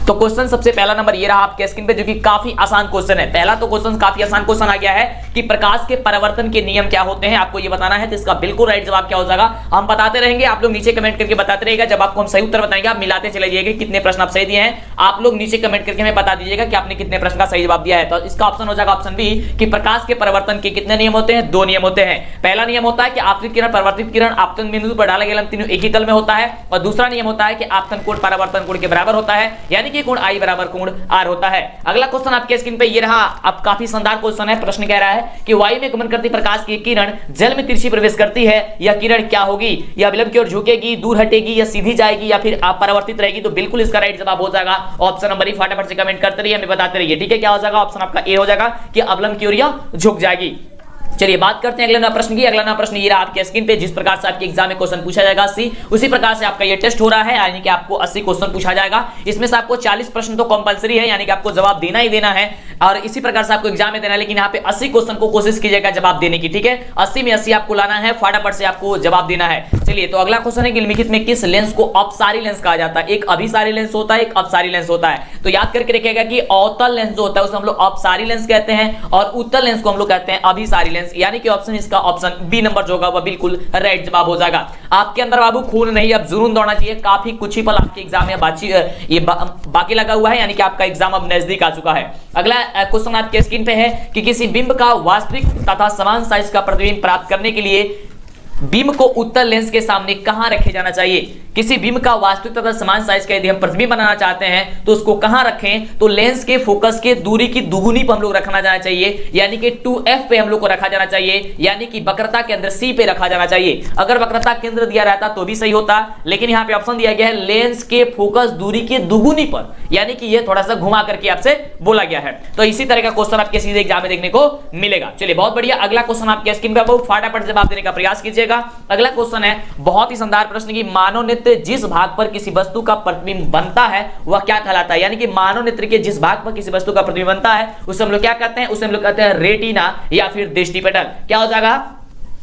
तो क्वेश्चन सबसे पहला नंबर ये रहा आपके स्क्रीन पे, जो कि काफी आसान क्वेश्चन है। पहला तो क्वेश्चन काफी आसान क्वेश्चन आ गया है कि प्रकाश के परावर्तन के नियम क्या होते हैं, आपको ये बताना है। तो इसका बिल्कुल राइट जवाब क्या हो जाएगा, हम बताते रहेंगे, आप लोग नीचे कमेंट करके बताते रहिएगा। जब आपको हम सही उत्तर बताएंगे आप मिलाते चले जाइएगा कितने प्रश्न आप सही दिए हैं। आप लोग नीचे कमेंट करके हमें बता दीजिएगा कि आपने कितने प्रश्न का सही जवाब दिया है। तो इसका ऑप्शन हो जाएगा ऑप्शन बी कि प्रकाश के परावर्तन के कितने नियम होते हैं, 2 नियम होते हैं। पहला नियम होता है कि आपतित किरण परावर्तित किरण आपतन बिंदु पर डाला गया तीनों एक ही तल में होता है, और दूसरा नियम होता है कि आपतन कोण परावर्तन कोण के बराबर होता है, यानी कि कोण आई बराबर कोण आर होता है। अगला क्वेश्चन आपके स्क्रीन पे ये रहा, अब काफी शानदार क्वेश्चन है। प्रश्न कह रहा है कि वायु में गमन करती प्रकाश की किरण जल में तिरछी प्रवेश करती है, यह किरण क्या होगी, या विलंब की ओर झुकेगी, दूर हटेगी, या सीधी जाएगी, या फिर परावर्तित रहेगी। तो बिल्कुल इसका राइट जवाब हो जाएगा ऑप्शन नंबर ई। फटाफट से कमेंट करते रहिए, हमें बताते रहिए, ठीक है। क्या हो जाएगा ऑप्शन आपका ए हो जाएगा कि अवलंब की ओर या झुक जाएगी। चलिए बात करते हैं अगले नंबर प्रश्न की। अगला नंबर प्रश्न ये रहा आपके स्क्रीन पे, जिस प्रकार से आपके एग्जाम में क्वेश्चन पूछा जाएगा 80, उसी प्रकार से आपका ये टेस्ट हो रहा है, यानी कि आपको 80 क्वेश्चन पूछा जाएगा। इसमें से आपको 40 प्रश्न तो कंपलसरी है, यानी कि आपको जवाब देना ही देना है, और इसी प्रकार से आपको एग्जाम में देना है। लेकिन यहाँ पे 80 क्वेश्चन को कोशिश कीजिएगा जवाब देने की, ठीक है। 80 में 80 आपको लाना है, फटाफट से आपको जवाब देना है। चलिए तो अगला क्वेश्चन है कि निम्नलिखित में किस लेंस को अपसारी लेंस कहा जाता है। एक अभिसारी लेंस होता है, एक अपसारी लेंस होता है। तो याद करके रखिएगा कि अवतल लेंस जो होता है उसे हम लोग अपसारी लेंस कहते हैं, और उत्तल लेंस को हम लोग कहते हैं अभिसारी लेंस, यानी कि ऑप्शन इसका ऑप्शन बी नंबर जो होगा वह बिल्कुल राइट जवाब हो जाएगा। आपके अंदर बाबू खून नहीं, अब जुनून दौड़ना चाहिए। काफी कुछ ही पल आपके एग्जाम में बाकी लगा हुआ है, यानी कि आपका एग्जाम अब नजदीक आ चुका है। अगला क्वेश्चन आपके स्क्रीन पे है कि किसी बिंब का वास्तविक तथा समान साइज का प्रतिबिंब प्राप्त करने के लिए बिंब को उत्तल लेंस के सामने कहां रखे जाना चाहिए। किसी बिंब का वास्तविक तथा समान साइज का यदि हम प्रतिबिंब बनाना चाहते हैं तो उसको कहां रखें, तो लेंस के फोकस के दूरी की दुगुनी पर हम लोग रखना जाना चाहिए, यानी कि 2f पे हम लोग को रखा जाना चाहिए, यानी कि वक्रता केंद्र C पे रखा जाना चाहिए। अगर वक्रता केंद्र दिया रहता तो भी सही होता, लेकिन यहाँ पे ऑप्शन दिया गया है लेंस के फोकस दूरी के दुगुनी पर, यानी कि ये थोड़ा सा घुमा करके आपसे बोला गया है। तो इसी तरह का क्वेश्चन आपके सीधे एग्जाम में देखने को मिलेगा। चलिए बहुत बढ़िया। अगला क्वेश्चन आपके स्क्रीन पर बहुत फटाफट जवाब देने का प्रयास कीजिएगा। अगला क्वेश्चन है बहुत ही शानदार प्रश्न की, मानव नेत्र जिस भाग पर किसी वस्तु का प्रतिबिंब बनता है वह क्या कहलाता है। यानी कि मानव नेत्र के जिस भाग पर किसी वस्तु का प्रतिबिंब बनता है उसे हम लोग क्या कहते हैं, उसे हम लोग कहते हैं रेटिना या फिर दृष्टिपटल। क्या हो जाएगा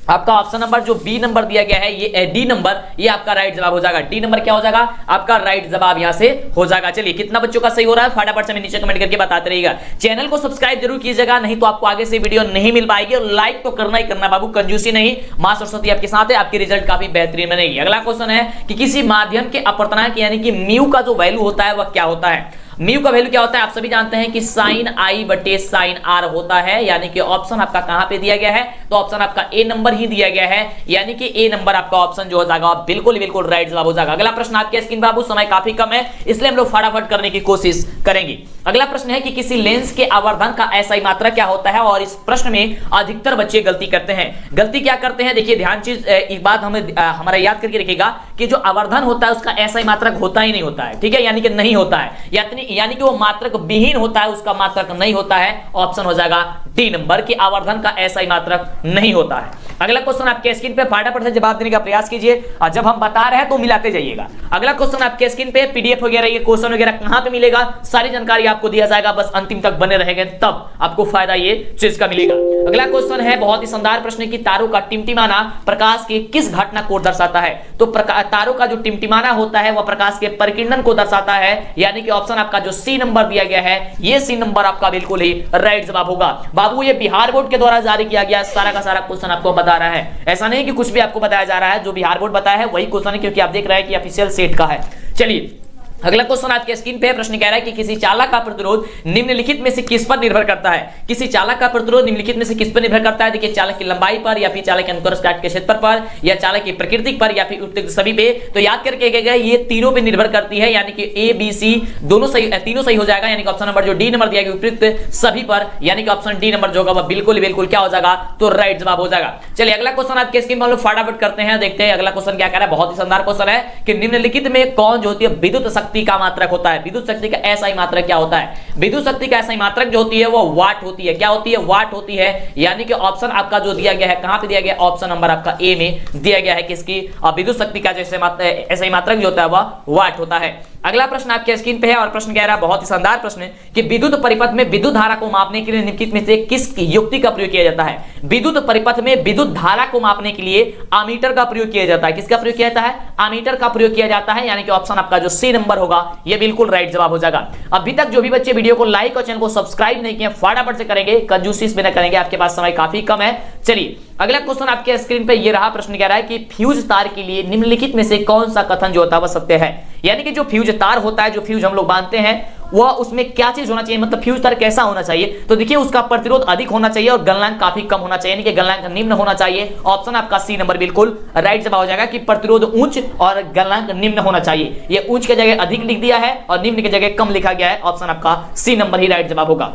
आपका ऑप्शन नंबर जो बी नंबर दिया गया है, ये डी नंबर, ये आपका राइट जवाब हो जाएगा। डी नंबर क्या हो जाएगा आपका राइट जवाब यहां से हो जाएगा। चलिए कितना बच्चों का सही हो रहा है फटाफट से नीचे कमेंट करके बताते रहिएगा। चैनल को सब्सक्राइब जरूर कीजिएगा, नहीं तो आपको आगे से वीडियो नहीं मिल पाएगी, और लाइक तो करना ही करना बाबू, कंजूसी नहीं। मां सरस्वती आपके साथ है, आपकी रिजल्ट काफी बेहतरीन बनेगी। अगला क्वेश्चन है कि किसी माध्यम के अपवर्तनांक यानी कि म्यू का जो वैल्यू होता है वह क्या होता है। म्यू का वैल्यू क्या होता है आप सभी जानते हैं कि साइन आई बटे साइन आर होता है, यानी कि ऑप्शन आपका कहां पे दिया गया है, तो ऑप्शन आपका ए नंबर ही दिया गया है, यानी कि ए नंबर आपका ऑप्शन जो हो जाएगा बिल्कुल बिल्कुल राइट जवाब हो जाएगा। अगला प्रश्न आपके स्क्रीन बाबू, समय काफी कम है इसलिए हम लोग फटाफट करने की कोशिश करेंगे। अगला प्रश्न है कि किसी लेंस के आवर्धन का एसआई मात्रक क्या होता है, और इस प्रश्न में अधिकतर बच्चे गलती करते हैं। गलती क्या करते हैं देखिए, ध्यान चीज एक बात हमें हमारा याद करके रखिएगा कि जो आवर्धन होता है उसका एसआई मात्रक होता ही नहीं होता है, ठीक है, यानी कि नहीं होता है, यानी कि वो मात्रक विहीन होता है, उसका मात्रक नहीं होता है। ऑप्शन हो जाएगा डी नंबर की आवर्धन का एसआई मात्रक नहीं होता है। अगला क्वेश्चन आपके स्क्रीन पे फटाफट से जवाब देने का प्रयास कीजिए, और जब हम बता रहे हैं तो मिलाते जाइएगा। अगला क्वेश्चन आपके स्क्रीन पे पीडीएफ वगैरह ये क्वेश्चन वगैरह कहां पे मिलेगा, सारी जानकारी आपको दिया जाएगा, बस अंतिम तक बने रहेंगे तब आपको फायदा ये चीज का मिलेगा। अगला क्वेश्चन है बहुत ही शानदार प्रश्न की, तारों का टिमटिमाना प्रकाश के किस घटना को दर्शाता है। तो तारों का जो टिमटिमाना होता है वह प्रकाश के परिकिरणन को दर्शाता है, यानी कि ऑप्शन आपका जो सी नंबर दिया गया है, ये सी नंबर आपका बिल्कुल ही राइट जवाब होगा। बाबू ये बिहार बोर्ड के द्वारा जारी किया गया सारा का सारा क्वेश्चन आपको बता रहा है, ऐसा नहीं कि कुछ भी आपको बताया जा रहा है, जो बिहार बोर्ड बताया है वही क्वेश्चन है, क्योंकि आप देख रहे हैं कि ऑफिशियल सेट का है। चलिए अगला क्वेश्चन आपके स्क्रीन पे प्रश्न कह रहा है कि किसी चालक का प्रतिरोध निम्नलिखित में से किस पर निर्भर करता है। किसी चालक का प्रतिरोध निम्नलिखित में से किस पर निर्भर करता है। देखिए चालक की लंबाई पर, या फिर चालक के अनुप्रस्थ काट के क्षेत्र पर, या चालक की प्रकृति पर, या फिर उपयुक्त सभी पे। तो याद करके गए ये तीनों पे निर्भर करती है, यानी कि ए बी सी दोनों सही, तीनों सही हो जाएगा, यानी कि ऑप्शन नंबर जो डी नंबर दिया गया उपयुक्त सभी पर, यानी कि ऑप्शन डी नंबर जो होगा वह बिल्कुल बिल्कुल क्या हो जाएगा, तो राइट जवाब हो जाएगा। चलिए अगला क्वेश्चन आपके स्क्रीन पर हम लोग फटाफट करते हैं, देखते हैं अगला क्वेश्चन क्या कह रहा है। बहुत ही शानदार क्वेश्चन है कि निम्नलिखित में कौन जो होती है विद्युत शक्ति का मात्रक होता है। विद्युत शक्ति का एसआई मात्रक क्या होता है। विद्युत शक्ति का एसआई मात्रक जो होती है वो वाट होती है। क्या होती है, वाट होती है, यानी कि ऑप्शन आपका जो दिया गया है कहां पे दिया गया है, ऑप्शन नंबर आपका ए में दिया गया है, किसकी विद्युत शक्ति का जो एसआई मात्रक जो होता है वह वाट होता है। अगला प्रश्न आपके स्क्रीन पे है और प्रश्न कह रहा है, बहुत ही शानदार प्रश्न है कि विद्युत परिपथ में विद्युत धारा को मापने के लिए निम्नलिखित में से किस युक्ति का प्रयोग किया जाता है? विद्युत परिपथ में विद्युत धारा को मापने के लिए अमीटर का प्रयोग किया जाता है। किसका प्रयोग किया जाता है? अमीटर का प्रयोग किया जाता है, यानी कि ऑप्शन आपका जो सी नंबर होगा ये बिल्कुल राइट जवाब हो जाएगा। अभी तक जो भी बच्चे वीडियो को लाइक और चैनल को सब्सक्राइब नहीं किए फटाफट से करेंगे, कंजूसी इसमें न करेंगे, आपके पास समय काफी कम है। चलिए अगला क्वेश्चन आपके स्क्रीन पे ये रहा। प्रश्न कह रहा है कि फ्यूज तार के लिए निम्नलिखित में से कौन सा कथन जो होता है वह सत्य है? यानी कि जो फ्यूज तार होता है, जो फ्यूज हम लोग बांधते हैं, वह उसमें क्या चीज होना चाहिए, मतलब फ्यूज तार कैसा होना चाहिए? तो देखिए उसका प्रतिरोध अधिक होना चाहिए और गलनांक काफी कम होना चाहिए, यानी कि गलनांक निम्न होना चाहिए। ऑप्शन आपका सी नंबर बिल्कुल राइट जवाब हो जाएगा कि प्रतिरोध उच्च और गलनांक निम्न होना चाहिए। ये उच्च की जगह अधिक लिख दिया है और निम्न की जगह कम लिखा गया है। ऑप्शन आपका सी नंबर ही राइट जवाब होगा।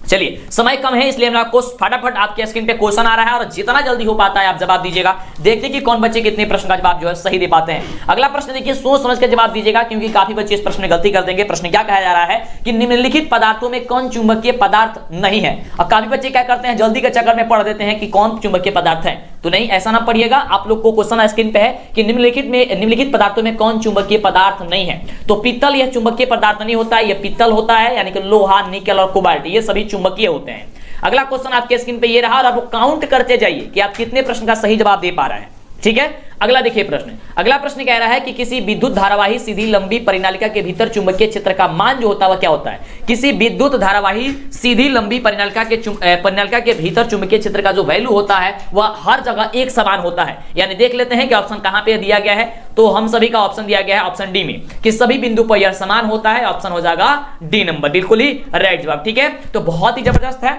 चलिए समय कम है इसलिए मैं आपको फटाफट आपके स्क्रीन पे क्वेश्चन आ रहा है और जितना जल्दी हो पाता है आप जवाब दीजिएगा। देखते हैं कि कौन बच्चे कितने प्रश्न का जवाब जो है सही दे पाते हैं। अगला प्रश्न देखिए, सोच समझ कर जवाब दीजिएगा क्योंकि काफी बच्चे इस प्रश्न में गलती कर देंगे। प्रश्न क्या कहा जा रहा है कि निम्नलिखित पदार्थों में कौन चुंबकीय पदार्थ नहीं है? और काफी बच्चे क्या करते हैं, जल्दी के चक्कर में पढ़ देते हैं कि कौन चुंबकीय पदार्थ है। तो नहीं, ऐसा ना पढ़िएगा। आप लोग को क्वेश्चन स्क्रीन पे है कि निम्नलिखित पदार्थों में कौन चुंबकीय पदार्थ नहीं है? तो पीतल यह चुंबकीय पदार्थ नहीं होता है, यह पीतल होता है, यानी कि लोहा, निकल और कोबाल्ट ये सभी चुंबकीय होते हैं। अगला क्वेश्चन आपके स्क्रीन पे ये रहा और आप काउंट करते जाइए कि आप कितने प्रश्न का सही जवाब दे पा रहे हैं। ठीक है, अगला देखिए प्रश्न। अगला प्रश्न कह रहा है कि किसी विद्युत धारावाही सीधी लंबी परिनालिका के भीतर चुंबकीय क्षेत्र का मान जो होता है वह क्या होता है? किसी विद्युत धारावाही सीधी लंबी परिनालिका के भीतर चुंबकीय क्षेत्र का जो वैल्यू होता है वह हर जगह एक समान होता है। यानी देख लेते हैं कि ऑप्शन कहां पे दिया गया है। तो हम सभी का ऑप्शन दिया गया है ऑप्शन डी में कि सभी बिंदु पर यह समान होता है। ऑप्शन हो जाएगा डी नंबर, बिल्कुल ही राइट जवाब। ठीक है, तो बहुत ही जबरदस्त है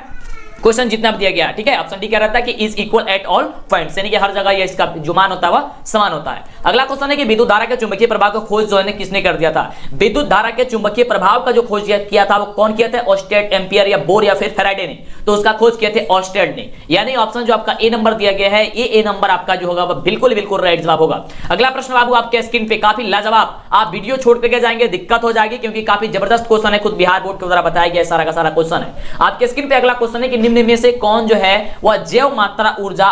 क्वेश्चन जितना दिया गया। ठीक है, ऑप्शन डी कह रहा था कि is equal at all points, यानी कि हर जगह ये इसका जो मान होता है वह समान होता है। अगला क्वेश्चन है कि विद्युत धारा के चुंबकीय प्रभाव का खोज जो है किसने कर दिया था? विद्युत धारा के चुंबकीय प्रभाव का जो खोज किया था वो कौन किया था? ऑस्टेड, एम्पियर या बोर या फिर फैराडे ने। तो उसका खोज किए थे ऑस्टेड ने, यानी ऑप्शन जो आपका ए नंबर दिया गया है, ए नंबर आपका जो होगा वह बिल्कुल राइट जवाब होगा। अगला प्रश्न बाबू आपके स्क्रीन पे काफी लाजवाब, आप वीडियो छोड़ करके जाएंगे दिक्कत हो जाएगी क्योंकि काफी जबरदस्त क्वेश्चन है, खुद बिहार बोर्ड के द्वारा बताया गया सारा का सारा क्वेश्चन है। आपके स्क्रीन पे अगला क्वेश्चन है कि निम्न में से कौन जो है वह जैव मात्रा ऊर्जा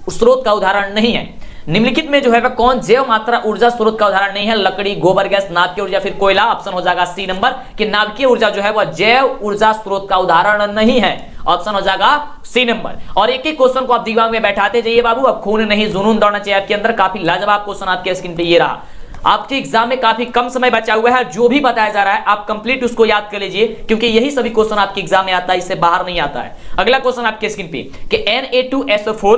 स्रोत का उदाहरण नहीं है? निम्नलिखित में जो है वह कौन जैव मात्रा ऊर्जा स्रोत का उदाहरण नहीं है? लकड़ी, गोबर गैस, नाभिकीय ऊर्जा, फिर कोयला। ऑप्शन हो जाएगा सी नंबर कि नाभिकीय ऊर्जा जो है वह जैव ऊर्जा स्रोत का उदाहरण नहीं है। ऑप्शन हो जाएगा सी नंबर। और एक एक क्वेश्चन को आप दिमाग में बैठाते जाइए बाबू, अब खून नहीं जुनून दौड़ना चाहिए आपके अंदर। काफी लाजवाब क्वेश्चन आपके स्क्रीन पे ये रहा। आपके एग्जाम में काफी कम समय बचा हुआ है, जो भी बताया जा रहा है आप कंप्लीट उसको याद कर लीजिए क्योंकि यही सभी क्वेश्चन आपके एग्जाम में आता है, इससे बाहर नहीं आता है। अगला क्वेश्चन आपके स्क्रीन पे कि Na2SO4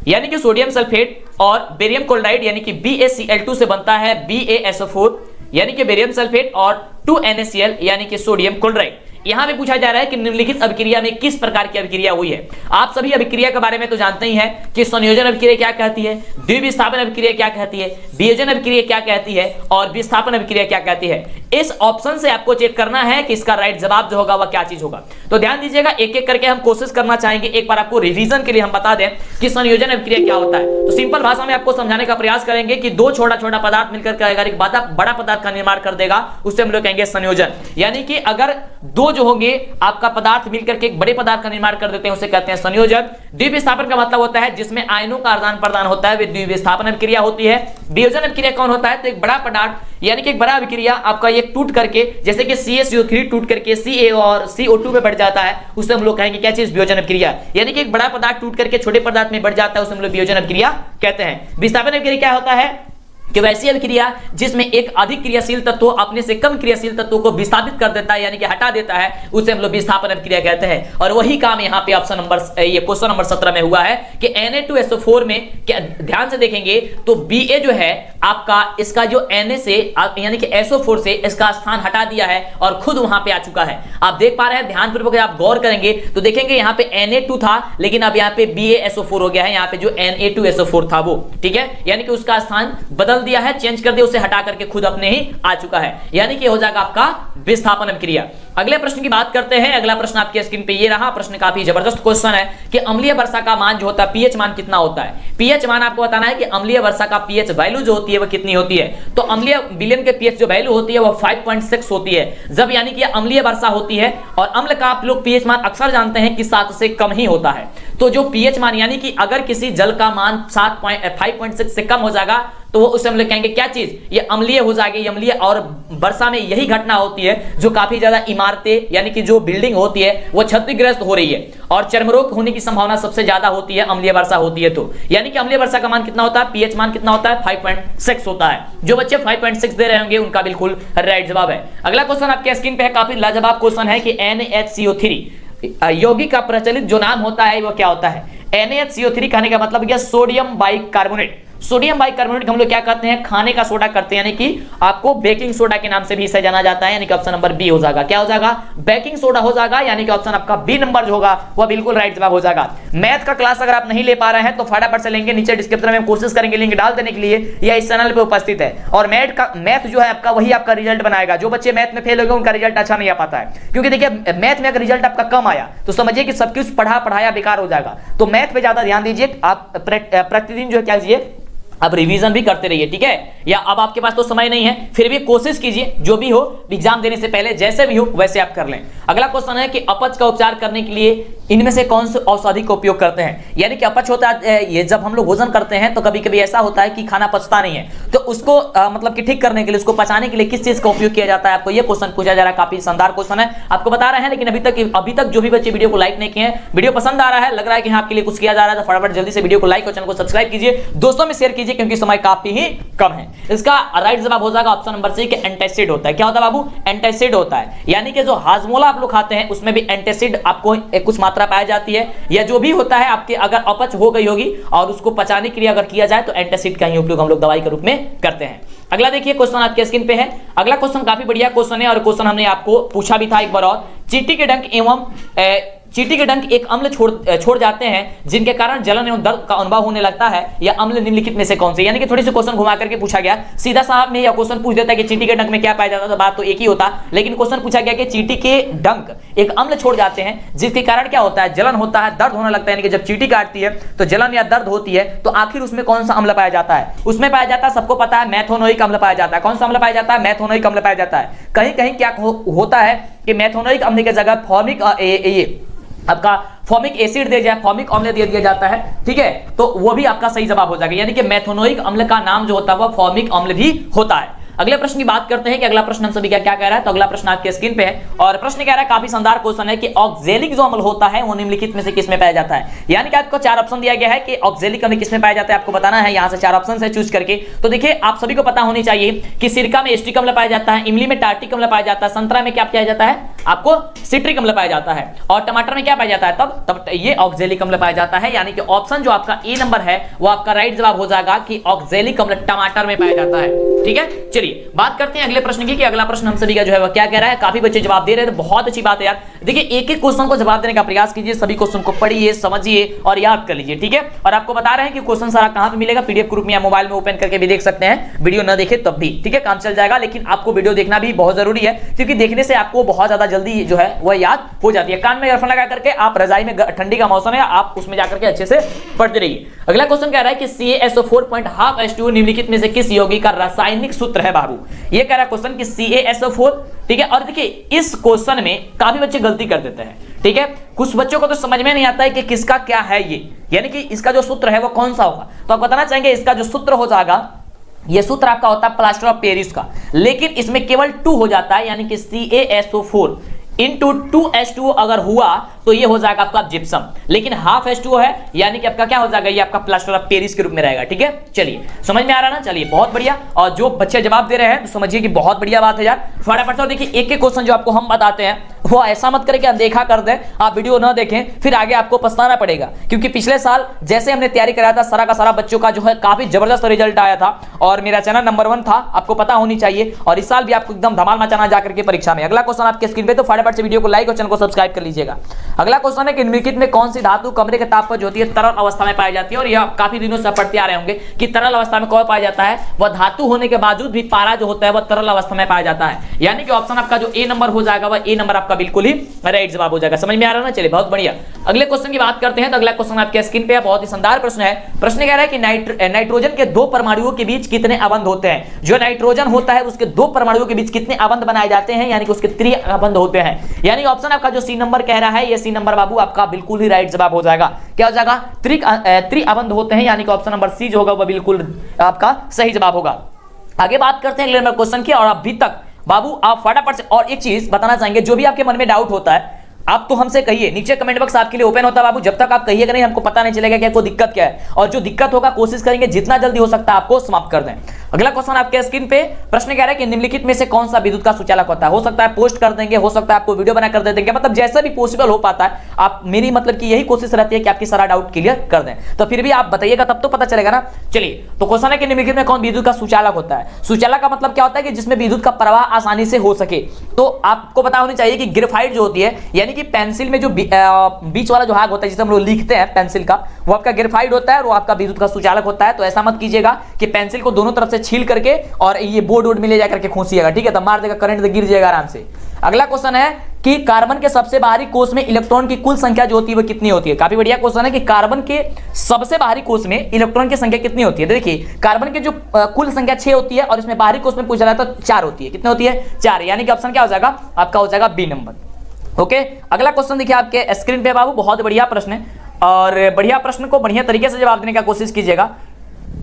यानी कि सोडियम सल्फेट और बेरियम क्लोराइड यानी कि BaCl2 से बनता है BaSO4 यानी कि बेरियम सल्फेट और 2NaCl यानी कि सोडियम क्लोराइड। यहां पे पूछा जा रहा है कि निम्नलिखित अभिक्रिया में किस प्रकार की अभिक्रिया हुई है? आप सभी अभिक्रिया के बारे में तो जानते ही हैं कि संयोजन अभिक्रिया क्या कहती है, द्विविस्थापन अभिक्रिया क्या कहती है, वियोजन अभिक्रिया क्या कहती है और विस्थापन अभिक्रिया क्या कहती है। इस ऑप्शन से आपको चेक करना है कि इसका राइट जवाब जो होगा वह क्या चीज होगा। तो ध्यान दीजिएगा, एक एक करके हम कोशिश करना चाहेंगे। एक बार आपको रिवीजन के लिए हम बता दें कि संयोजन अभिक्रिया क्या होता है। तो सिंपल भाषा में आपको समझाने का प्रयास करेंगे कि दो छोटा छोटा पदार्थ मिलकर अगर एक बड़ा पदार्थ का निर्माण कर देगा उसे हम लोग कहेंगे संयोजन। यानी कि अगर दो जो होंगे आपका पदार्थ मिलकर के एक बड़े पदार्थ का निर्माण कर देते हैं उसे कहते हैं संयोजन। द्विविस्थापन का मतलब होता है जिसमें आयनों का आदान प्रदान होता है, वे द्विविस्थापन अभिक्रिया होती है। वियोजन अभिक्रिया कौन होता है? तो एक बड़ा पदार्थ यानी कि एक बड़ा अभिक्रिया आपका ये टूट करके, जैसे कि CH3 टूट करके Ca और CO2 में बढ़ जाता है, उसे हम लोग कहेंगे क्या चीज? वियोजन अभिक्रिया। यानी कि एक बड़ा पदार्थ टूट करके छोटे पदार्थ में बढ़ जाता है, उसे हम लोग वियोजन अभिक्रिया कहते हैं। विस्थापन अभिक्रिया क्या होता है कि वैसी अभिक्रिया जिसमें एक अधिक क्रियाशील तत्व अपने से कम क्रियाशील तत्वों को विस्थापित कर देता है यानी कि हटा देता है, उसे हम लोग विस्थापन अभिक्रिया कहते हैं। और वही काम यहाँ पे ऑप्शन नंबर ये क्वेश्चन नंबर 17 में हुआ है कि Na2SO4 में क्या ध्यान से देखेंगे तो Ba जो है आपका इसका जो Na से यानी कि SO4 से इसका स्थान हटा दिया है और खुद वहां पे आ चुका है। आप देख पा रहे हैं, ध्यानपूर्वक आप गौर करेंगे तो देखेंगे यहाँ पे Na2 था लेकिन अब यहाँ पे BaSO4 हो गया है, यहाँ पे जो Na2SO4 था वो। ठीक है, यानी कि उसका स्थान बदल दिया है, चेंज कर दिया, उसे हटा करके खुद अपने ही आ चुका है, यानी कि हो जाएगा आपका विस्थापन अभिक्रिया। अगले प्रश्न की बात करते हैं। अगला प्रश्न आपके स्क्रीन पे ये रहा। प्रश्न काफी जबरदस्त क्वेश्चन है कि अम्लीय वर्षा का मान जो होता है पीएच मान कितना होता है? पीएच मान आपको बताना है कि अम्लीय वर्षा का पीएच वैल्यू जो होती है वो कितनी होती है। तो अम्लीय विलयन के पीएच जो वैल्यू होती है वो 5.6 होती है जब यानी कि अम्लीय वर्षा होती है। और अम्ल का आप लोग पीएच मान अक्सर जानते हैं कि 7 से कम ही होता है। तो जो पीएच मान यानी कि अगर किसी जल का मान 5.6 से कम हो जाएगा तो वो उसे हम लोग कहेंगे क्या चीज, ये अम्लीय हो जाएगी, अम्लीय। और वर्षा में यही घटना होती है, जो काफी ज्यादा इमारतें यानी कि जो बिल्डिंग होती है वो क्षतिग्रस्त हो रही है, और चर्म रोग होने की संभावना सबसे ज्यादा होती है अम्लीय वर्षा होती है। तो यानी कि अम्लीय वर्षा का मान कितना होता है, पीएच मान कितना होता है, 5.6 होता है। जो बच्चे 5.6 दे रहे होंगे उनका बिल्कुल राइट जवाब है। अगला क्वेश्चन आपके स्क्रीन पे है, काफी लाजवाब क्वेश्चन है कि NaHCO3 यौगिक का प्रचलित जो नाम होता है वो क्या होता है। NaHCO3 कहने का मतलब क्या, सोडियम बाइकार्बोनेट। सोडियम बाइकार्बोनेट हम लोग क्या कहते हैं, खाने का सोडा करते हैं, यानी कि आपको बेकिंग सोडा के नाम से भी इसे जाना जाता है, यानी कि ऑप्शन नंबर बी हो जाएगा। क्या हो जाएगा, बेकिंग सोडा हो जाएगा, यानी कि ऑप्शन आपका बी नंबर जो होगा वह बिल्कुल राइट जवाब हो जाएगा। मैथ का क्लास अगर आप नहीं ले पा रहे हैं तो फटाफट से लेंगे, नीचे डिस्क्रिप्शन में कोशिश करेंगे लिंक डाल देने के लिए, या इस चैनल पे उपस्थित है। और मैथ जो है आपका वही आपका रिजल्ट बनाएगा। जो बच्चे मैथ में फेल हो गए उनका रिजल्ट अच्छा नहीं आ पाता है, क्योंकि देखिए मैथ में अगर रिजल्ट आपका कम आया तो समझिए कि सब कुछ पढ़ाया बेकार हो जाएगा। तो मैथ पे ज्यादा ध्यान दीजिए, आप प्रतिदिन जो है क्या कीजिए, अब रिवीजन भी करते रहिए, ठीक है। या अब आपके पास तो समय नहीं है, फिर भी कोशिश कीजिए जो भी हो एग्जाम देने से पहले जैसे भी हो वैसे आप कर लें। अगला क्वेश्चन है कि अपच का उपचार करने के लिए इनमें से कौन से औषधि का उपयोग करते हैं। यानी कि अपच होता है, ये जब हम लोग भोजन करते हैं तो कभी कभी ऐसा होता है कि खाना पचता नहीं है, तो उसको मतलब कि ठीक करने के लिए, उसको पचाने के लिए किस चीज का उपयोग किया जाता है, आपको ये क्वेश्चन पूछा जा रहा है। काफी शानदार क्वेश्चन है, आपको बता रहे हैं। लेकिन अभी तक जो भी बच्चे वीडियो को लाइक नहीं किए हैं, वीडियो पसंद आ रहा है, लग रहा है कि आपके लिए कुछ किया जा रहा है, तो फटाफट जल्दी से वीडियो को लाइक और चैनल को सब्सक्राइब कीजिए, दोस्तों में शेयर कीजिए, क्योंकि समय काफी ही कम है। इसका राइट जवाब हो जाएगा ऑप्शन नंबर सी कि एंटासिड होता है। क्या होता है बाबू, एंटासिड होता है। यानी कि जो हाजमोला आप लोग खाते हैं उसमें भी एंटासिड आपको कुछ मात्रा पाई जाती है, या जो भी होता है आपके अगर अपच हो गई होगी और उसको पचाने के लिए अगर किया जाए तो एंटासिड का ही उपयोग हम लोग दवाई के रूप में करते हैं। अगला देखिए क्वेश्चन आपके स्क्रीन पे है। अगला क्वेश्चन काफी बढ़िया क्वेश्चन है, और क्वेश्चन हमने आपको पूछा भी था एक बार और। चींटी के डंक एक अम्ल छोड़ जाते हैं जिनके कारण जलन एवं दर्द का अनुभव होने लगता है, या अम्ल निम्नलिखित में से कौन से। यानी कि थोड़ी सी क्वेश्चन घुमा करके पूछा गया, सीधा साहब में या क्वेश्चन पूछ देता है कि चींटी के डंक में क्या पाया जाता है, तो बात तो एक ही होता। लेकिन क्वेश्चन पूछा गया कि चींटी के डंक एक अम्ल छोड़ जाते हैं जिसके कारण क्या होता है, जलन होता है, दर्द होने लगता है। यानी कि जब चींटी काटती है तो जलन या दर्द होती है, तो आखिर उसमें कौन सा अम्ल पाया जाता है। उसमें पाया जाता है, सबको पता है, मेथोनोइक अम्ल पाया जाता है। कौन सा अम्ल पाया जाता है, मेथोनोइक अम्ल पाया जाता है। कहीं कहीं क्या होता है कि मेथोनोइक अम्ल की जगह आपका फॉर्मिक एसिड दे जाए, फॉर्मिक अम्ल दे दिया जाता है, ठीक है, तो वो भी आपका सही जवाब हो जाएगा। यानी कि मेथोनोइक अम्ल का नाम जो होता है वो फॉर्मिक अम्ल भी होता है। अगले प्रश्न की बात करते हैं कि अगला प्रश्न हम सभी का क्या कह रहा है। तो अगला प्रश्न आपके स्क्रीन पे है, और प्रश्न कह रहा है, काफी शानदार क्वेश्चन है कि ऑक्जेलिक जो अम्ल होता है वो निम्नलिखित में से किस में पाया जाता है। यानी कि आपको 4 ऑप्शन दिया गया है कि ऑक्जेलिक अम्ल किस में पाया जाता है, आपको बताना है। यहां से 4 ऑप्शन है चूज करके। तो देखिए आप सभी को पता होनी चाहिए कि सिरका में एस्टिक अम्ल पाया जाता है, इमली में टार्टिक अम्ल पाया जाता है, संतरा में क्या पाया जाता है, आपको सिट्रिक अम्ल पाया जाता है, और टमाटर में क्या पाया जाता है, तब ये ऑक्जेलिक अम्ल पाया जाता है। यानी कि ऑप्शन जो आपका ए नंबर है वो आपका राइट जवाब हो जाएगा कि ऑक्जेलिक अम्ल टमाटर में पाया जाता है। ठीक है, चलिए बात करते हैं अगले प्रश्न की कि अगला प्रश्न हम सभी का जो है वो क्या कह रहा है। काफी बच्चे जवाब दे रहे हैं, तो बहुत अच्छी बात है यार। देखिए एक एक क्वेश्चन को जवाब देने का प्रयास कीजिए, सभी क्वेश्चन को पढ़िए, समझिए और याद कर लीजिए, ठीक है। और आपको बता रहे हैं कि क्वेश्चन सारा कहां पे मिलेगा, पीडीएफ ग्रुप में या मोबाइल में ओपन करके भी देख सकते हैं, वीडियो न देखे तब भी, ठीक है, काम चल जाएगा। लेकिन आपको वीडियो देखना भी बहुत जरूरी है, क्योंकि देखने से आपको बहुत ज्यादा जल्दी जो है वह याद हो जाती है। कान में ईयरफोन लगा करके आप रजाई में, ठंडी का मौसम है, आप उसमें जाकर के अच्छे से पढ़ते रहिए। अगला क्वेश्चन कह रहा है कि CaSO4.5H2O निम्नलिखित में से किस यौगिक का रासायनिक सूत्र है बाबू। ये कह रहा है क्वेश्चन कि CaSO4, ठीक है। और देखिए इस क्वेश्चन में काफी बच्चे गलती कर देते हैं, ठीक है। कुछ बच्चों को तो समझ में नहीं आता है कि किसका क्या है ये, यानी कि इसका जो सूत्र है वो कौन सा होगा। तो आप बताना चाहेंगे इसका जो सूत्र हो जाएगा, ये सूत्र आपका होता है प्लास्टर ऑफ पेरिस का, लेकिन इसमें केवल 2 हो जाता है, यानी कि CaSO4 into 2H2O अगर हुआ तो ये हो जाएगा आपका जिप्सम, लेकिन हाफ H2O है, यानी कि आपका क्या हो जाएगा, ये आपका प्लास्टर ऑफ पेरिस के रूप में रहेगा, ठीक है। चलिए समझ में आ रहा ना, चलिए बहुत बढ़िया। और जो बच्चे जवाब दे रहे हैं तो समझिए कि बहुत बढ़िया बात है यार। फटाफट से देखिए एक एक क्वेश्चन जो आपको हम बताते हैं वो ऐसा मत करके अनदेखा कर दे, आप वीडियो ना देखें, फिर आगे आपको पछताना पड़ेगा। क्योंकि पिछले साल जैसे हमने तैयारी कराया था, सारा का सारा बच्चों का जो है काफी जबरदस्त रिजल्ट आया था, और मेरा चैनल नंबर 1 था, आपको पता होनी चाहिए। और इस साल भी आपको एकदम धमाल मचाना जाकर के परीक्षा में। अगला क्वेश्चन आपके स्क्रीन पे, तो फटाफट से वीडियो को लाइक और चैनल को सब्सक्राइब कर लीजिएगा। अगला क्वेश्चन है कि निम्नलिखित में कौन सी धातु कमरे के ताप पर जो होती है तरल अवस्था में पाई जाती है। और यह काफी दिनों से पढ़ते आ रहे होंगे कि तरल अवस्था में कौन पाया जाता है, वह धातु होने के बावजूद भी पारा जो होता है वह तरल अवस्था में पाया जाता है। यानी कि ऑप्शन आपका जो ए नंबर हो जाएगा वह ए नंबर आपका बिल्कुल ही राइट जवाब हो जाएगा। समझ में आ रहा है ना, चलिए बहुत बढ़िया। अगले क्वेश्चन की बात करते हैं। तो अगला क्वेश्चन आपके स्क्रीन पे है, बहुत ही शानदार प्रश्न है। प्रश्न कह रहा है कि नाइट्रोजन के 2 परमाणुओं के बीच कितने अबंध होते हैं। जो नाइट्रोजन होता है उसके 2 परमाणुओं के बीच कितने अबंध बनाए जाते हैं, यानी कि उसके 3 अबंध होते हैं। यानी ऑप्शन आपका जो सी नंबर कह रहा है ये सी नंबर बाबू आपका बिल्कुल ही राइट जवाब हो जाएगा। क्या हो जाएगा? त्रिअबंध होते हैं, यानी कि ऑप्शन नंबर सी जो होगा वह बिल्कुल आपका सही जवाब होगा। आगे बात करते हैं अगले नंबर क्वेश्चन की। और अभी तक बाबू आप फटाफट से और एक चीज बताना चाहेंगे, जो भी आपके मन में डाउट होता है आप तो हमसे कहिए, नीचे कमेंट बॉक्स आपके लिए ओपन होता है बाबू। जब तक आप कहिएगा नहीं हमको पता नहीं चलेगा कि आपको दिक्कत क्या है, और जो दिक्कत होगा कोशिश करेंगे जितना जल्दी हो सकता है आपको समाप्त कर दें। अगला क्वेश्चन आपके स्क्रीन पे प्रश्न कह रहा है कि निम्नलिखित में से कौन सा विद्युत का सुचालक होता है? हो सकता है पोस्ट कर देंगे, हो सकता है आपको वीडियो बना कर दे देंगे, मतलब जैसा भी पॉसिबल हो पाता है। आप मेरी मतलब कि यही कोशिश रहती है कि आपकी सारा डाउट क्लियर कर दें, तो फिर भी आप बताइएगा तब तो पता चलेगा ना। चलिए, तो क्वेश्चन है कि निम्नलिखित में कौन विद्युत का सुचालक होता है? सुचालक का मतलब क्या होता है कि जिसमें विद्युत का प्रवाह आसानी से हो सके। तो आपको पता होनी चाहिए कि ग्रेफाइट जो होती है, यानी कि पेंसिल में जो बीच वाला जो भाग होता है जिसे हम लोग लिखते हैं पेंसिल का, वो आपका ग्रेफाइट होता है और वो आपका विद्युत का सुचालक होता है। तो ऐसा मत कीजिएगा कि पेंसिल को दोनों तरफ से छील करके और ये बोर्ड में ले जाकर के खोसिएगा, ठीक है? तो मार देगा करंट, गिर जाएगा आराम से। अगला क्वेश्चन है कि कार्बन के सबसे बाहरी कोष में इलेक्ट्रॉन की कुल संख्या जो होती है वो कितनी होती है? काफी बढ़िया क्वेश्चन है कि कार्बन के सबसे बाहरी कोष में इलेक्ट्रॉन की संख्या कितनी होती है। देखिए, कार्बन की जो कुल संख्या 6 होती है और इसमें बाहरी कोष में पूछा जाता है तो 4 होती है। कितनी होती है? 4, यानी कि ऑप्शन क्या हो जाएगा आपका? हो जाएगा बी नंबर। ओके, अगला क्वेश्चन देखिए आपके स्क्रीन पे बाबू, बहुत बढ़िया प्रश्न है और बढ़िया प्रश्न को बढ़िया तरीके से जवाब देने का कोशिश कीजिएगा।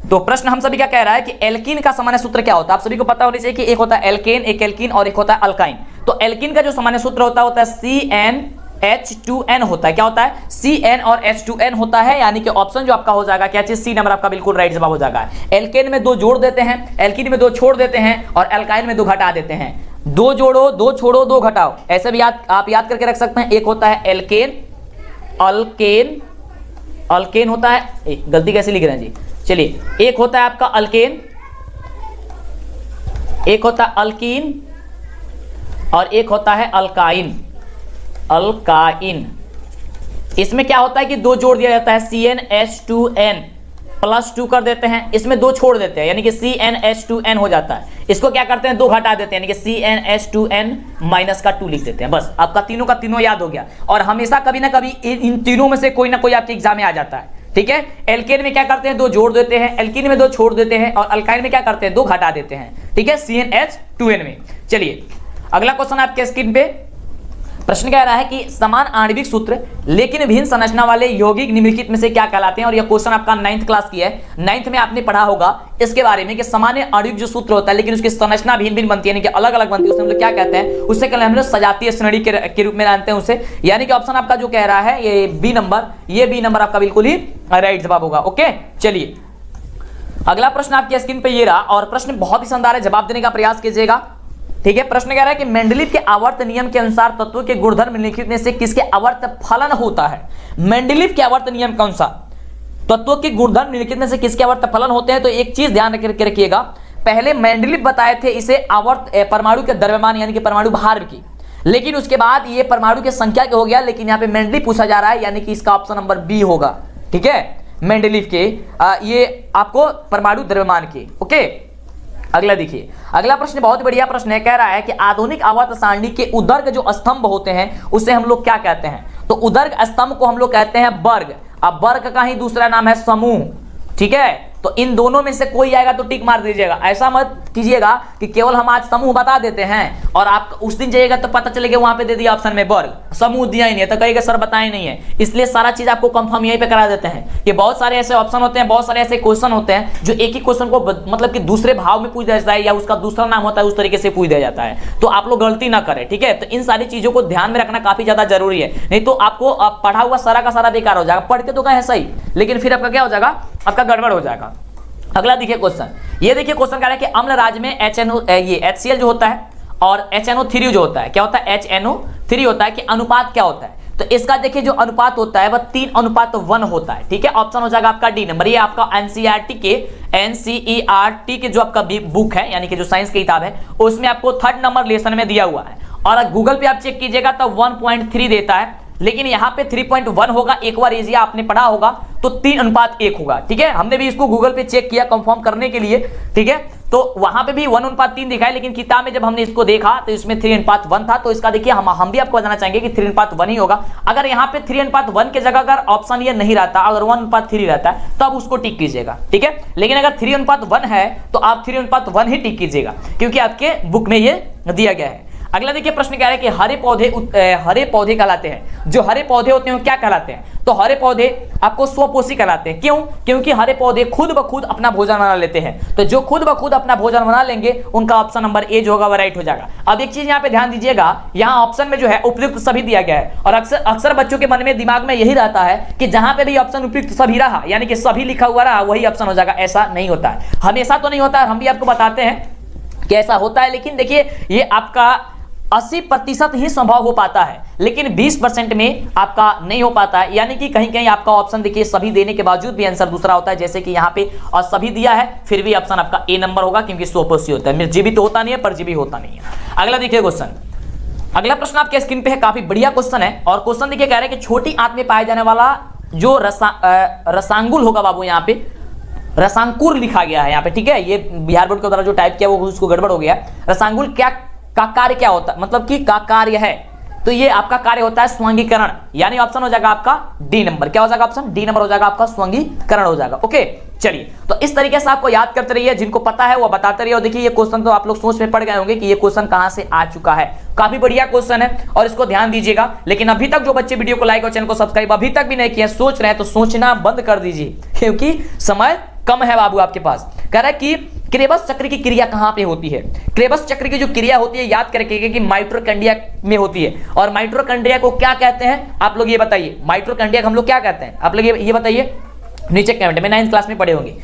तो प्रश्न हम सभी क्या कह रहा है कि एल्कीन का सामान्य सूत्र क्या होता है? आप सभी को पता होना चाहिए कि एक होता है एल्केन, एक एल्कीन और एक होता है अल्काइन। तो एल्कीन का जो सामान्य सूत्र होता है CnH2n होता है। क्या होता है? Cn और H2n होता है, यानी कि ऑप्शन जो आपका हो जाएगा क्या चीज? सी नंबर आपका बिल्कुल राइट जवाब हो जाएगा। एल्केन में 2 जोड़ देते हैं, एल्कीन में 2 छोड़ देते हैं और अल्काइन में 2 घटा देते हैं। 2 जोड़ो, 2 छोड़ो, 2 घटाओ, ऐसे भी आप याद करके रख सकते हैं। एक होता है एल्केन, अल्केन होता है, गलती कैसे लिख रहे हैं जी? चलिए, एक होता है आपका अल्केन, एक होता है अल्कीन और एक होता है अल्काइन। इसमें क्या होता है कि 2 जोड़ दिया जाता है, CnH2n +2 कर देते हैं, इसमें 2 छोड़ देते हैं यानी कि CnH2n हो जाता है। इसको क्या करते हैं? 2 घटा देते हैं यानी कि CnH2n -2 लिख देते हैं। बस आपका तीनों का तीनों याद हो गया। और हमेशा कभी ना कभी इन तीनों में से कोई ना कोई आपके एग्जाम में आ जाता है, ठीक है? एल्केन में क्या करते हैं? 2 जोड़ देते हैं, एल्कीन में 2 छोड़ देते हैं और अल्काइन में क्या करते हैं? 2 घटा देते हैं, ठीक है? CnH2n में। चलिए, अगला क्वेश्चन आपके स्क्रीन पे प्रश्न कह रहा है कि समान आणविक सूत्र लेकिन भिन्न संरचना वाले यौगिक निम्नलिखित में से क्या कहलाते हैं? और यह क्वेश्चन आपका 9th क्लास की है। 9th में आपने पढ़ा होगा इसके बारे में कि सामान्य आणविक जो सूत्र होता है लेकिन उसकी संरचना भिन्न भिन्न बनती है, यानी कि अलग अलग बनती है, उसे हम लोग क्या कहते हैं? उससे कल हम लोग सजातीय श्रेणी के रूप में जानते हैं उसे, यानी कि ऑप्शन आपका जो कह रहा है ये बी नंबर आपका बिल्कुल ही राइट जवाब होगा। ओके, चलिए अगला प्रश्न आपकी स्क्रीन पे ये रहा और प्रश्न बहुत ही शानदार है, जवाब देने का प्रयास कीजिएगा, ठीक है? प्रश्न कह रहा है कि मेंडलीव के आवर्त नियम के अनुसार तत्वों के गुणधर्म निम्नलिखित में से किसके आवर्त फलन होता है? मेंडलीव के आवर्त नियम कौन सा? तत्वों के गुणधर्म निम्नलिखित में से किसके आवर्त फलन होते हैं? तो एक चीज ध्यान रखिएगा, पहले मेंडलीव बताए थे इसे आवर्त परमाणु के द्रव्यमान यानी कि परमाणु भार की, लेकिन उसके बाद ये परमाणु की संख्या के हो गया, लेकिन यहाँ पे मेंडलीव पूछा जा रहा है, यानी कि इसका ऑप्शन नंबर बी होगा, ठीक है? मेंडलीव के ये आपको परमाणु द्रव्यमान के। ओके, अगला देखिए, अगला प्रश्न बहुत बढ़िया प्रश्न है, कह रहा है कि आधुनिक आवर्त सारणी के उदर्ग जो स्तंभ होते हैं उसे हम लोग क्या कहते हैं? तो उदर्ग स्तंभ को हम लोग कहते हैं वर्ग। अब वर्ग का ही दूसरा नाम है समूह, ठीक है? तो इन दोनों में से कोई आएगा तो टिक मार दीजिएगा। ऐसा मत कीजिएगा कि केवल हम आज समूह बता देते हैं और आप उस दिन जाइएगा तो पता चलेगा वहां पे दे दिया ऑप्शन में वर्ग, समूह दिया ही नहीं है, तो कहेगा सर बताया नहीं है। इसलिए सारा चीज आपको कंफर्म यहीं पे करा देते हैं कि बहुत सारे ऐसे ऑप्शन होते हैं, बहुत सारे ऐसे क्वेश्चन होते हैं जो एक ही क्वेश्चन को मतलब कि दूसरे भाव में पूछ दिया जाता है या उसका दूसरा नाम होता है उस तरीके से पूछ दिया जाता है, तो आप लोग गलती ना करें, ठीक है? तो इन सारी चीजों को ध्यान में रखना काफी ज्यादा जरूरी है, नहीं तो आपको पढ़ा हुआ सारा का सारा बेकार हो जाएगा। पढ़ के तो कहें सही, लेकिन फिर आपका क्या हो जाएगा? आपका गड़बड़ हो जाएगा। अगला देखिए क्वेश्चन, ये देखिए क्वेश्चन कह रहा है कि अम्ल राज्य में ये HCl जो होता है और HNO3 जो होता है, क्या होता है? HNO3 होता है कि अनुपात क्या होता है? तो इसका देखिए जो अनुपात होता है वह 3:1 होता है, ठीक है? ऑप्शन हो जाएगा आपका डी नंबर। ये आपका NCERT के जो आपका बुक है यानी कि जो साइंस की किताब है उसमें आपको 3rd नंबर लेसन में दिया हुआ है, और गूगल पे आप चेक कीजिएगा तो 1.3 देता है, लेकिन यहाँ पे 3.1 होगा। एक बार इजी आपने पढ़ा होगा तो 3:1 होगा, ठीक है? हमने भी इसको गूगल पे चेक किया कंफर्म करने के लिए, ठीक है? तो वहां पे भी 1:3 दिखाई, लेकिन किताब में जब हमने इसको देखा तो इसमें 3:1 था। तो इसका देखिए हम भी आपको बताना चाहेंगे कि 3:1 ही होगा। अगर यहाँ पे 3:1 के जगह अगर ऑप्शन ये नहीं रहता, अगर 1:3 रहता है तो आप उसको टिक कीजिएगा, ठीक है? लेकिन अगर 3:1 है तो आप 3:1 ही टिक कीजिएगा, क्योंकि आपके बुक में ये दिया गया है। अगला देखिए प्रश्न क्या है कि हरे पौधे कहलाते हैं। जो हरे पौधे होते हैं वो क्या कहलाते हैं? तो हरे पौधे आपको स्वपोषी कहलाते हैं। क्यों? क्योंकि हरे पौधे खुद ब खुद अपना भोजन बना लेते हैं। तो जो खुद ब खुद अपना भोजन बना लेंगे उनका ऑप्शन नंबर ए जो होगा वो राइट हो जाएगा। अब एक चीज यहाँ पे ध्यान दीजिएगा, यहाँ ऑप्शन में जो है उपयुक्त सभी दिया गया है और अक्सर बच्चों के मन में दिमाग में यही रहता है कि जहां पे भी ऑप्शन उपयुक्त सभी रहा यानी कि सभी लिखा हुआ रहा वही ऑप्शन हो जाएगा। ऐसा नहीं होता है, हमेशा तो नहीं होता है, हम भी आपको बताते हैं कि ऐसा होता है। लेकिन देखिए ये आपका 80% ही संभव हो पाता है, लेकिन 20% में आपका नहीं हो पाता है। यानी कि कहीं कहीं आपका ऑप्शन देखिए सभी देने के बावजूद भी आंसर दूसरा होता है, जैसे कि यहाँ पे और सभी दिया है फिर भी ऑप्शन आपका ए नंबर होगा क्योंकि स्वपोषी होता है। निर्जीवी तो होता नहीं है, परजीवी होता नहीं है। अगला देखिए क्वेश्चन, अगला प्रश्न आपके स्क्रीन पे है, काफी बढ़िया क्वेश्चन है और क्वेश्चन देखिए कह रहे हैं कि छोटी आंत में पाया जाने वाला जो रसांगुल होगा बाबू, यहाँ पे रसांकुर लिखा गया है यहाँ पे, ठीक है। ये बिहार बोर्ड के द्वारा जो टाइप किया वो उसको गड़बड़ हो गया। रसांगुल क्या का कार्य क्या होता है, मतलब कि का कार्य है, तो ये आपका कार्य होता है स्वांगीकरण, यानी ऑप्शन हो जाएगा आपका डी नंबर। क्या हो जाएगा ऑप्शन? डी नंबर हो जाएगा आपका, स्वांगीकरण हो जाएगा। ओके चलिए, तो इस तरीके से आपको याद करते रहिए, जिनको पता है वो बताते रहिए। और देखिए ये क्वेश्चन तो आप लोग सोच में पड़ गए होंगे कि ये क्वेश्चन कहां से आ चुका है। काफी बढ़िया क्वेश्चन है और इसको ध्यान दीजिएगा। लेकिन अभी तक जो बच्चे वीडियो को लाइक और चैनल को सब्सक्राइब अभी तक भी नहीं किए, सोच रहे हैं तो सोचना बंद कर दीजिए क्योंकि समय कम है बाबू आपके पास। कह रहा है कि क्रेबस चक्र की क्रिया कहां पे होती है? क्रेबस चक्र की जो क्रिया होती है याद करके कि माइटोकॉन्ड्रिया में होती है। और माइटोकॉन्ड्रिया को क्या कहते हैं आप लोग ये बताइए? माइटोकॉन्ड्रिया हम लोग क्या कहते हैं आप लोग ये बताइए नीचे कमेंट में, 9th क्लास में पढ़े होंगे।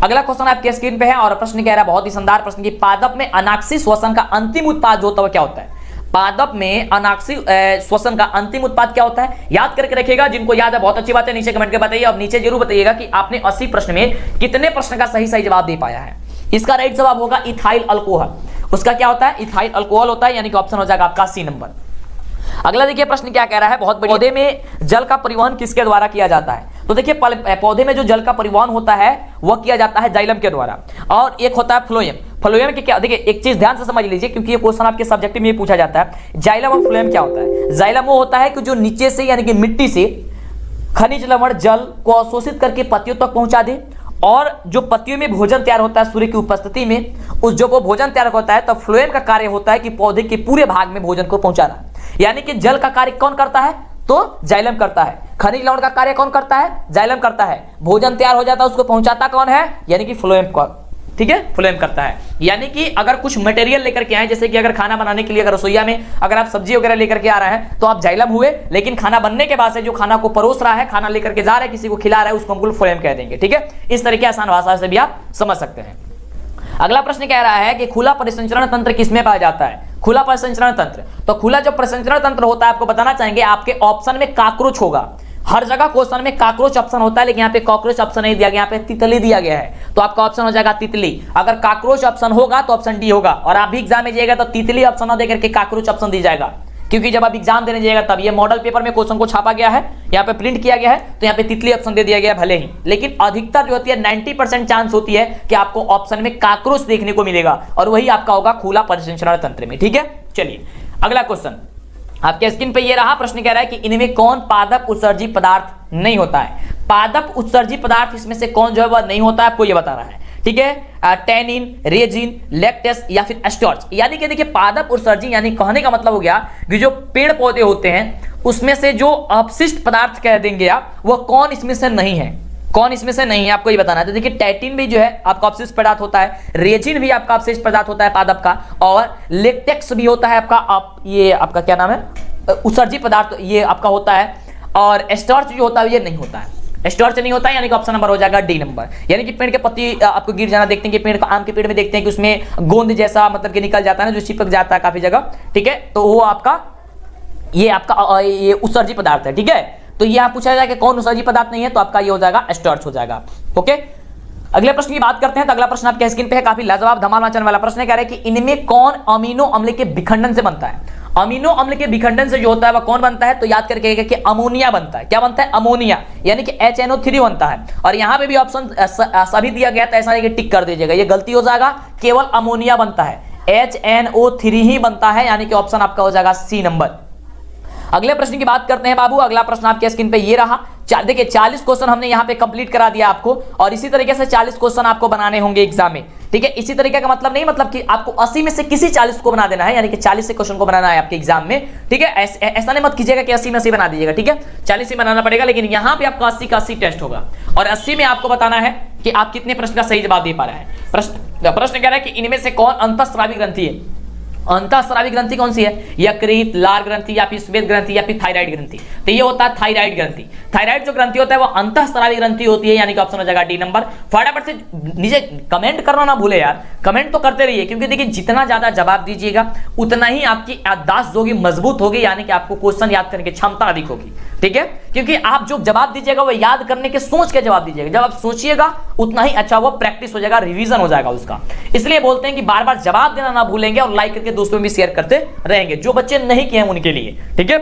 अगला क्वेश्चन आपके स्क्रीन पे है और प्रश्न कह रहा है बहुत ही शानदार प्रश्न की, पादप में अनाक्षी श्वसन का अंतिम उत्पाद जो होता है क्या होता है? पादप में अनाक्षी श्वसन का अंतिम उत्पाद क्या होता है? याद करके रखिएगा, जिनको याद है बहुत अच्छी बात है, नीचे कमेंट के बताइए। अब नीचे जरूर बताइएगा कि आपने 80 प्रश्न में कितने प्रश्न का सही जवाब दे पाया है। इसका राइट जवाब होगा इथाइल अल्कोहल। उसका क्या होता है? इथाइल अल्कोहल होता है, यानी कि ऑप्शन हो जाएगा आपका सी नंबर। अगला देखिए प्रश्न क्या कह रहा है, बहुत बड़ी, पौधे में जल का परिवहन किसके द्वारा किया जाता है? तो देखिए पौधे में जो जल का परिवहन होता है वह किया जाता है जाइलम के द्वारा, और एक होता है फ्लोएम। फ्लोएम के क्या, देखिए एक चीज ध्यान से समझ लीजिए क्योंकि ये क्वेश्चन आपके सब्जेक्टिव में पूछा जाता है। जाइलम और फ्लोएम क्या होता है? जाइलम वो होता है कि जो नीचे से यानी कि मिट्टी से खनिज लवण जल को अवशोषित करके पत्तियों तक पहुंचा दे, और जो पत्तियों में भोजन तैयार होता है सूर्य की उपस्थिति में, उस जो वो भोजन तैयार होता है, तो फ्लोएम का कार्य होता है कि पौधे के पूरे भाग में भोजन को पहुंचाना। यानी कि जल का कार्य कौन करता है? तो जाइलम करता है। खनिज लवण का कार्य कौन करता है? जाइलम करता है। भोजन तैयार हो जाता है उसको पहुंचाता कौन है? यानी कि फ्लोएम को, ठीक है, फ्लोएम करता है। यानी कि अगर कुछ मटेरियल लेकर के आए, जैसे कि अगर खाना बनाने के लिए अगर रसोईया में अगर आप सब्जी वगैरह लेकर के आ रहे हैं तो आप जाइलम हुए, लेकिन खाना बनने के बाद से जो खाना को परोस रहा है, खाना लेकर के जा रहा है, किसी को खिला रहा है, उसको हम फ्लोएम कह देंगे, ठीक है। इस तरीके आसान भाषा से भी आप समझ सकते हैं। अगला प्रश्न कह रहा है कि खुला परिसंचरण तंत्र किसमें पाया जाता है? खुला परिसंचरण तंत्र, तो खुला जो परिसंचरण तंत्र होता है आपको बताना चाहेंगे, आपके ऑप्शन में कॉकरोच होगा। हर जगह क्वेश्चन में कॉकरोच ऑप्शन होता है, लेकिन यहाँ पे कॉकरोच ऑप्शन नहीं दिया गया, यहाँ पे तितली दिया गया है, तो आपका ऑप्शन हो जाएगा तितली। अगर कॉकरोच ऑप्शन होगा तो ऑप्शन डी होगा, और आप भी एग्जाम में जाइएगा तो तितली ऑप्शन न देकर के कॉकरोच ऑप्शन दी जाएगा, क्योंकि जब आप एग्जाम देने जाएगा तब ये मॉडल पेपर में क्वेश्चन को छापा गया है, यहाँ पे प्रिंट किया गया है, तो यहाँ पे तितली ऑप्शन दे दिया गया भले ही, लेकिन अधिकतर जो होती है 90% चांस होती है कि आपको ऑप्शन में कॉकरोच देखने को मिलेगा, और वही आपका होगा खुला परिसंचरण तंत्र में, ठीक है। चलिए अगला क्वेश्चन आपके स्क्रीन पे ये रहा। प्रश्न कह रहा है कि इनमें कौन पादप उत्सर्जी पदार्थ नहीं होता है? पादप उत्सर्जी पदार्थ इसमें से कौन जो है वह नहीं होता है, आपको ये बता रहा है, ठीक है। टैनिन, रेजिन, लैक्टेस या फिर स्टार्च। यानी कि देखिए पादप उत्सर्जी यानी कहने का मतलब हो गया कि जो पेड़ पौधे होते हैं उसमें से जो अपशिष्ट पदार्थ कह देंगे आप, वह कौन इसमें से नहीं है, कौन इसमें से नहीं है, आपको ये बताना है। तो देखिए टैटिन भी जो है आपका अपशिष्ट पदार्थ होता है, रेजिन भी आपका अपशिष्ट पदार्थ होता है पादप का, और लेटेक्स भी होता है आपका, ये आपका क्या नाम है, उत्सर्जी पदार्थ ये आपका होता है, और स्टार्च जो होता है ये नहीं होता है, स्टार्च नहीं होता है, यानी कि ऑप्शन नंबर हो जाएगा डी नंबर। यानी कि पेड़ के पत्ती आपको गिर जाना देखते हैं कि पेड़ का, आम के पेड़ में देखते हैं कि उसमें गोंद जैसा मतलब कि निकल जाता है ना, जो चिपक जाता है काफी जगह, ठीक है, तो वो आपका ये आपका ये उत्सर्जी पदार्थ है, ठीक है। तो ये आप पूछा जाए कि कौन उत्सर्जी पदार्थ नहीं है, तो आपका ये हो जाएगा स्टार्च हो जाएगा, ओके। अगले प्रश्न की बात करते हैं, तो अगला प्रश्न आपके स्क्रीन पे है, काफी लाजवाब धमाल मचाने वाला प्रश्न कह रहा है कि इनमें कौन अमीनो अम्ल के विखंडन से बनता है? अमीनो अम्ल के विखंडन से जो होता है वह कौन बनता है? तो याद करके कि अमोनिया बनता है। क्या बनता है? अमोनिया, यानी कि HNO3 बनता है। और यहां पे भी ऑप्शन सभी दिया गया, तो ऐसा नहीं कि टिक कर दीजिएगा, ये गलती हो जाएगा, केवल अमोनिया बनता है, HNO3 ही बनता है, यानी कि ऑप्शन आपका हो जाएगा सी नंबर। अगले प्रश्न की बात करते हैं बाबू। अगला प्रश्न आपके स्क्रीन पे ये रहा। देखिए 40 क्वेश्चन हमने यहाँ पे कंप्लीट करा दिया आपको, और इसी तरीके से 40 क्वेश्चन आपको बनाने होंगे एग्जाम में। ठीक है। इसी तरीके का मतलब नहीं, मतलब कि आपको 80 में से किसी 40 को बना देना है, यानी कि 40 से क्वेश्चन को बनाना है आपके एग्जाम में, ठीक है। ऐसा नहीं मत कीजिएगा कि 80 में 80 बना दीजिएगा, ठीक है। 40 ही बनाना पड़ेगा, लेकिन यहां पे आपका 80 का 80 टेस्ट होगा और 80 में आपको बताना है कि आप कितने प्रश्न का सही जवाब दे पा रहे हैं। प्रश्न कह रहा है कि इनमें से कौन अंतःस्रावी ग्रंथि है। अंतःस्रावी ग्रंथि कौन सी है? यकृत, लार ग्रंथि या फिर श्वेत ग्रंथि या फिर थायराइड ग्रंथि। तो ये होता है थायराइड ग्रंथि। थायराइड जो ग्रंथि होता है वो अंतःस्रावी ग्रंथि होती है, यानी कि ऑप्शन हो जाएगा डी नंबर। फटाफट से नीचे कमेंट करना ना भूले यार, कमेंट तो करते रहिए, क्योंकि देखिए जितना ज्यादा जवाब दीजिएगा उतना ही आपकी याददाश्त होगी, मजबूत होगी, यानी कि आपको क्वेश्चन याद करने की क्षमता अधिक होगी, ठीक है। क्योंकि आप जो जवाब दीजिएगा वो याद करने के सोच के जवाब दीजिएगा। जब आप सोचिएगा उतना ही अच्छा वो प्रैक्टिस हो जाएगा, रिवीजन हो जाएगा उसका। इसलिए बोलते हैं कि बार बार जवाब देना ना भूलेंगे और लाइक करके दोस्तों में भी शेयर करते रहेंगे, जो बच्चे नहीं किए हैं उनके लिए, ठीक है।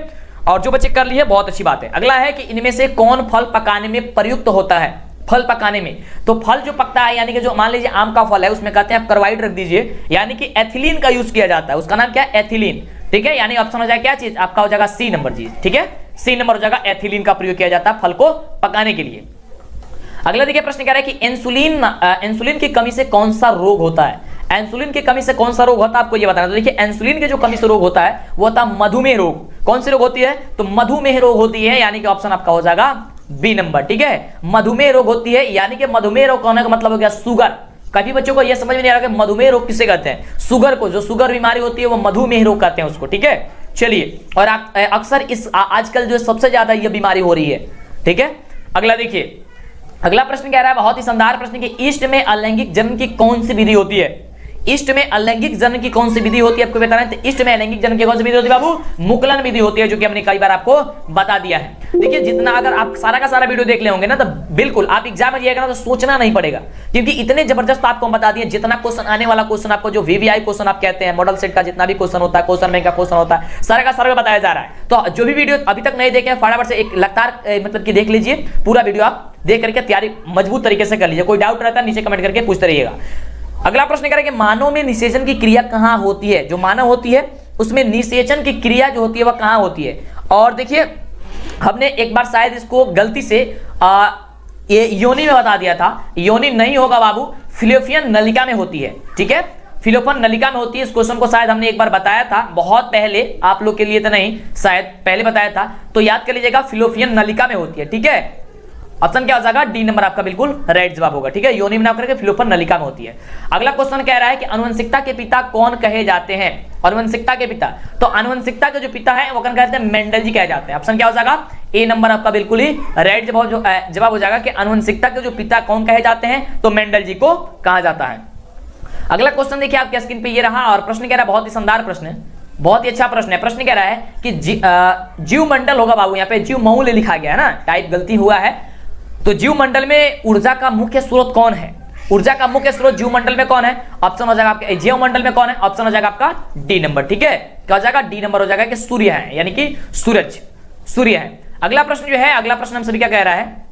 और जो बच्चे कर लिए बहुत अच्छी बात है। अगला है कि इनमें से कौन फल पकाने में प्रयुक्त होता है। फल पकाने में, तो फल जो पकता है, यानी कि जो मान लीजिए आम का फल है, उसमें कहते हैं आप कार्बाइड रख दीजिए, यानी कि एथिलीन का यूज किया जाता है। उसका नाम क्या है? एथिलीन, ठीक है। यानी ऑप्शन हो जाएगा क्या चीज आपका? हो जाएगा सी नंबर चीज, ठीक है। सी नंबर हो जाएगा, एथिलीन का प्रयोग किया जाता है फल को पकाने के लिए। अगला देखिए प्रश्न कह रहा है कि इंसुलिन की कमी से कौन सा रोग होता है। इंसुलिन की कमी से कौन सा रोग होता है आपको ये बताना। तो देखिए इंसुलिन के जो कमी से रोग होता है वो होता है मधुमेह रोग। कौन सी रोग होती है? तो मधुमेह रोग होती है, यानी कि ऑप्शन आपका हो जाएगा बी नंबर, ठीक है। मधुमेह रोग होती है, यानी कि मधुमेह रोग होने का मतलब हो गया शुगर। काफी बच्चों को यह समझ में नहीं आ रहा कि मधुमेह रोग किसे कहते हैं। शुगर को, जो शुगर बीमारी होती है वो मधुमेह रोग कहते हैं उसको, ठीक है। चलिए, और अक्सर इस आजकल जो सबसे ज्यादा यह बीमारी हो रही है, ठीक है। अगला देखिए, अगला प्रश्न कह रहा है बहुत ही शानदार प्रश्न कि ईस्ट में अलैंगिक जन्म की कौन सी विधि होती है। ईस्ट में अलैंगिक जन्म की कौन सी विधि होती है आपको बताना है। तो ईस्ट में अलैंगिक जन्म की कौन सी विधि होती है बाबू? मुकुलन विधि होती है, जो कि हमने कई बार आपको बता दिया है। देखिए जितना अगर आप सारा का सारा वीडियो देख ले होंगे ना, तो बिल्कुल आप एग्जाम में जाएगा ना तो सोचना नहीं पड़ेगा, क्योंकि इतने जबरदस्त आपको बता दिए। जितना क्वेश्चन आने वाला क्वेश्चन आपको, जो वीवीआई क्वेश्चन आप कहते हैं, मॉडल सेट का जितना भी क्वेश्चन होता है, क्वेश्चन बैंक का क्वेश्चन होता है, सारा का सारा बताया जा रहा है। तो जो भी वीडियो अभी तक नहीं देखे फटाफट से एक लगातार मतलब कि देख लीजिए, पूरा वीडियो आप देख करके तैयारी मजबूत तरीके से कर लीजिए। कोई डाउट रहता है नीचे कमेंट करके पूछते रहिएगा। अगला प्रश्न कह रहा है कि मानव में निषेचन की क्रिया कहां होती है। जो मानव होती है उसमें निषेचन की क्रिया जो होती है वह कहां होती है। और देखिए हमने एक बार शायद इसको गलती से ये योनि में बता दिया था। योनि नहीं होगा बाबू, फिलोपियन नलिका में होती है, ठीक है। फिलोपियन नलिका में होती है। इस क्वेश्चन को शायद हमने एक बार बताया था, बहुत पहले, आप लोग के लिए तो नहीं, शायद पहले बताया था, तो याद कर लीजिएगा फिलोपियन नलिका में होती है, ठीक है। ऑप्शन क्या हो जाएगा? डी नंबर आपका बिल्कुल राइट जवाब होगा, ठीक है। योनि में ना करके फिलोपियन नलिका में होती है। अगला क्वेश्चन कह रहा है कि आनुवंशिकता के पिता कौन कहे जाते हैं। आनुवंशिकता के पिता, तो आनुवंशिकता के जो पिता है वो कौन कहते हैं? मेंडल जी कहे जाते हैं। ऑप्शन क्या हो जाएगा? ए नंबर आपका बिल्कुल ही राइट जवाब हो जाएगा कि आनुवंशिकता के जो पिता कौन कहे जाते हैं, तो मेंडल जी को कहा जाता है। अगला क्वेश्चन देखिए आपके स्क्रीन पे ये रहा, और प्रश्न कह रहा है बहुत ही शानदार प्रश्न है, बहुत ही अच्छा प्रश्न है। प्रश्न कह रहा है कि जीव मंडल होगा बाबू, यहाँ पे जीव मऊल लिखा गया है ना, टाइप गलती हुआ है। तो जीव मंडल में ऊर्जा का मुख्य स्रोत कौन है? ऊर्जा का मुख्य स्रोत जीव मंडल में कौन है? ऑप्शन हो जाएगा आपका जीव मंडल में कौन है? ऑप्शन हो जाएगा आपका डी नंबर, ठीक है। क्या हो जाएगा? डी नंबर हो जाएगा कि सूर्य है, यानी कि सूरज, सूर्य है। अगला प्रश्न जो है, अगला प्रश्न हम सभी क्या कह रहा है,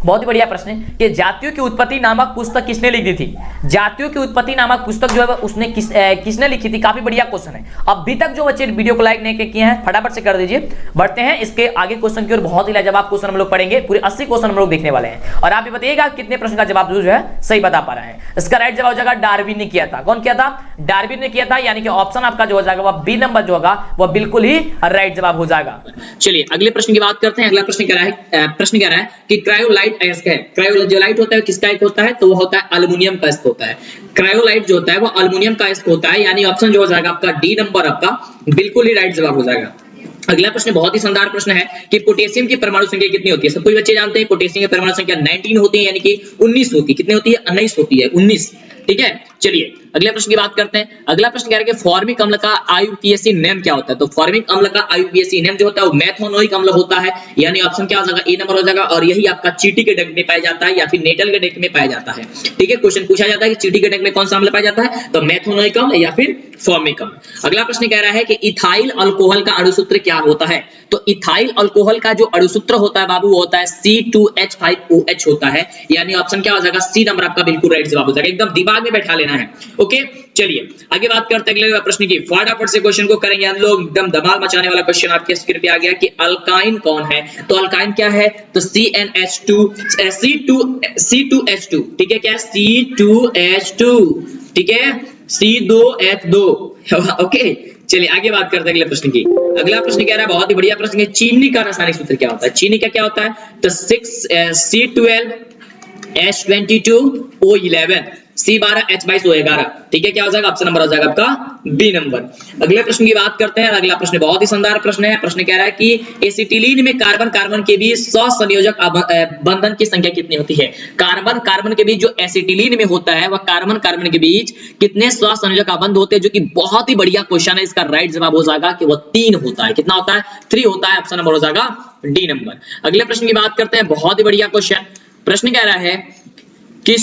बहुत ही बढ़िया प्रश्न है कि जातियों की उत्पत्ति नामक पुस्तक किसने लिखी थी। जातियों की उत्पत्ति नामक पुस्तक जो है उसने किसने लिखी थी? काफी बढ़िया क्वेश्चन है। अभी तक जो बच्चे वीडियो को लाइक नहीं किए हैं फटाफट से कर दीजिए। बढ़ते हैं इसके आगे क्वेश्चन की ओर। बहुत ही लाजवाब क्वेश्चन हम लोग पढ़ेंगे, पूरे 80 क्वेश्चन हम लोग देखने वाले हैं, और आप भी बताइएगा कितने प्रश्न का जवाब जो है सही बता पा रहे हैं। इसका राइट जवाब हो जाएगा डार्विन ने किया था। कौन किया था? डार्विन ने किया था, यानी कि ऑप्शन आपका जो हो जाएगा वह बी नंबर जो होगा वह बिल्कुल ही राइट जवाब हो जाएगा। चलिए अगले प्रश्न की बात करते हैं। अगला प्रश्न कह रहा है कि क्रायोलाइट अयस्क है। जो लाइट होता है किसका एक होता है? तो वो होता है एल्युमिनियम का अयस्क होता है। क्रायोलाइट जो होता है वो एल्युमिनियम का अयस्क होता है, यानी ऑप्शन जो हो जाएगा आपका डी नंबर आपका बिल्कुल ही राइट जवाब हो जाएगा। अगला प्रश्न बहुत ही शानदार प्रश्न है कि पोटेशियम की परमाणु संख्या कितनी होती है। सब कोई बच्चे जानते हैं पोटेशियम की परमाणु संख्या 19 होती है, यानी कि 19 होती है। कितनी होती है? 19 होती है, 19, ठीक है। चलिए अगले प्रश्न की बात करते हैं। अगला प्रश्न कह रहा है कि फॉर्मिक अम्ल का IUPAC नेम क्या होता है। तो फॉर्मिक अम्ल का IUPAC नेम जो होता है वो मेथोनोइक अम्ल होता है, यानी ऑप्शन क्या हो जाएगा? ए नंबर हो जाएगा। और यही आपका चींटी के डंक में पाया जाता है या फिर नेटल के डंक में पाया जाता है, ठीक है। क्वेश्चन पूछा जाता है कि चींटी के डंक में कौन सा अम्ल पाया जाता है, तो मेथोनोइक अम्ल या फिर फॉर्मिक अम्ल। अगला प्रश्न कह रहा है कि इथाइल अल्कोहल का अणुसूत्र क्या होता है। तो इथाइल अल्कोहल का जो अणुसूत्र होता है बाबू वो होता है C2H5OH होता है, यानी ऑप्शन क्या हो जाएगा? सी नंबर आपका बिल्कुल राइट जवाब हो जाएगा। एकदम दिमाग में बैठा लेना देना है। ओके, चलिए आगे बात करते हैं अगले प्रश्न की। फटाफट से क्वेश्चन को करेंगे हम लोग, एकदम धमाल मचाने वाला क्वेश्चन आपके स्क्रीन पे आ गया कि अल्काइन कौन है। तो अल्काइन क्या है, तो CnH2 C2H2, ठीक है, क्या C2H2, ठीक है, C2H2 ओके। चलिए आगे बात करते हैं अगले प्रश्न की। अगला प्रश्न कह रहा है, बहुत ही बढ़िया प्रश्न है, चीनी का रासायनिक सूत्र क्या होता है। चीनी का क्या होता है, तो 6C12H22O11 C12H22O11, ठीक है, क्या हो जाएगा, ऑप्शन नंबर हो जाएगा आपका बी नंबर। अगले प्रश्न की बात करते हैं। अगला प्रश्न बहुत ही शानदार प्रश्न है। प्रश्न कह रहा है कि एसिटिलीन में कार्बन कार्बन के बीच सहसंयोजक बंधन की संख्या कितनी होती है। कार्बन कार्बन के बीच जो एसिटिलीन में होता है वह कार्बन कार्बन के बीच कितने सहसंयोजक बंध होते हैं, जो कि बहुत ही बढ़िया क्वेश्चन है। इसका राइट जवाब हो जाएगा कि वह 3 होता है। कितना होता है, 3 होता है, ऑप्शन नंबर हो जाएगा डी नंबर। अगले प्रश्न की बात करते हैं, बहुत ही बढ़िया क्वेश्चन। प्रश्न कह रहा है कि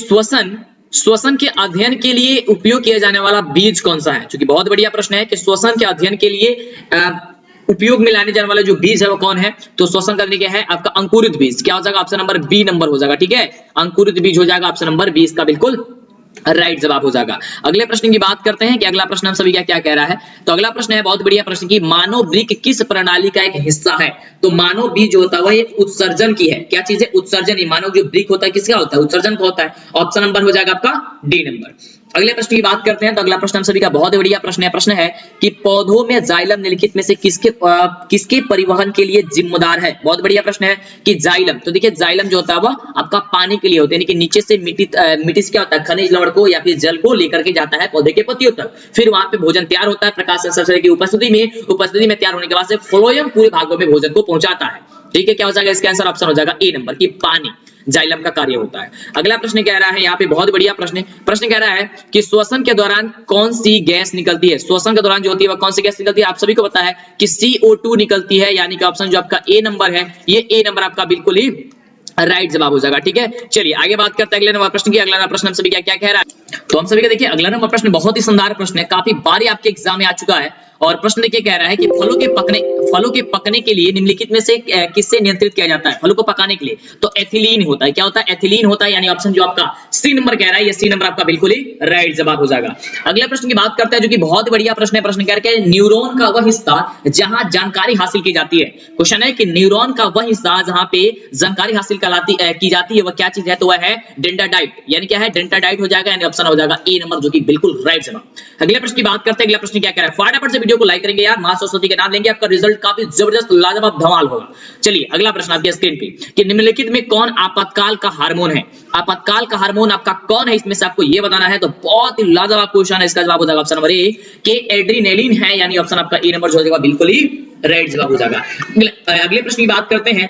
श्वसन के अध्ययन के लिए उपयोग किया जाने वाला बीज कौन सा है। क्योंकि बहुत बढ़िया प्रश्न है कि श्वसन के अध्ययन के लिए उपयोग में लाने जाने वाला जो बीज है वो कौन है। तो श्वसन करने क्या है आपका अंकुरित बीज, क्या हो जाएगा, ऑप्शन नंबर बी नंबर हो जाएगा, ठीक है, अंकुरित बीज हो जाएगा, ऑप्शन नंबर 20 का बिल्कुल राइट जवाब हो जाएगा। अगले प्रश्न की बात करते हैं कि अगला प्रश्न हम सभी क्या कह रहा है। तो अगला प्रश्न है बहुत बढ़िया प्रश्न की, मानव वृक्क किस प्रणाली का एक हिस्सा है। तो मानव बीज जो होता है वह एक उत्सर्जन की है। क्या चीज है, उत्सर्जन ही। मानव जो वृक्क होता है किसका होता है, उत्सर्जन का होता है, ऑप्शन नंबर हो जाएगा आपका डी नंबर। अगले प्रश्न की बात करते हैं। तो अगला प्रश्न हम सभी का बहुत बढ़िया प्रश्न है। प्रश्न है कि पौधों में जाइलम निम्नलिखित में से किसके परिवहन के लिए जिम्मेदार है। बहुत बढ़िया प्रश्न है कि जाइलम, तो देखिए जाइलम जो होता है वह आपका पानी के लिए होता है, यानी कि नीचे से मिट्टी से क्या होता है, खनिज लवण को या फिर जल को लेकर के जाता है पौधे के पत्तियों तक। फिर वहां पे भोजन तैयार होता है प्रकाश संश्लेषण की उपस्थिति में तैयार होने के बाद से फ्लोएम पूरे भागों में भोजन को पहुंचाता है, ठीक है, क्या हो जाएगा, इसका आंसर ऑप्शन हो जाएगा ए नंबर की पानी जाइलम का कार्य होता है। अगला प्रश्न कह रहा है, यहाँ पे बहुत बढ़िया प्रश्न कह रहा है कि श्वसन के दौरान कौन सी गैस निकलती है। श्वसन के दौरान जो होती है वह कौन सी गैस निकलती है, आप सभी को पता है कि CO2 निकलती है, यानी कि ऑप्शन जो आपका ए नंबर है, ये ए नंबर आपका बिल्कुल ही राइट जवाब हो जाएगा, ठीक है। चलिए आगे बात करते हैं अगले नंबर प्रश्न की। अगला प्रश्न हम सभी क्या कह रहा है, तो हम सभी का देखिए अगला नंबर प्रश्न बहुत ही शानदार प्रश्न है, काफी बार आपके एग्जाम में आ चुका है। और प्रश्न देखिए कह रहा है कि फलों के पकने के लिए निम्नलिखित में से किससे नियंत्रित किया जाता है। फलों को पकाने के लिए तो एथिलीन होता है, क्या होता है, एथिलीन होता है, यानी ऑप्शन जो आपका सी नंबर कह रहा है, ये सी नंबर आपका बिल्कुल ही राइट जवाब हो जाएगा। अगले प्रश्न की बात करते हैं जो कि बहुत बढ़िया प्रश्न है। प्रश्न कह रहा है न्यूरॉन का वह हिस्सा जहां जानकारी हासिल की जाती है। क्वेश्चन है कि न्यूरॉन का वह हिस्सा जहां पे जानकारी हासिल की जाती है वह क्या चीज है, तो वह है डेंड्राइट, यानी क्या है, डेंड्राइट हो जाएगा, यानी ऑप्शन हो जाएगा ए नंबर, जो कि बिल्कुल राइट जवाब। अगले प्रश्न की बात करते हैं। अगला प्रश्न क्या कह रहा है, फटाफट से वीडियो को लाइक करेंगे यार, मां सरस्वती के नाम लेंगे, आपका रिजल्ट काफी जबरदस्त लाजवाब धमाल होगा। चलिए अगला प्रश्न आपकी स्क्रीन पे कि निम्नलिखित में कौन आपातकाल का हार्मोन है। आपातकाल का हार्मोन आपका कौन है, इसमें से आपको यह बताना है। तो बहुत ही लाजवाब क्वेश्चन है, इसका जवाब हो जाएगा ऑप्शन नंबर ए के एड्रेनालिन है, यानी ऑप्शन आपका ए नंबर हो जाएगा, बिल्कुल ही राइट जवाब हो जाएगा। अगले प्रश्न की बात करते हैं।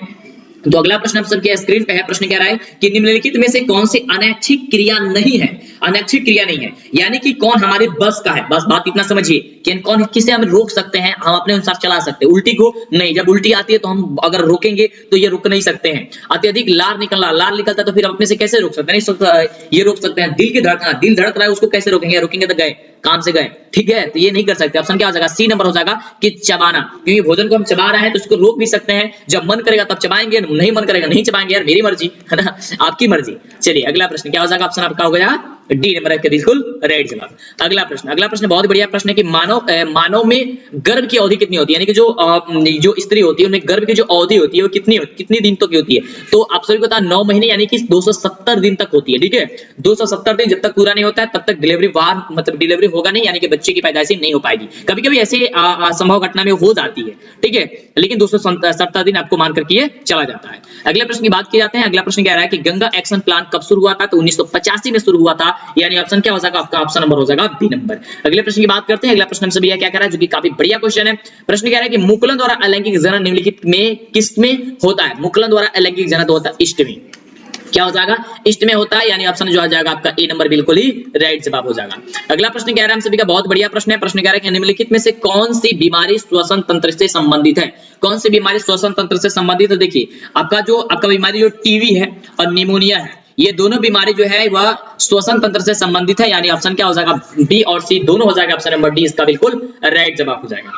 तो अगला प्रश्न आप सबके स्क्रीन पे है। प्रश्न कह रहा है कि निम्नलिखित में से कौन सी अनैच्छिक क्रिया नहीं है। अनैच्छिक क्रिया नहीं है यानी कि कौन हमारे बस का है। बस बात इतना समझिए कि कौन किसे हम रोक सकते हैं, हम अपने अनुसार चला सकते हैं। उल्टी को नहीं, जब उल्टी आती है तो हम अगर रोकेंगे तो ये रुक नहीं सकते हैं। अत्यधिक लार निकलता है तो फिर हम अपने से कैसे रोक सकते हैं, नहीं ये रोक सकते हैं। दिल की धड़कना, दिल धड़क रहा है उसको कैसे रोकेंगे, रोकेंगे तो गए काम से गए, ठीक है, तो ये नहीं कर सकते। ऑप्शन क्या हो जाएगा, सी नंबर हो जाएगा कि चबाना, क्योंकि भोजन को हम चबा रहे हैं तो उसको रोक भी सकते हैं। जब मन करेगा तब चबाएंगे, नहीं मन करेगा नहीं चबाएंगे, यार मेरी मर्जी है ना, आपकी मर्जी। चलिए अगला प्रश्न क्या हो जाएगा, ऑप्शन आपका हो गया डी नंबर का बिल्कुल राइट जवाब। अगला प्रश्न बहुत बढ़िया प्रश्न है कि मानव में गर्भ की अवधि कितनी होती है, यानी कि जो स्त्री होती है उनमें गर्भ की जो अवधि होती है वो कितनी दिन तक की होती है। तो आप सभी को पता है 9 महीने यानी कि 270 दिन तक होती है, ठीक है। 270 दिन जब तक पूरा नहीं होता है तब तक डिलीवरी होगा नहीं, यानी कि बच्चे की पैदाइश नहीं हो पाएगी। कभी कभी ऐसे असंभव घटना में हो जाती है, ठीक है, लेकिन 270 दिन आपको मान करके चला जाता है। अगले प्रश्न की बात की जाते हैं। अगला प्रश्न कह रहा है कि गंगा एक्शन प्लान कब शुरू हुआ था। तो 1985 में शुरू हुआ था, यानी ऑप्शन क्या हो जाएगा आपका, ऑप्शन नंबर हो जाएगा बी नंबर। अगले प्रश्न की बात करते हैं। अगला प्रश्न हम सभी क्या कह रहा है, जो कि काफी बढ़िया क्वेश्चन है। प्रश्न कह रहा है कि मुकुलन द्वारा अलैंगिक जनन निम्नलिखित में किसमें होता है। मुकुलन द्वारा अलैंगिक जनन होता है इष्ट में, क्या हो जाएगा, इष्ट में होता है, यानी ऑप्शन जो आ जाएगा आपका ए नंबर बिल्कुल ही राइट जवाब हो जाएगा। अगला प्रश्न कह रहा है हम सभी का बहुत बढ़िया प्रश्न है। प्रश्न कह रहा है कि निम्नलिखित में से कौन सी बीमारी श्वसन तंत्र से संबंधित है। कौन सी बीमारी श्वसन तंत्र से संबंधित है, देखिए आपका बीमारी जो टीबी है और निमोनिया है, ये दोनों बीमारी जो है वह श्वसन तंत्र से संबंधित है, यानी ऑप्शन क्या हो जाएगा, बी और सी दोनों हो जाएगा, ऑप्शन नंबर डी इसका बिल्कुल राइट जवाब हो जाएगा।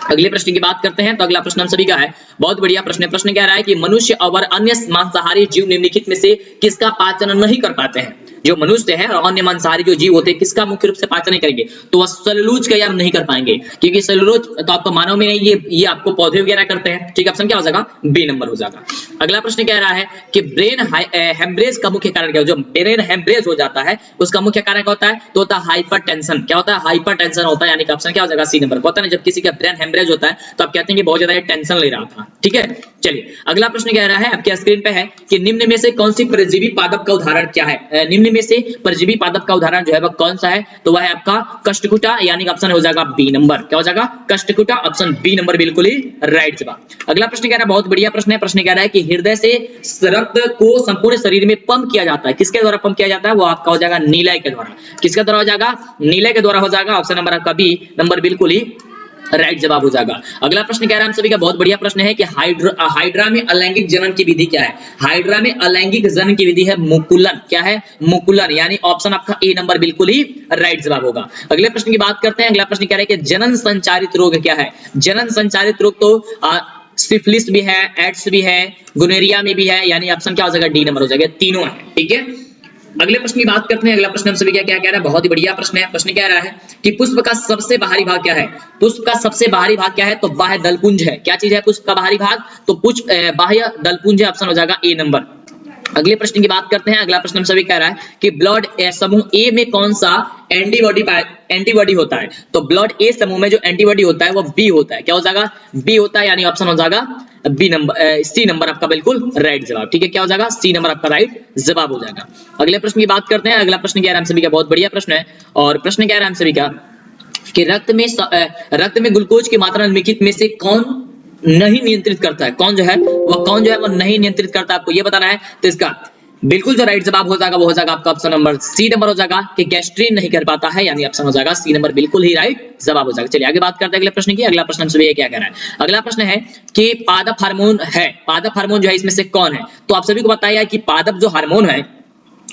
अगले प्रश्न की बात करते हैं। तो अगला प्रश्न हम सभी का है, बहुत बढ़िया प्रश्न है। प्रश्न कह रहा है कि मनुष्य और अन्य मांसाहारी जीव निम्नलिखित में से किसका पाचन नहीं कर पाते हैं। जो मनुष्य है और अन्य मांसाहारी जो जीव होते हैं किसका मुख्य रूप से पाचन नहीं करेंगे, तो वह सेलुलोज का हम नहीं कर पाएंगे, क्योंकि सेलुलोज तो आपको मानव में नहीं, ये आपको पौधे वगैरह करते हैं। ठीक है, ऑप्शन क्या हो जाएगा, बी नंबर हो जाएगा। अगला प्रश्न कह रहा है कि ब्रेन हेमरेज का मुख्य कारण क्या है। जो ब्रेन हेमरेज हो जाता है उसका मुख्य कारण क्या होता है, तो होता है हाइपरटेंशन। क्या होता है, हाइपरटेंशन होता है, यानी कि ऑप्शन क्या हो जाएगा, सी नंबर। होता है जब किसी का ब्रेन हेमरेज होता है तो आप कहते हैं कि बहुत ज्यादा टेंशन ले रहा था। ठीक है, चलिए अगला प्रश्न कह रहा है, आपके स्क्रीन पे है कि निम्न में से कौन सी परजीवी पादप का उदाहरण क्या है। निम्न में से परजीवी पादप का उदाहरण जो है वह कौन सा है, तो वह है आपका कष्टकुटा, यानी कि ऑप्शन हो जाएगा बी नंबर। क्या हो जाएगा, कष्टकुटा, ऑप्शन बी नंबर बिल्कुल ही राइट जवाब। अगला प्रश्न कह रहा है, बहुत बढ़िया प्रश्न है। प्रश्न कह रहा है कि हृदय से रक्त को संपूर्ण शरीर में पंप किया जाता है, किसके द्वारा पंप किया जाता है, वो आपका हो जाएगा नीलय के द्वारा। किसके द्वारा हो जाएगा, नीलय के द्वारा हो जाएगा। ऑप्शन नंबर आपका बी नंबर बिल्कुल ही राइट जवाब हो जाएगा। अगला प्रश्न कह रहा है, हम सभी का बहुत बढ़िया प्रश्न है कि हाइड्रा में अलैंगिक जनन की विधि क्या है। हाइड्रा में अलैंगिक जनन की विधि है मुकुलन। क्या है, मुकुलन, यानी ऑप्शन आपका ए नंबर बिल्कुल ही राइट जवाब होगा। अगले प्रश्न की बात करते हैं। अगला प्रश्न कह रहा है कि जनन संचारित रोग क्या है। जनन संचारित रोग तो सिफिलिस भी है, एड्स भी है, गुनेरिया में भी है, यानी ऑप्शन क्या हो जाएगा, डी नंबर हो जाएगा, तीनों है। ठीक है, अगले प्रश्न की बात करते हैं। अगला प्रश्न हम सभी क्या कह रहा है, बहुत ही बढ़िया प्रश्न है। प्रश्न कह रहा है कि पुष्प का सबसे बाहरी भाग क्या है। पुष्प का सबसे बाहरी भाग क्या है, तो बाह्य दलपुंज है। क्या चीज है पुष्प का बाहरी भाग, तो पुष्प बाह्य दलपुंज है, ऑप्शन हो जाएगा ए नंबर। अगले प्रश्न की बात करते हैं। अगला प्रश्न हम सभी कह रहा है कि ब्लड समूह ए में कौन सा एंटीबॉडी होता है, तो ब्लड ए समूह में जो एंटीबॉडी होता है वो बी होता है। क्या हो जाएगा, बी होता है, यानी ऑप्शन हो जाएगा बी नंबर, सी नंबर आपका बिल्कुल राइट जवाब। ठीक है, क्या हो जाएगा, सी नंबर आपका राइट जवाब हो जाएगा। अगले प्रश्न की बात करते हैं। अगला प्रश्न कह रहा है हम सभी का, बहुत बढ़िया प्रश्न है, और प्रश्न कह रहा है हम सभी का कि रक्त में ग्लूकोज की मात्रा निम्नलिखित में से कौन नहीं नियंत्रित करता है। कौन जो है वो नहीं नियंत्रित करता, आपको ये बताना है। तो इसका बिल्कुल जो राइट जवाब हो जाएगा वो हो जाएगा आपका ऑप्शन नंबर सी नंबर हो जाएगा कि गैस्ट्रीन नहीं कर पाता है, यानी ऑप्शन हो जाएगा सी नंबर बिल्कुल ही राइट जवाब हो जाएगा। चलिए आगे बात करते हैं अगले प्रश्न की। अगला प्रश्न हम सभी क्या कह रहा है, अगला प्रश्न है कि पादप हार्मोन है, पादप हार्मोन जो है इसमें से कौन है। तो आप सभी को बताया कि पादप जो हार्मोन है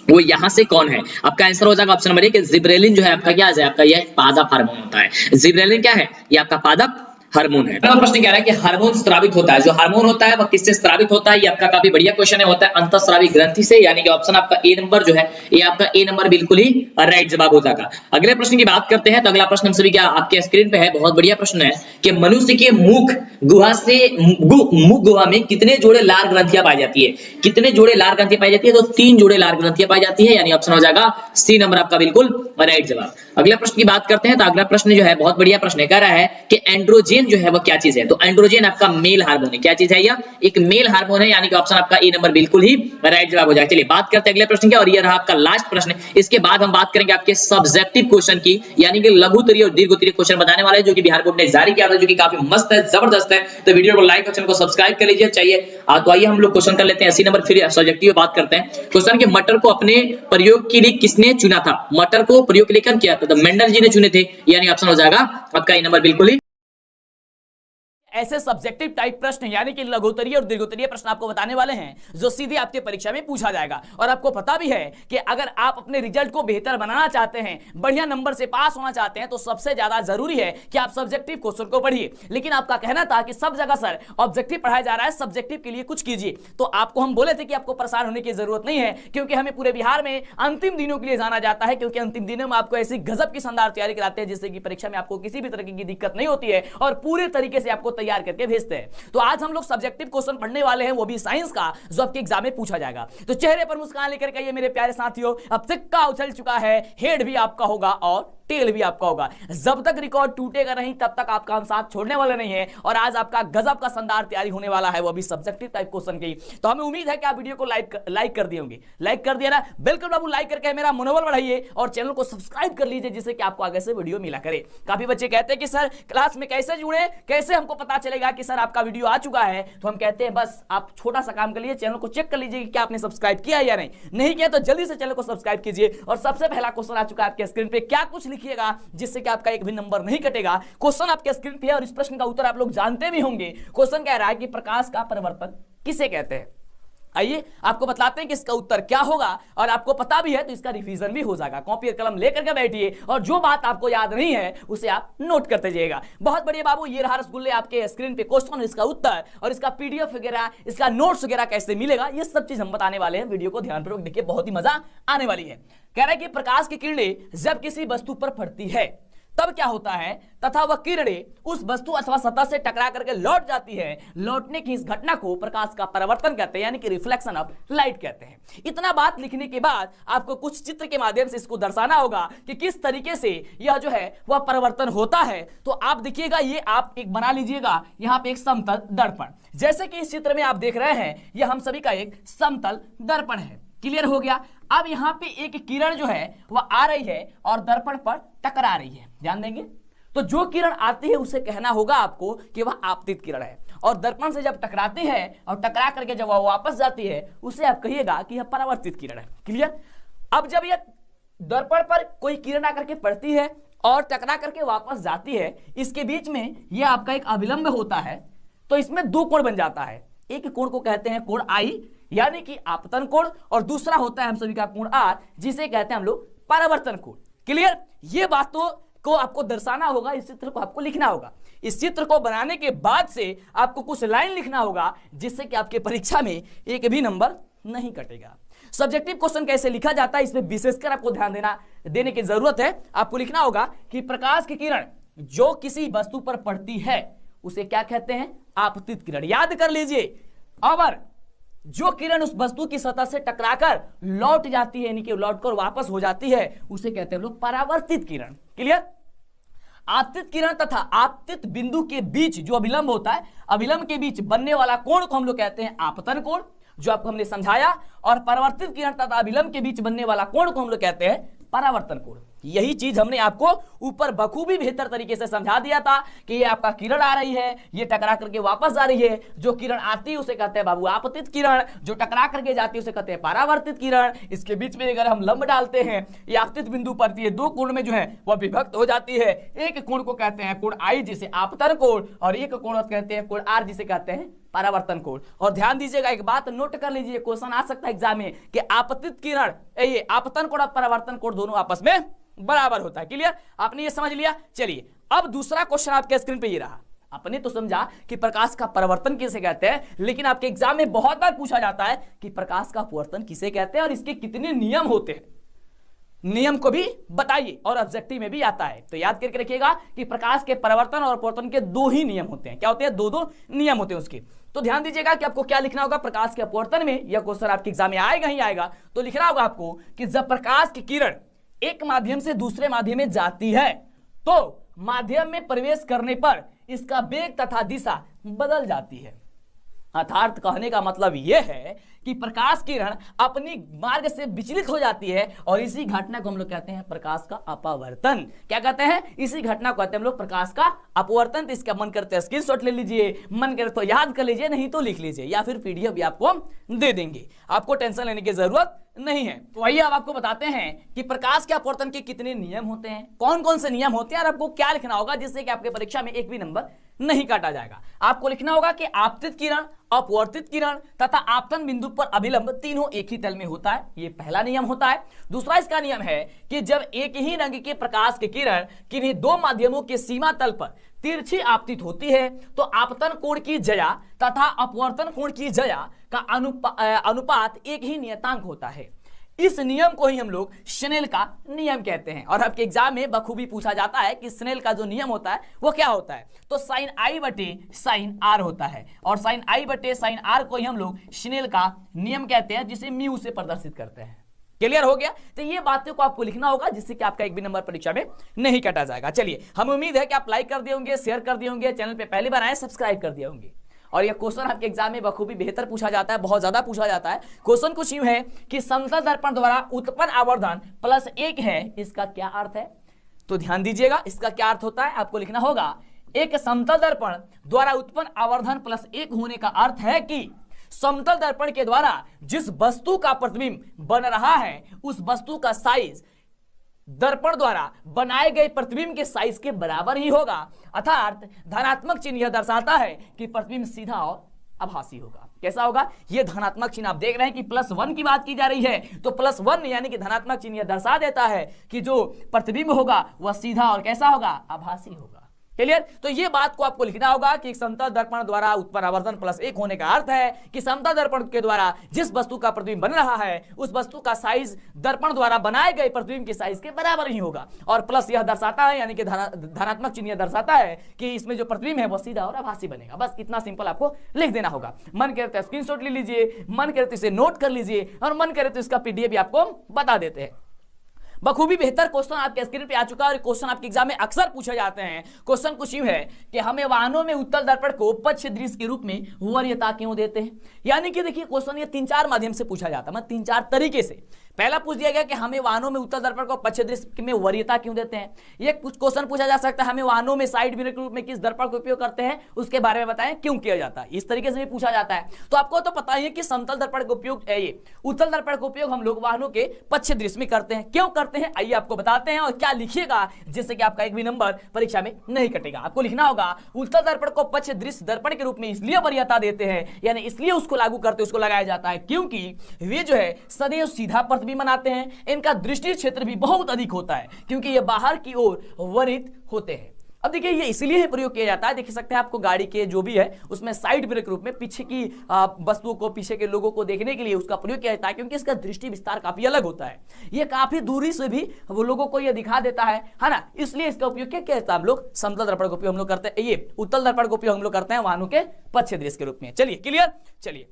वो यहां से कौन है, आपका आंसर हो जाएगा ऑप्शन नंबर ए कि जिब्रेलिन जो है आपका क्या है, आपका यह पादप हार्मोन होता है। जिब्रेलिन क्या है, ये आपका पादप हार्मोन है। प्रश्न कह रहा है कि हार्मोन स्रावित होता है, जो हार्मोन होता है वह किससे स्रावित होता है, ये आपका काफी बढ़िया क्वेश्चन है, होता है अंतःस्रावी ग्रंथि से, यानी कि ऑप्शन आपका ए नंबर जो है ये आपका ए नंबर बिल्कुल ही राइट जवाब हो जाएगा। अगले प्रश्न की बात करते हैं। तो अगला प्रश्न हम सभी क्या आपके स्क्रीन पे है, बहुत बढ़िया प्रश्न है कि मनुष्य के मुख गुहा में कितने जोड़े लार ग्रंथियां पाई जाती है। कितने जोड़े लार ग्रंथियां पाई जाती है, तो 3 जोड़े लार ग्रंथियां पाई जाती है, यानी ऑप्शन हो जाएगा सी नंबर आपका बिल्कुल राइट जवाब। अगला प्रश्न की बात करते हैं। तो अगला प्रश्न जो है बहुत बढ़िया प्रश्न है, कह रहा है कि एंड्रोजन जो है वो क्या चीज है। तो एंड्रोजन आपका मेल हार्मोन है। क्या चीज है, यह एक मेल हार्मोन है, यानी कि ऑप्शन आपका ए नंबर बिल्कुल ही राइट जवाब हो जाएगा। चलिए बात करते हैं अगले प्रश्न की, और यह रहा आपका लास्ट प्रश्न। इसके बाद हम बात करेंगे आपके सब्जेक्टिव क्वेश्चन की, यानी कि लघुत्तरीय और दीर्घोत्तरीय क्वेश्चन बताने वाले हैं, जो कि बिहार बोर्ड ने जारी किया था, जो कि काफी मस्त है, जबरदस्त है। तो वीडियो को लाइक और चैनल को सब्सक्राइब कर लीजिए। चाहिए तो आइए हम लोग क्वेश्चन कर लेते हैं 80 नंबर, फिर सब्जेक्टिव बात करते हैं। क्वेश्चन के मटर को अपने प्रयोग के लिए किसने चुना था। मटर को प्रयोग के लिए कौन किया था, तो मेंडल जी ने चुने थे, यानी ऑप्शन हो जाएगा आपका ए नंबर बिल्कुल ही। ऐसे सब्जेक्टिव टाइप प्रश्न यानी कि लघुत्तरीय और दीर्घोत्तरीय प्रश्न आपको बताने वाले हैं, जो सीधे आपके परीक्षा में पूछा जाएगा। और आपको पता भी है कि अगर आप अपने रिजल्ट को बेहतर बनाना चाहते हैं, बढ़िया नंबर से पास होना चाहते हैं, तो सबसे ज्यादा जरूरी है कि आप सब्जेक्टिव क्वेश्चन को पढ़िए। लेकिन आपका कहना था कि सब जगह सर ऑब्जेक्टिव पढ़ाया जा रहा है, सब्जेक्टिव के लिए कुछ कीजिए। तो आपको हम बोले थे कि आपको परेशान होने की जरूरत नहीं है, क्योंकि हमें पूरे बिहार में अंतिम दिनों के लिए जाना जाता है, क्योंकि अंतिम दिनों में आपको ऐसी गजब की शानदार तैयारी कराते हैं, जिससे कि परीक्षा में आपको किसी भी तरह की दिक्कत नहीं होती है, और पूरे तरीके से आपको तैयार करके भेजते हैं। तो आज हम लोग सब्जेक्टिव क्वेश्चन पढ़ने वाले हैं, वो भी साइंस का, जो आपके एग्जाम में पूछा जाएगा। तो चेहरे पर मुस्कान लेकर के आइए मेरे प्यारे साथियों, अब सिक्का उछल चुका है, हेड भी आपका होगा और टेल भी आपका होगा। जब तक रिकॉर्ड टूटेगा नहीं तब तक आपका हम साथ छोड़ने वाले नहीं है, और आज आपका गजब का शानदार तैयारी होने वाला है, वो भी सब्जेक्टिव टाइप क्वेश्चन की। तो हमें उम्मीद है कि आप वीडियो को लाइक कर दिए होंगे। लाइक कर दिया ना, बिल्कुल बाबू लाइक करके मेरा मनोबल बढ़ाइए, और चैनल को सब्सक्राइब कर लीजिए, जिससे कि आपको आगे से वीडियो मिला करे। काफी बच्चे कहते हैं कि सर क्लास में कैसे जुड़े, कैसे हमको पता चलेगा कि सर आपका वीडियो आ चुका है। तो हम कहते हैं बस आप छोटा सा काम कर लीजिए, चैनल को चेक कर लीजिए कि क्या आपने सब्सक्राइब किया या नहीं किया, तो जल्दी से चैनल को सब्सक्राइब कीजिए। और सबसे पहला क्वेश्चन आ चुका है आपके स्क्रीन पे, क्या कुछ लिखिएगा जिससे कि आपका एक भी नंबर नहीं कटेगा। क्वेश्चन आपके स्क्रीन पे है, और इस प्रश्न का उत्तर आप लोग जानते भी होंगे। क्वेश्चन कह रहा है कि प्रकाश का परिवर्तन किसे कहते हैं। आइए आपको बताते हैं कि इसका उत्तर क्या होगा, और आपको पता भी है तो इसका रिवीजन भी हो जाएगा। कॉपी और कलम लेकर के बैठिए और जो बात आपको याद नहीं है उसे आप नोट करते जाइएगा। बहुत बढ़िया बाबू, ये रहा रसगुल्ले आपके स्क्रीन पे क्वेश्चन, इसका उत्तर और इसका पीडीएफ वगैरह, इसका नोट्स वगैरह कैसे मिलेगा, ये सब चीज हम बताने वाले हैं। वीडियो को ध्यानपूर्वक देखिए, बहुत ही मजा आने वाली है। कह रहा है कि प्रकाश की किरणें जब किसी वस्तु पर पड़ती है तब क्या होता है, तथा वह किरणें उस वस्तु अथवा सतह से टकरा करके लौट जाती है। लौटने की इस घटना को प्रकाश का परावर्तन कहते हैं, यानी कि रिफ्लेक्शन ऑफ लाइट कहते हैं। इतना बात लिखने के बाद आपको कुछ चित्र के माध्यम से इसको दर्शाना होगा कि किस तरीके से यह जो है वह परिवर्तन होता है। तो आप देखिएगा, ये आप एक बना लीजिएगा यहाँ पे एक समतल दर्पण, जैसे कि इस चित्र में आप देख रहे हैं, यह हम सभी का एक समतल दर्पण है। क्लियर हो गया। अब यहाँ पे एक किरण जो है वह आ रही है और दर्पण पर टकरा रही है, ध्यान देंगे। तो जो किरण आती है उसे कहना होगा आपको कि वह आपतित किरण है, और दर्पण से जब टकराती है और टकरा करके जब वह वापस जाती है उसे आप कहिएगा कि यह परावर्तित किरण है। क्लियर। अब जब यह दर्पण पर कोई किरण आकर के पड़ती है और टकरा करके वापस जाती है, इसके बीच में यह आपका एक अभिलंब होता है, तो इसमें दो कोण बन जाता है। एक कोण को कहते हैं कोण आई, यानी कि आपतन कोण, और दूसरा होता है हम सभी का कोण आर, जिसे कहते हैं हम लोग परावर्तन कोण। क्लियर। ये बातों को आपको दर्शाना होगा, इस चित्र को आपको लिखना होगा। इस चित्र को बनाने के बाद से आपको कुछ लाइन लिखना होगा, जिससे कि आपके परीक्षा में एक भी नंबर नहीं कटेगा। सब्जेक्टिव क्वेश्चन कैसे लिखा जाता है, इसमें विशेषकर आपको ध्यान देने की जरूरत है। आपको लिखना होगा कि प्रकाश की किरण जो किसी वस्तु पर पड़ती है उसे क्या कहते हैं, आपतित किरण। याद कर लीजिए। और जो किरण उस वस्तु की सतह से टकराकर लौट जाती है, यानी कि लौटकर वापस हो जाती है, उसे कहते हैं लोग परावर्तित किरण। क्लियर। आपतित किरण तथा आपतित बिंदु के बीच जो अभिलंब होता है, अभिलंब के बीच बनने वाला कोण को हम लोग कहते हैं आपतन कोण, जो आपको हमने समझाया। और परावर्तित किरण तथा अभिलंब के बीच बनने वाला कोण को हम लोग कहते हैं परावर्तन कोण। यही चीज हमने आपको ऊपर बखूबी बेहतर तरीके से समझा दिया था कि ये आपका किरण आ रही है, ये टकरा करके वापस जा रही है। जो किरण आती है उसे कहते हैं बाबू आपतित किरण, जो टकरा करके जाती है उसे कहते हैं परावर्तित किरण। इसके बीच में अगर हम लंब डालते हैं, ये आपतित बिंदु पड़ती है, दो कोण में जो है वह विभक्त हो जाती है। एक कोण को कहते हैं कोण आई, जिसे आपतन कोण, और एक कोण कहते हैं कोण आर, जिसे कहते हैं परावर्तन कोण। और ध्यान दीजिएगा, एक बात नोट कर लीजिए, क्वेश्चन आ सकता है एग्जाम में कि आपतित किरण, ये आपतन कोण और परावर्तन कोण दोनों आपस में बराबर होता है। क्लियर। आपने ये समझ लिया। चलिए अब दूसरा क्वेश्चन आपके स्क्रीन पे ये रहा। आपने तो समझा कि प्रकाश का परावर्तन किसे कहते हैं, लेकिन आपके एग्जाम में बहुत बार पूछा जाता है कि प्रकाश का अपवर्तन किसे कहते हैं और इसके कितने नियम होते हैं। नियम को भी बताइए, और ऑब्जेक्टिव में भी आता है। तो याद करके रखिएगा कि प्रकाश के परावर्तन और अपवर्तन के दो ही नियम होते हैं। क्या होते हैं, दो नियम होते हैं उसके। तो ध्यान दीजिएगा कि आपको क्या लिखना होगा प्रकाश के अपवर्तन में। यह क्वेश्चन आपके एग्जाम में आएगा ही आएगा। तो लिखना होगा आपको कि जब प्रकाश की किरण एक माध्यम से दूसरे माध्यम में जाती है तो माध्यम में प्रवेश करने पर इसका वेग तथा दिशा बदल जाती है। अर्थात कहने का मतलब यह है कि प्रकाश किरण अपनी मार्ग से विचलित हो जाती है, और इसी घटना को हम लोग कहते हैं प्रकाश का अपवर्तन। क्या कहते हैं, इसी घटना को कहते हैं हम लोग प्रकाश का अपवर्तन। तो इसका मन करते हैं स्क्रीनशॉट ले लीजिए, मन करे तो याद कर लीजिए, नहीं तो लिख लीजिए, या फिर पीडीएफ भी आपको दे देंगे। आपको टेंशन लेने की जरूरत नहीं है। तो वही अब आपको बताते हैं कि प्रकाश के अपवर्तन के कितने नियम होते हैं, कौन कौन से नियम होते हैं, और आपको क्या लिखना होगा जिससे कि आपके परीक्षा में एक भी नंबर नहीं काटा जाएगा। आपको लिखना होगा कि आपतित किरण, अपवर्तित किरण तथा आपतन बिंदु पर अभिलंब तीनों एक ही तल में होता है। ये पहला नियम होता है। दूसरा इसका नियम है कि जब एक ही रंग के प्रकाश की किरण किन्हीं दो माध्यमों के सीमा तल पर तिरछी आपतित होती है तो आपतन कोण की जया तथा अपवर्तन कोण की जया का अनुपात एक ही नियतांक होता है। इस नियम को ही हम लोग स्नेल का नियम कहते हैं। और आपके एग्जाम में बखूबी पूछा जाता है कि स्नेल का जो नियम होता है वो क्या होता है, तो साइन आई बटे साइन आर होता है। और साइन आई बटे साइन आर को ही हम लोग स्नेल का नियम कहते हैं, जिसे म्यू से प्रदर्शित करते हैं। क्लियर हो गया। तो ये बातों को आपको लिखना होगा, जिससे कि आपका एक भी नंबर परीक्षा में नहीं कटा जाएगा। चलिए, हम उम्मीद है कि आप लाइक कर दिए होंगे, शेयर कर दिए होंगे, चैनल पे पहली बार आए सब्सक्राइब कर दिए होंगे। और यह क्वेश्चन आपके एग्जाम में बखूबी बेहतर पूछा जाता है, बहुत ज्यादा पूछा जाता है। क्वेश्चन कुछ यूं है कि समतल दर्पण द्वारा उत्पन्न आवर्धन प्लस 1 है, इसका क्या अर्थ है। तो ध्यान दीजिएगा, इसका क्या अर्थ होता है आपको लिखना होगा। एक समतल दर्पण द्वारा उत्पन्न आवर्धन प्लस 1 होने का अर्थ है कि समतल दर्पण के द्वारा जिस वस्तु का प्रतिबिंब बन रहा है उस वस्तु का साइज दर्पण द्वारा बनाए गए प्रतिबिंब के साइज के बराबर ही होगा। अर्थात धनात्मक चिन्ह यह दर्शाता है कि प्रतिबिंब सीधा और आभासी होगा। कैसा होगा? ये धनात्मक चिन्ह आप देख रहे हैं कि +1 की बात की जा रही है, तो +1 यानी कि धनात्मक चिन्ह यह दर्शा देता है कि जो प्रतिबिंब होगा वह सीधा और कैसा होगा? आभासी होगा। क्लियर? तो ये बात को आपको लिखना होगा कि समतल दर्पण द्वारा उत्पन्न आवर्धन +1 होने का अर्थ है कि समतल दर्पण के द्वारा जिस वस्तु का प्रतिबिंब बन रहा है उस वस्तु का साइज दर्पण द्वारा बनाए गए प्रतिबिंब के साइज के बराबर ही होगा। और प्लस यह दर्शाता है, यानी कि धनात्मक चिन्ह यह दर्शाता है कि इसमें जो प्रतिबिंब है वह सीधा और आभासी बनेगा। बस इतना सिंपल आपको लिख देना होगा। मन करे तो स्क्रीनशॉट ले लीजिए, मन करे तो इसे नोट कर लीजिए, और मन करे तो इसका पीडीएफ भी आपको बता देते हैं। बखूबी बेहतर क्वेश्चन आपके स्क्रीन पे आ चुका है और क्वेश्चन आपके एग्जाम में अक्सर पूछे जाते हैं। क्वेश्चन कुछ यूं है कि हमें वाहनों में उत्तल दर्पण को पक्ष दृश्य के रूप में वरीयता क्यों देते हैं। यानी कि देखिए क्वेश्चन ये 3-4 माध्यम से पूछा जाता है, मतलब 3-4 तरीके से। पहला पूछ दिया गया कि हमें वाहनों में उत्तल दर्पण को पक्ष दृश्य में वरीयता क्यों देते हैं। ये कुछ क्वेश्चन पूछा जा सकता है हमें वाहनों में साइड मिरर के रूप में किस दर्पण का उपयोग करते हैं उसके बारे में बताएं क्यों किया जाता है। इस तरीके से भी पूछा जाता है। तो आपको तो पता ही है कि समतल दर्पण का उपयोग, ये उत्तल दर्पण का उपयोग हम लोग वाहनों के पक्ष दृश्य में करते हैं। क्यों करते हैं आइए आपको बताते हैं और क्या लिखिएगा जिससे कि आपका एक भी नंबर परीक्षा में नहीं कटेगा। आपको लिखना होगा उत्तल दर्पण को पक्ष दृश्य दर्पण के रूप में इसलिए वरीयता देते हैं, यानी इसलिए उसको लागू करते, उसको लगाया जाता है क्योंकि वे जो है सदैव सीधा प्रतिबिंब बनाते हैं। इनका दृष्टि क्षेत्र भी बहुत अधिक होता है क्योंकि ये बाहर की ओर वरित होते हैं। अब देखिए ये इसलिए प्रयोग किया जाता है, देख सकते हैं आपको गाड़ी के जो भी है उसमें साइड मिरर के रूप में पीछे की वस्तुओं को, पीछे के लोगों को देखने के लिए उसका प्रयोग किया जाता है क्योंकि इसका दृष्टि विस्तार काफी अलग होता है। ये काफी दूरी से भी वो लोगों को ये दिखा देता है ना, इसलिए इसका उपयोग क्या जाता है। हम लोग समतल दर्पण का उपयोग हम लोग करते हैं, ये उत्तल दर्पण का उपयोग हम लोग करते हैं वाहनों के पक्ष दृश्य के रूप में। चलिए क्लियर। चलिए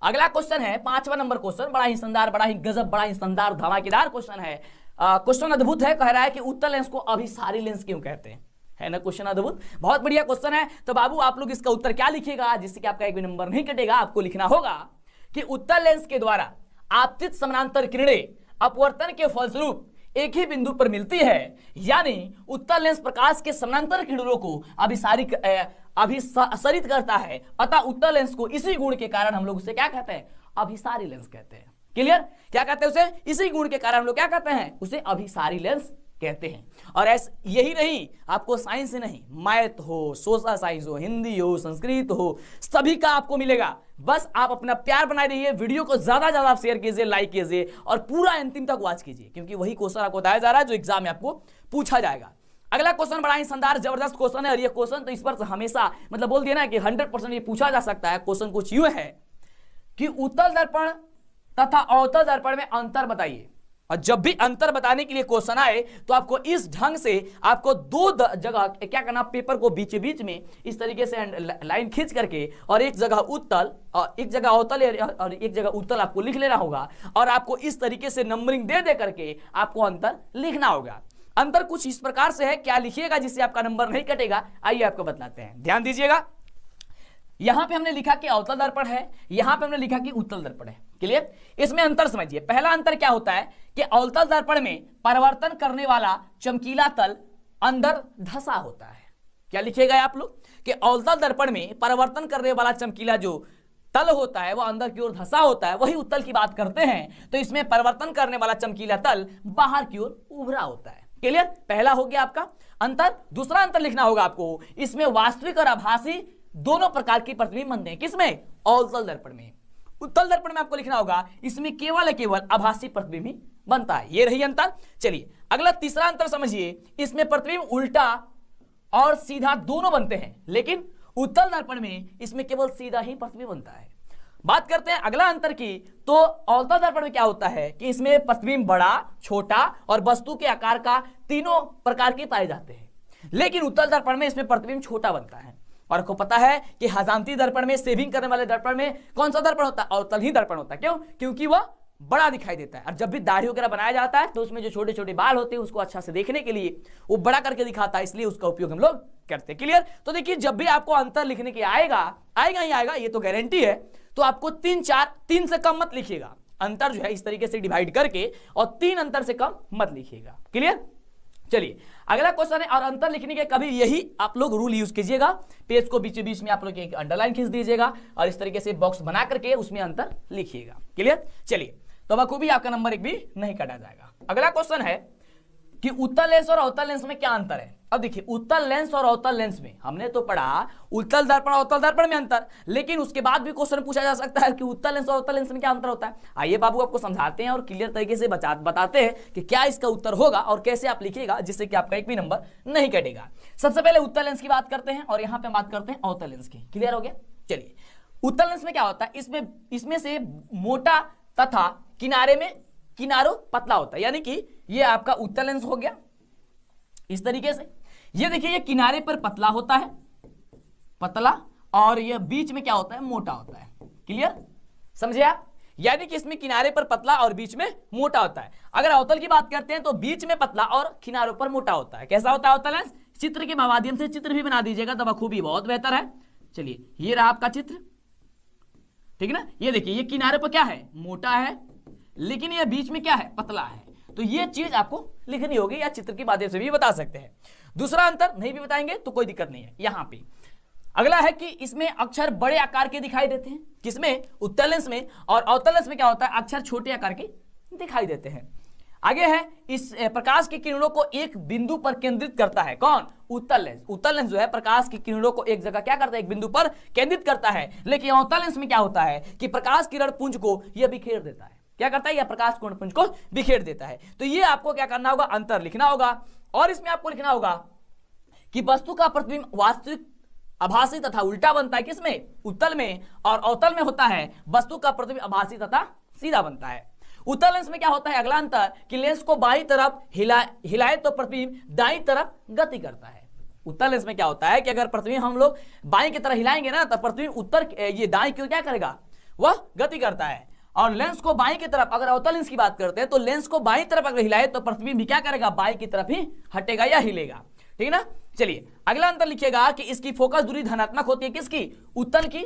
अगला क्वेश्चन है 5वां नंबर क्वेश्चन, बड़ा ही शानदार, बड़ा ही गजब, बड़ा ही शानदार धमाकेदार क्वेश्चन है। क्वेश्चन अद्भुत है। कह रहा है कि उत्तल लेंस को अभिसारी लेंस क्यों कहते हैं, है ना क्वेश्चन अद्भुत, बहुत बढ़िया क्वेश्चन है। तो बाबू आप लोग इसका उत्तर क्या लिखिएगा जिससे कि आपका एक भी नंबर नहीं कटेगा। आपको लिखना होगा कि उत्तल लेंस के द्वारा आपतित समानांतर किरणें अपवर्तन के फलस्वरूप एक ही बिंदु पर मिलती है, यानी उत्तल लेंस प्रकाश के समानांतर किरणों को अभिसरित करता है। अतः उत्तल लेंस को इसी गुण के कारण हम लोग उसे क्या कहते हैं, अभिसारी लेंस कहते हैं। क्लियर? क्या कहते हैं उसे? इसी गुण के कारण हम लोग क्या कहते हैं, उसे अभिसारी लेंस कहते हैं। और ऐसे यही नहीं, आपको साइंस ही नहीं, मैथ हो, सोशल साइंस हो, हिंदी हो, संस्कृत हो, सभी का आपको मिलेगा। बस आप अपना प्यार बनाए रहिए, वीडियो को ज्यादा ज्यादा आप शेयर कीजिए, लाइक कीजिए और पूरा अंतिम तक वॉच कीजिए क्योंकि वही क्वेश्चन आपको बताया जा रहा है जो एग्जाम में आपको पूछा जाएगा। अगला क्वेश्चन बड़ा ही शानदार जबरदस्त क्वेश्चन है और ये क्वेश्चन तो इस पर हमेशा मतलब बोल दिया ना कि 100% ये पूछा जा सकता है। क्वेश्चन कुछ यूं है कि उत्तल दर्पण तथा अवतल दर्पण में अंतर बताइए। और जब भी अंतर बताने के लिए क्वेश्चन आए तो आपको इस ढंग से आपको दो जगह क्या करना, पेपर को बीच बीच में इस तरीके से लाइन खींच करके और एक जगह उत्तल और एक जगह अवतल और एक जगह उत्तल आपको लिख लेना होगा और आपको इस तरीके से नंबरिंग दे करके आपको अंतर लिखना होगा। अंतर कुछ इस प्रकार से है, क्या लिखिएगा जिससे आपका नंबर नहीं कटेगा आइए आपको बतलाते हैं, ध्यान दीजिएगा। यहां पे हमने लिखा कि अवतल दर्पण है, यहां पे हमने लिखा कि उत्तल दर्पण है। क्लियर? इसमें अंतर समझिए। पहला अंतर क्या होता है कि अवतल दर्पण में परिवर्तन करने वाला चमकीला तल अंदर धसा होता है। क्या लिखिएगा आप लोग कि अवतल दर्पण में परिवर्तन करने वाला चमकीला जो तल होता है वो अंदर की ओर धसा होता है, वही उत्तल की बात करते हैं तो इसमें परिवर्तन करने वाला चमकीला तल बाहर की ओर उभरा होता है। क्लियर? पहला हो गया आपका अंतर। दूसरा अंतर लिखना होगा आपको, इसमें वास्तविक और आभासी दोनों प्रकार के प्रतिबिंब बनते हैं। किसमें? अवतल दर्पण में। उत्तल दर्पण में आपको लिखना होगा इसमें केवल आभासी प्रतिबिंब ही बनता है। ये रही अंतर। चलिए अगला तीसरा अंतर समझिए, इसमें प्रतिबिंब उल्टा और सीधा दोनों बनते हैं, लेकिन उत्तल दर्पण में इसमें केवल सीधा ही प्रतिबिंब बनता है। बात करते हैं अगला अंतर की, तो अवतल दर्पण में क्या होता है कि इसमें प्रतिबिंब बड़ा, छोटा और वस्तु के आकार का तीनों प्रकार के पाए जाते हैं, लेकिन उत्तल दर्पण में इसमें प्रतिबिंब छोटा बनता है। और आपको पता है कि हजामती दर्पण में, सेविंग करने वाले दर्पण में कौन सा दर्पण होता है? अवतल ही दर्पण होता है। क्यों? क्योंकि वह बड़ा दिखाई देता है। और जब भी दाढ़ी वगैरह बनाया जाता है तो उसमें जो छोटे छोटे बाल होते हैं उसको अच्छा से देखने के लिए वो बड़ा करके दिखाता है, इसलिए उसका उपयोग हम लोग करते हैं। क्लियर? तो देखिए जब भी आपको अंतर लिखने के आएगा ही आएगा, ये तो गारंटी है, तो आपको 3 से कम मत लिखिएगा। अंतर जो है इस तरीके से डिवाइड करके और 3 अंतर से कम मत लिखिएगा। क्लियर? चलिए अगला क्वेश्चन है, और अंतर लिखने के कभी यही आप लोग रूल यूज कीजिएगा, पेज को बीच बीच में आप लोग एक अंडरलाइन खींच दीजिएगा और इस तरीके से बॉक्स बना करके उसमें अंतर लिखिएगा। क्लियर? चलिए तो बखूबी आपका नंबर एक भी नहीं काटा जाएगा। अगला क्वेश्चन है कि उत्तल लेंस और अवतल लेंस में क्या अंतर है। अब देखिए उत्तल लेंस और अवतल लेंस में हमने तो पढ़ा उत्तल दर्पण और अवतल दर्पण में अंतर, लेकिन उसके बाद भी क्वेश्चन पूछा जा सकता है कि उत्तल लेंस और अवतल लेंस में क्या अंतर होता है। आइए बाबू आपको समझाते हैं और क्लियर तरीके से बताते हैं कि क्या इसका उत्तर होगा और कैसे आप लिखिएगा जिससे कि आपका एक भी नंबर नहीं कटेगा। सबसे पहले उत्तल लेंस की बात करते हैं और यहां पर बात करते हैं अवतल लेंस की। क्लियर हो गया। चलिए उत्तल लेंस में क्या होता है, इसमें से मोटा तथा किनारों पतला होता है, यानी कि ये आपका उत्तल लेंस हो गया इस तरीके से। ये देखिए ये किनारे पर पतला होता है, पतला, और ये बीच में क्या होता है, मोटा होता है। क्लियर, समझे आप। यानी कि इसमें किनारे पर पतला और बीच में मोटा होता है। अगर अवतल की बात करते हैं तो बीच में पतला और किनारों पर मोटा होता है। कैसा होता है अवतल लेंस, चित्र के माध्यम से चित्र भी बना दीजिएगा तो बखूबी बहुत बेहतर है। चलिए ये रहा आपका चित्र, ठीक है ना। ये देखिए ये किनारे पर क्या है, मोटा है, लेकिन ये बीच में क्या है, पतला है। तो ये चीज आपको लिखनी होगी या चित्र के माध्यम से भी बता सकते हैं। दूसरा अंतर नहीं भी बताएंगे तो कोई दिक्कत नहीं है। यहां पे अगला है कि इसमें अक्षर बड़े आकार के दिखाई देते हैं, किसमें, उत्तल लेंस में, और अवतल लेंस में क्या होता है, अक्षर छोटे आकार के दिखाई देते हैं। आगे है इस प्रकाश की किरणों को एक बिंदु पर केंद्रित करता है, कौन, उत्तल लेंस। उत्तल लेंस जो है प्रकाश की किरणों को एक जगह क्या करता है, एक बिंदु पर केंद्रित करता है। लेकिन अवतल लेंस में क्या होता है कि प्रकाश किरण पुंज को यह बिखेर देता है। क्या करता है, यह प्रकाश किरण पुंज को बिखेर देता है। तो ये आपको क्या करना होगा, अंतर लिखना होगा। और इसमें आपको लिखना होगा कि वस्तु का प्रतिबिंब वास्तविक, आभासी तथा उल्टा बनता है, किसमें, उत्तल में, और अवतल में होता है वस्तु का प्रतिबिंब आभासी तथा सीधा बनता है। उत्तल लेंस में क्या होता है, अगला अंतर, कि लेंस को बाईं तरफ हिलाए तो प्रतिबिंब दाईं तरफ गति करता है। उत्तल लेंस में क्या होता है कि अगर प्रतिबिंब हम लोग बाईं की तरफ हिलाएंगे ना तो प्रतिबिंब ये दाईं की ओर क्या करेगा, वह गति करता है। और लेंस को बाईं की तरफ, अगर अवतल लेंस की बात करते हैं तो लेंस को बाईं तरफ अगर हिलाए तो प्रतिबिंब भी क्या करेगा, बाईं की तरफ ही हटेगा या हिलेगा, ठीक है ना। चलिए अगला अंतर लिखिएगा कि इसकी फोकस दूरी धनात्मक होती है, किसकी, उत्तल की,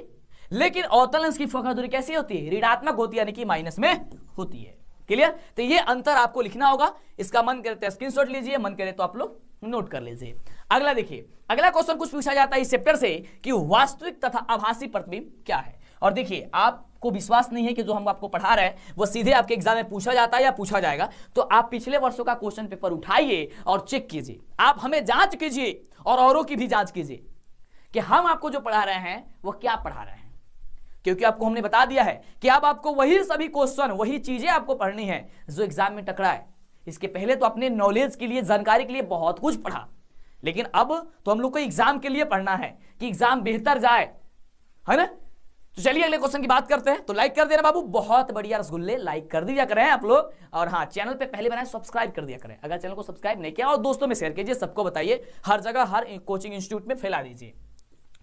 लेकिन अवतल लेंस की फोकस दूरी कैसी होती है, ऋणात्मक होती है, यानी कि माइनस में होती है। क्लियर, तो ये अंतर आपको लिखना होगा। इसका मन करे तो स्क्रीनशॉट लीजिए, मन करे तो आप लोग नोट कर लीजिए। अगला देखिए, अगला क्वेश्चन कुछ पूछा जाता है इस चैप्टर से कि वास्तविक तथा आभासी प्रतिबिंब क्या है। और देखिए आपको विश्वास नहीं है कि जो हम आपको पढ़ा रहे हैं वो सीधे आपके एग्जाम में पूछा जाता है या पूछा जाएगा, तो आप पिछले वर्षों का क्वेश्चन पेपर उठाइए और चेक कीजिए। आप हमें जांच कीजिए और औरों की भी जांच कीजिए कि हम आपको जो पढ़ा रहे हैं वो क्या पढ़ा रहे हैं। क्योंकि आपको हमने बता दिया है कि अब आपको वही सभी क्वेश्चन, वही चीजें आपको पढ़नी है जो एग्जाम में टकरा है। इसके पहले तो अपने नॉलेज के लिए, जानकारी के लिए बहुत कुछ पढ़ा, लेकिन अब तो हम लोग को एग्जाम के लिए पढ़ना है कि एग्जाम बेहतर जाए, है ना। तो चलिए अगले क्वेश्चन की बात करते हैं। तो लाइक कर देना बाबू, बहुत बढ़िया रसगुल्ले, लाइक कर दिया करें आप लोग। और हाँ, चैनल पे पहले बनाए सब्सक्राइब कर दिया करें, अगर चैनल को सब्सक्राइब नहीं किया, और दोस्तों में शेयर कीजिए, सबको बताइए, हर जगह हर कोचिंग इंस्टीट्यूट में फैला दीजिए।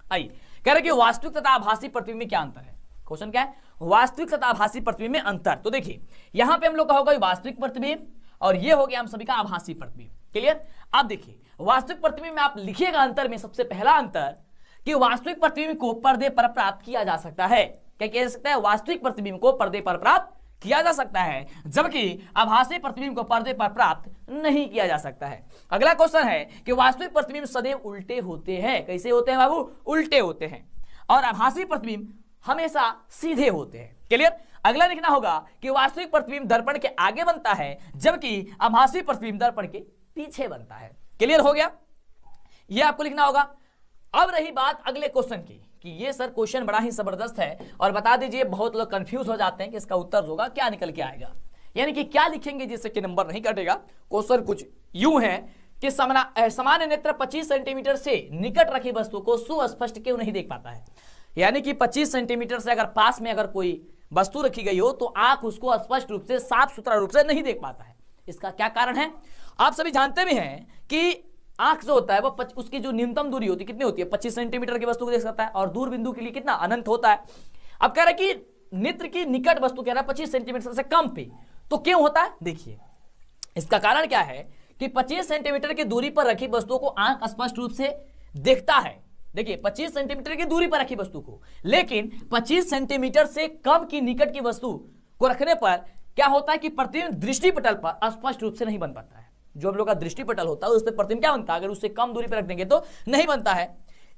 आइए, कह रहे कि वास्तविक तथा आभासी प्रतिबिंब में क्या अंतर है। क्वेश्चन क्या है, वास्तविक तथा आभासी प्रतिबिंब में अंतर। तो देखिए यहां पे हम लोग का होगा वास्तविक प्रतिबिंब और ये हो गया हम सभी का आभासी प्रतिबिंब। क्लियर। अब देखिए वास्तविक प्रतिबिंब में आप लिखिएगा अंतर में सबसे पहला अंतर कि वास्तविक प्रतिबिंब को पर्दे पर प्राप्त किया जा सकता है। क्या किया जा सकता है, वास्तविक प्रतिबिंब को पर्दे पर प्राप्त किया जा सकता है, जबकि आभासी प्रतिबिंब को पर्दे पर प्राप्त नहीं किया जा सकता है। अगला क्वेश्चन है कि वास्तविक प्रतिबिंब सदैव उल्टे होते हैं। कैसे होते हैं बाबू, उल्टे होते हैं, और आभासी प्रतिबिंब हमेशा सीधे होते हैं। क्लियर। अगला लिखना होगा कि वास्तविक प्रतिबिंब दर्पण के आगे बनता है, जबकि आभासी प्रतिबिंब दर्पण के पीछे बनता है। क्लियर हो गया, यह आपको लिखना होगा। अब रही बात अगले क्वेश्चन की कि ये सर क्वेश्चन बड़ा ही जबरदस्त है, और बता दीजिए बहुत लोग कंफ्यूज हो जाते हैं कि इसका उत्तर होगा क्या, निकल के आएगा, यानी कि क्या लिखेंगे जिससे कि नंबर नहीं कटेगा। क्वेश्चन कुछ यूं है कि सामान्य नेत्र 25 सेंटीमीटर से निकट रखी वस्तु को सुस्पष्ट क्यों नहीं देख पाता है। यानी कि 25 सेंटीमीटर से अगर पास में अगर कोई वस्तु रखी गई हो तो आंख उसको स्पष्ट रूप से, साफ सुथरा रूप से नहीं देख पाता है। इसका क्या कारण है, आप सभी जानते भी हैं कि आंख जो होता है वो उसकी जो न्यूनतम दूरी होती है कितनी होती है, 25 सेंटीमीटर की वस्तु को देख सकता है, और दूर बिंदु के लिए कितना, अनंत होता है। अब कह रहे कि नेत्र की निकट वस्तु कह रहा है 25 सेंटीमीटर से कम पे, तो क्यों होता है। देखिए इसका कारण क्या है कि 25 सेंटीमीटर की दूरी पर रखी वस्तु को आंख स्पष्ट रूप से देखता है। देखिए 25 सेंटीमीटर की दूरी पर रखी वस्तु को, लेकिन 25 सेंटीमीटर से कम की निकट की वस्तु को रखने पर क्या होता है कि प्रतिबिंब दृष्टिपटल पर स्पष्ट रूप से नहीं बन पाता है। जो हम लोग का दृष्टिपटल होता है उस पर प्रतिबिंब क्या बनता है, अगर उससे कम दूरी पर रख देंगे तो नहीं बनता है।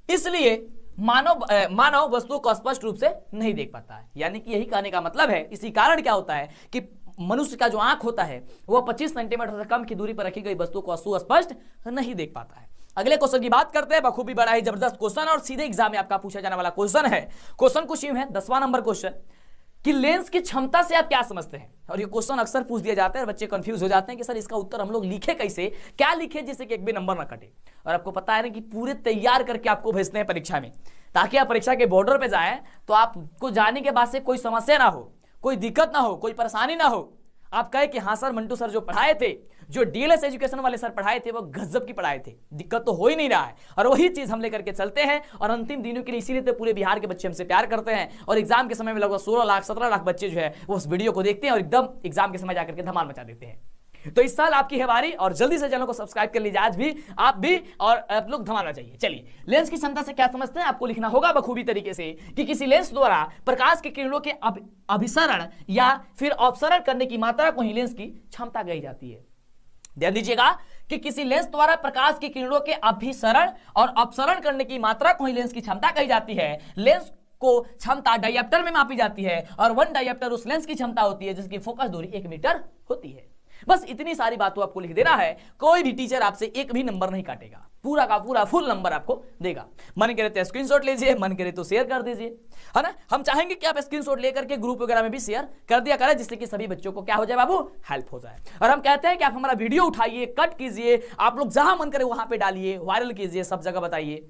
इसलिए मानव वस्तु को स्पष्ट रूप से नहीं देख पाता है। यानी कि यही कहने का मतलब है, इसी कारण क्या होता है कि मनुष्य का जो आंख होता है वह 25 सेंटीमीटर से कम की दूरी पर रखी गई वस्तु को सुस्पष्ट नहीं देख पाता है। अगले क्वेश्चन की बात करते हैं, बखूबी बड़ा ही जबरदस्त क्वेश्चन और सीधे एग्जाम में आपका पूछा जाने वाला क्वेश्चन है। क्वेश्चन कुछ यूं है, 10वां नंबर क्वेश्चन कि लेंस की क्षमता से आप क्या समझते हैं। और ये क्वेश्चन अक्सर पूछ दिया जाता है और बच्चे कंफ्यूज हो जाते हैं कि सर इसका उत्तर हम लोग लिखे कैसे, क्या लिखे जिससे कि एक भी नंबर ना कटे। और आपको पता है ना कि पूरे तैयार करके आपको भेजते हैं परीक्षा में, ताकि आप परीक्षा के बॉर्डर पे जाएं तो आपको जाने के बाद से कोई समस्या ना हो, कोई दिक्कत ना हो, कोई परेशानी ना हो। आप कहे कि हाँ सर मंटू सर जो पढ़ाए थे, जो डीएलएस एजुकेशन वाले सर पढ़ाए थे वो गजब की पढ़ाए थे, दिक्कत तो हो ही नहीं रहा है। और वही चीज हम लेकर के चलते हैं और अंतिम दिनों के लिए इसीलिए तो पूरे बिहार के बच्चे हमसे प्यार करते हैं। और एग्जाम के समय में लगभग 16 लाख 17 लाख बच्चे जो है वो उस वीडियो को देखते हैं और एकदम एग्जाम के समय जाकर के धमाल मचा देते हैं। तो इस साल आपकी है बारी और जल्दी से चैनल को सब्सक्राइब कर लीजिए, आज भी आप भी और आप लोग धमाना चाहिए। चलिए, लेंस की क्षमता से क्या समझते हैं, आपको लिखना होगा बखूबी तरीके से कि किसी लेंस द्वारा प्रकाश की किरणों के अभिसरण या फिर अपसरण करने की मात्रा को ही लेंस की क्षमता कही जाती है। ध्यान दीजिएगा कि किसी लेंस द्वारा प्रकाश की किरणों के अभिसरण और अपसरण करने की मात्रा को ही लेंस की क्षमता कही जाती है। लेंस को क्षमता डायप्टर में मापी जाती है और 1 डायप्टर उस लेंस की क्षमता होती है जिसकी फोकस दूरी 1 मीटर होती है। बस इतनी सारी बातों आपको लिख देना है, कोई भी टीचर आपसे एक भी नंबर नहीं काटेगा, पूरा का पूरा फुल नंबर आपको देगा। मन करे तो स्क्रीनशॉट लीजिए, मन करे तो शेयर कर दीजिए, है ना। हम चाहेंगे कि आप स्क्रीनशॉट लेकर के ग्रुप वगैरह में भी शेयर कर दिया करें, जिससे कि सभी बच्चों को क्या हो जाए बाबू, हेल्प हो जाए। और हम कहते हैं कि आप हमारा वीडियो उठाइए, कट कीजिए, आप लोग जहां मन करे वहां पे डालिए, वायरल कीजिए, सब जगह बताइए।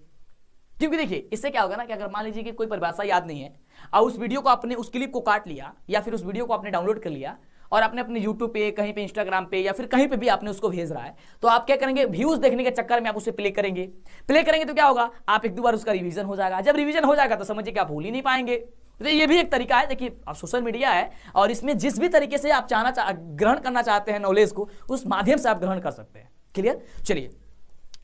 क्योंकि देखिए इससे क्या होगा ना कि अगर मान लीजिए कि कोई परिभाषा याद नहीं है और उस वीडियो को आपने, उस क्लिप को काट लिया या फिर उस वीडियो को आपने डाउनलोड कर लिया और आपने अपने YouTube पे, कहीं पे इंस्टाग्राम पे या फिर कहीं पे भी आपने उसको भेज रहा है, तो आप क्या करेंगे, व्यूज देखने के चक्कर में आप उसे प्ले करेंगे तो क्या होगा, आप 1-2 बार उसका रिवीजन हो जाएगा। जब रिवीजन हो जाएगा तो समझिए कि आप भूल ही नहीं पाएंगे। तो ये भी एक तरीका है। देखिए अब सोशल मीडिया है और इसमें जिस भी तरीके से आप ग्रहण करना चाहते हैं नॉलेज को, उस माध्यम से आप ग्रहण कर सकते हैं। क्लियर, चलिए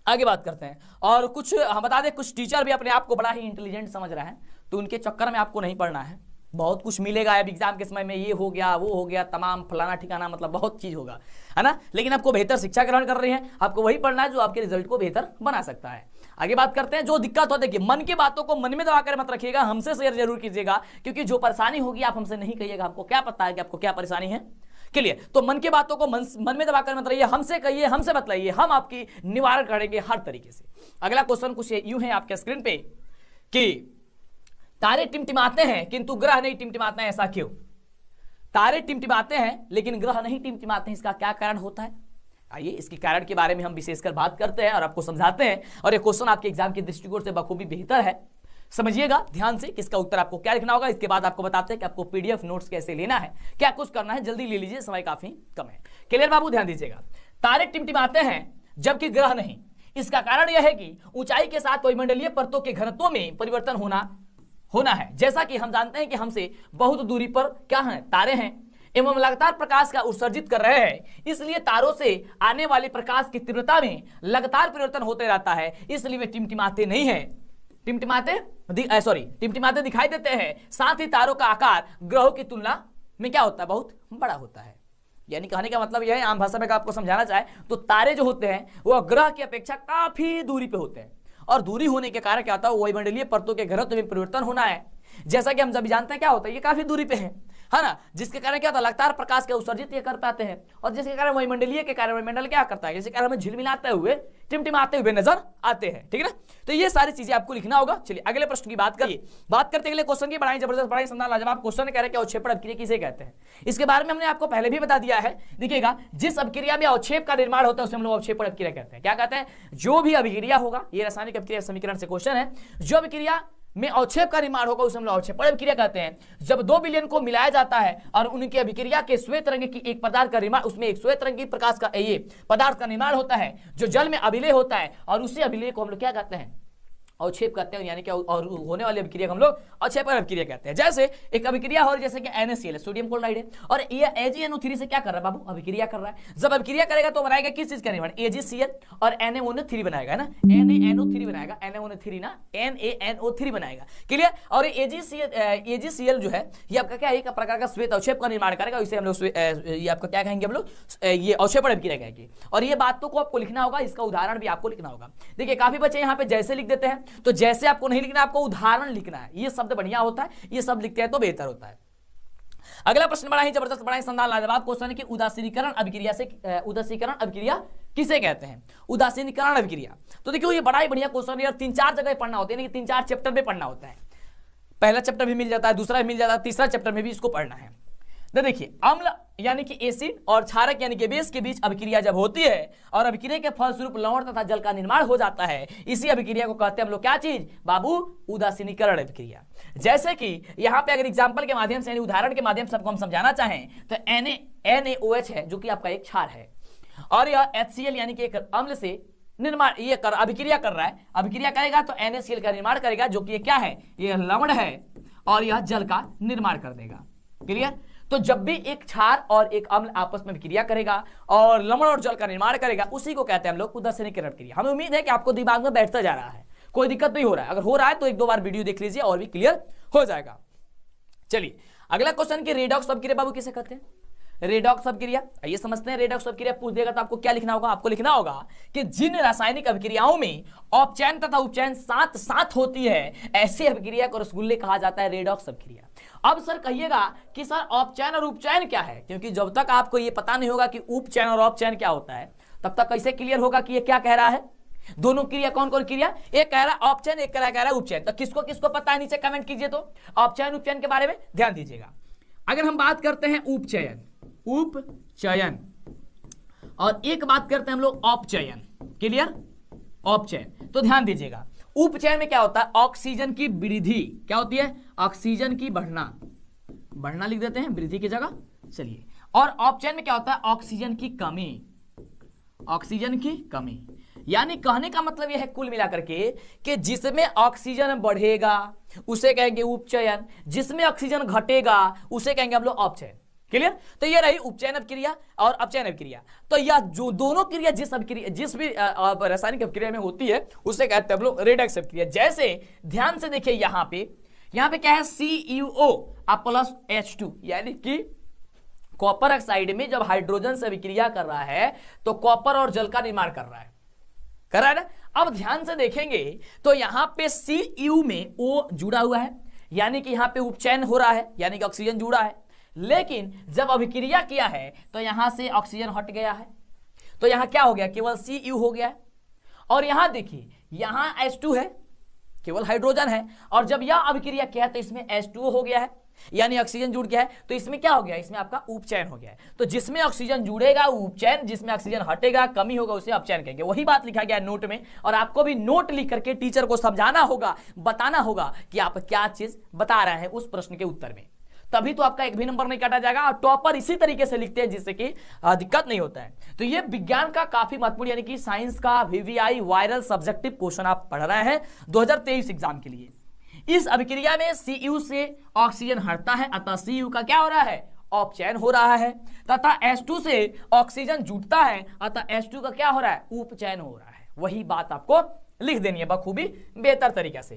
आगे बात करते हैं। और कुछ हम बता दें, कुछ टीचर भी अपने आप को बड़ा ही इंटेलिजेंट समझ रहे हैं, तो उनके चक्कर में आपको नहीं पड़ना है। बहुत कुछ मिलेगा अब एग्जाम के समय में, ये हो गया वो हो गया, तमाम फलाना ठिकाना, मतलब बहुत चीज होगा, है ना। लेकिन आपको बेहतर शिक्षा ग्रहण कर रहे हैं, आपको वही पढ़ना है जो आपके रिजल्ट को बेहतर बना सकता है। आगे बात करते हैं। जो दिक्कत हो, देखिए मन की बातों को मन में दबा कर मत रखिएगा, हमसे शेयर जरूर कीजिएगा, क्योंकि जो परेशानी होगी आप हमसे नहीं कहिएगा, आपको क्या पता है कि आपको क्या परेशानी है। क्लियर, तो मन की बातों को मन में दबाकर मत रहिए, हमसे कहिए, हमसे बतलाइए, हम आपकी निवारण करेंगे हर तरीके से। अगला क्वेश्चन कुछ यूं है आपके स्क्रीन पे कि तारे टिमटिमाते हैं किंतु ग्रह नहीं टिमटिमाते हैं, ऐसा क्यों। तारे टिमटिमाते हैं लेकिन ग्रह नहीं टिमटिमाते हैं, इसका क्या कारण होता है। आइए इसके कारण के बारे में हम विशेषकर बात करते हैं और आपको समझाते हैं। और ये क्वेश्चन आपके एग्जाम के दृष्टिकोण से बखूबी बेहतर है, समझिएगा ध्यान से किसका उत्तर आपको क्या लिखना होगा। इसके बाद आपको बताते हैं कि आपको पीडीएफ नोट्स कैसे लेना है, क्या कुछ करना है, जल्दी ले लीजिए, समय काफी कम है। क्लियर बाबू, ध्यान दीजिएगा। तारे टिमटिमाते हैं जबकि ग्रह नहीं, इसका कारण यह है कि ऊंचाई के साथ वायुमंडलीय परतों के घनत्व में परिवर्तन होना है। जैसा कि हम जानते हैं कि हमसे बहुत दूरी पर क्या है, तारे हैं एवं लगातार प्रकाश का उत्सर्जित कर रहे हैं, इसलिए तारों से आने वाले प्रकाश की तीव्रता में लगातार परिवर्तन होते रहता है, इसलिए वे टिमटिमाते नहीं है। टिमटिमाते दिखाई देते हैं, साथ ही तारों का आकार ग्रहों की तुलना में क्या होता है, बहुत बड़ा होता है। यानी कहने का मतलब यह है, आम भाषा में आपको समझाना चाहे तो तारे जो होते हैं वो ग्रह की अपेक्षा काफी दूरी पे होते हैं, और दूरी होने के कारण क्या होता है, वायुमंडलीय परतों के घनत्व में परिवर्तन होना है। जैसा कि हम सभी जानते हैं क्या होता है, ये काफी दूरी पे है ना, जिसके कारण क्या होता है, लगातार प्रकाश का उत्सर्जित ये कर पाते हैं, और जिसके कारण वायुमंडलीय के कारण वायुमंडल क्या करता है, जिसके कारण हमें झिलमिलाते हुए टिमटिमाते हुए नजर आते हैं। ठीक है ना, तो ये सारी चीजें आपको लिखना होगा। चलिए अगले प्रश्न की बात करिए। बात करते अगले क्वेश्चन की, बड़ा जबरदस्त, बड़ा शानदार लाजवाब क्वेश्चन कह रहे हैं अवक्षेपण अभिक्रिया किसे कहते हैं। इसके बारे में हमने आपको पहले भी बता दिया है। देखिएगा, जिस अभिक्रिया में अवक्षेप का निर्माण होता है उसे हम लोग अवक्षेपण अभिक्रिया कहते हैं। क्या कहते हैं, जो भी अभिक्रिया होगा, ये रासायनिक अभिक्रिया समीकरण से क्वेश्चन है, जो अभिक्रिया में अवक्षेप का निर्माण होगा उसे हम लोग अवक्षेपण अभिक्रिया कहते हैं। जब 2 विलयन को मिलाया जाता है और उनकी अभिक्रिया के श्वेत रंग की एक पदार्थ का निर्माण, उसमें एक श्वेत रंग की प्रकाश का ये पदार्थ का निर्माण होता है जो जल में अभिलय होता है, और उसी अभिलय को हम लोग क्या कहते हैं, अवक्षेप करते हैं। यानी कि और होने वाली अभिक्रिया हम लोग अवक्षेपण अभिक्रिया कहते हैं। जैसे एक अभिक्रिया हो रही है, जैसे कि NaCl सोडियम क्लोराइड है, और ये AgNO3 से क्या कर रहा है बाबू, अभिक्रिया कर रहा है। जब अभिक्रिया करेगा तो बनाएगा किस चीज का निर्माण, AgCl और NaNO3 बनाएगा, है ना, NaNO3 बनाएगा, NaNO3 ना NaNO3 बनाएगा। क्लियर। और AgCl जो है ये आपका क्या है, एक प्रकार का श्वेत अवक्षेप का निर्माण करेगा, इसे हम लोग ये आपका क्या कहेंगे, हम लोग ये अवक्षेपण अभिक्रिया कहेंगे। और ये बातों को आपको लिखना होगा, इसका उदाहरण भी आपको लिखना होगा। देखिए काफी बच्चे यहाँ पे जैसे लिख देते हैं, तो जैसे आपको नहीं लिखना, आपको उदाहरण लिखना है। ये शब्द बढ़िया होता है, ये शब्द लिखते हैं तो बेहतर होता है। अगला प्रश्न बड़ा ही जबरदस्त, बड़ा ही शानदार लाजवाब क्वेश्चन है कि उदासीनीकरण अभिक्रिया किसे कहते हैं? उदासीनीकरण अभिक्रिया। तो देखिए ये बड़ा ही बढ़िया क्वेश्चन है, 3-4 जगह पढ़ना होता है, 3-4 चैप्टर में पढ़ना होता है। पहला चैप्टर भी मिल जाता है, दूसरा भी मिल जाता है, तीसरा चैप्टर में भी इसको पढ़ना है। तो देखिए अम्ल यानी कि एसिड और क्षारक यानी कि बेस के बीच अभिक्रिया जब होती है और अभिक्रिया के फलस्वरूप लवण तथा जल का निर्माण हो जाता है, इसी अभिक्रिया को कहते हैं हम लोग क्या चीज बाबू? उदासीनीकरण अभिक्रिया। जैसे कि यहाँ पे अगर एग्जाम्पल के माध्यम से, उदाहरण के माध्यम से आपको हम समझाना चाहें तो NaOH है जो कि आपका एक क्षार है, और यह HCl यानी कि एक अम्ल से निर्माण ये अभिक्रिया कर रहा है। अभिक्रिया करेगा तो NaCl का निर्माण करेगा जो कि ये क्या है? ये लवण है, और यह जल का निर्माण कर देगा। क्लियर? तो जब भी एक क्षार और एक अम्ल आपस में क्रिया करेगा और लवण और जल का निर्माण करेगा, उसी को कहते हैं हम लोग उदासीनीकरण क्रिया। हमें उम्मीद है कि आपको दिमाग में बैठता जा रहा है, कोई दिक्कत नहीं हो रहा है। अगर हो रहा है तो 1-2 बार वीडियो देख लीजिए और भी क्लियर हो जाएगा। चलिए अगला क्वेश्चन कि रेडॉक्स अभिक्रिया बाबू किसे कहते हैं? रेडॉक्स अभिक्रिया, आइए समझते हैं। रेडॉक्स अभिक्रिया पूछ देगा तो आपको क्या लिखना होगा? आपको लिखना होगा कि जिन रासायनिक अभिक्रियाओं में औपचयन तथा उपचयन साथ साथ होती है, ऐसी अभिक्रिया को रसगुल्ले कहा जाता है रेडॉक्स अभिक्रिया। अब सर कहिएगा कि सर औपचयन और उपचयन क्या है? क्योंकि जब तक आपको ये पता नहीं होगा कि उपचयन और औपचयन क्या होता है, तब तक कैसे क्लियर होगा कि ये क्या कह रहा है? दोनों क्रिया कौन कौन क्रिया? एक कह रहा है औपचयन, एक कह रहा है उपचयन। तो किसको किसको पता है नीचे कमेंट कीजिए तो। औपचयन उपचयन के बारे में ध्यान दीजिएगा। अगर हम बात करते हैं उपचयन और एक बात करते हैं हम लोग औपचयन, क्लियर? औपचयन तो ध्यान दीजिएगा, उपचयन में क्या होता है? ऑक्सीजन की वृद्धि क्या होती है? ऑक्सीजन की बढ़ना लिख देते हैं वृद्धि की जगह। चलिए, और औपचयन में क्या होता है? ऑक्सीजन की कमी। यानी कहने का मतलब यह है कुल मिलाकर के कि जिसमें ऑक्सीजन बढ़ेगा उसे कहेंगे उपचयन, जिसमें ऑक्सीजन घटेगा उसे कहेंगे हम लोग औपचयन। क्लियर? तो ये रही उपचयन अभिक्रिया और अपचयन अभिक्रिया। तो यह जो दोनों क्रिया जिस भी रासायनिक अभिक्रिया में होती है उसे कहते हैं हम लोग रेडॉक्स अभिक्रिया। जैसे ध्यान से देखिए यहाँ पे क्या है? CuO प्लस H2 यानी कि कॉपर ऑक्साइड में जब हाइड्रोजन से अभिक्रिया कर रहा है तो कॉपर और जल का निर्माण कर रहा है ना। अब ध्यान से देखेंगे तो यहाँ पे Cu में O जुड़ा हुआ है, यानी कि यहाँ पे उपचयन हो रहा है, यानी कि ऑक्सीजन जुड़ा है। लेकिन जब अभिक्रिया किया है तो यहां से ऑक्सीजन हट गया है, तो यहां क्या हो गया? केवल Cu हो गया है। और यहां देखिए यहां H2 है, केवल हाइड्रोजन है, और जब यह अभिक्रिया किया तो इसमें H2O हो गया है, यानी ऑक्सीजन जुड़ गया है। तो इसमें क्या हो गया? इसमें आपका उपचयन हो गया है। तो जिसमें ऑक्सीजन जुड़ेगा उपचयन, जिसमें ऑक्सीजन हटेगा कमी होगा उसे अपचयन कहेंगे। वही बात लिखा गया है नोट में, और आपको भी नोट लिख करके टीचर को समझाना होगा, बताना होगा कि आप क्या चीज बता रहे हैं उस प्रश्न के उत्तर में, तभी तो आपका एक भी नंबर नहीं काटा जाएगा। और टॉपर इसी तरीके से लिखते हैं जिससे कि दिक्कत नहीं होता है। तो ये विज्ञान का काफी महत्वपूर्ण यानी कि साइंस का VVI वायरल सब्जेक्टिव क्वेश्चन आप पढ़ रहे हैं 2023 एग्जाम के लिए। इस अभिक्रिया में Cu से ऑक्सीजन हटता है, अतः Cu का क्या हो रहा है? अपचयन हो रहा है, तथा H2 से ऑक्सीजन जुटता है, अतः H2 का क्या हो रहा है? उपचयन हो रहा है। वही बात आपको लिख देनी है बखूबी बेहतर तरीके से।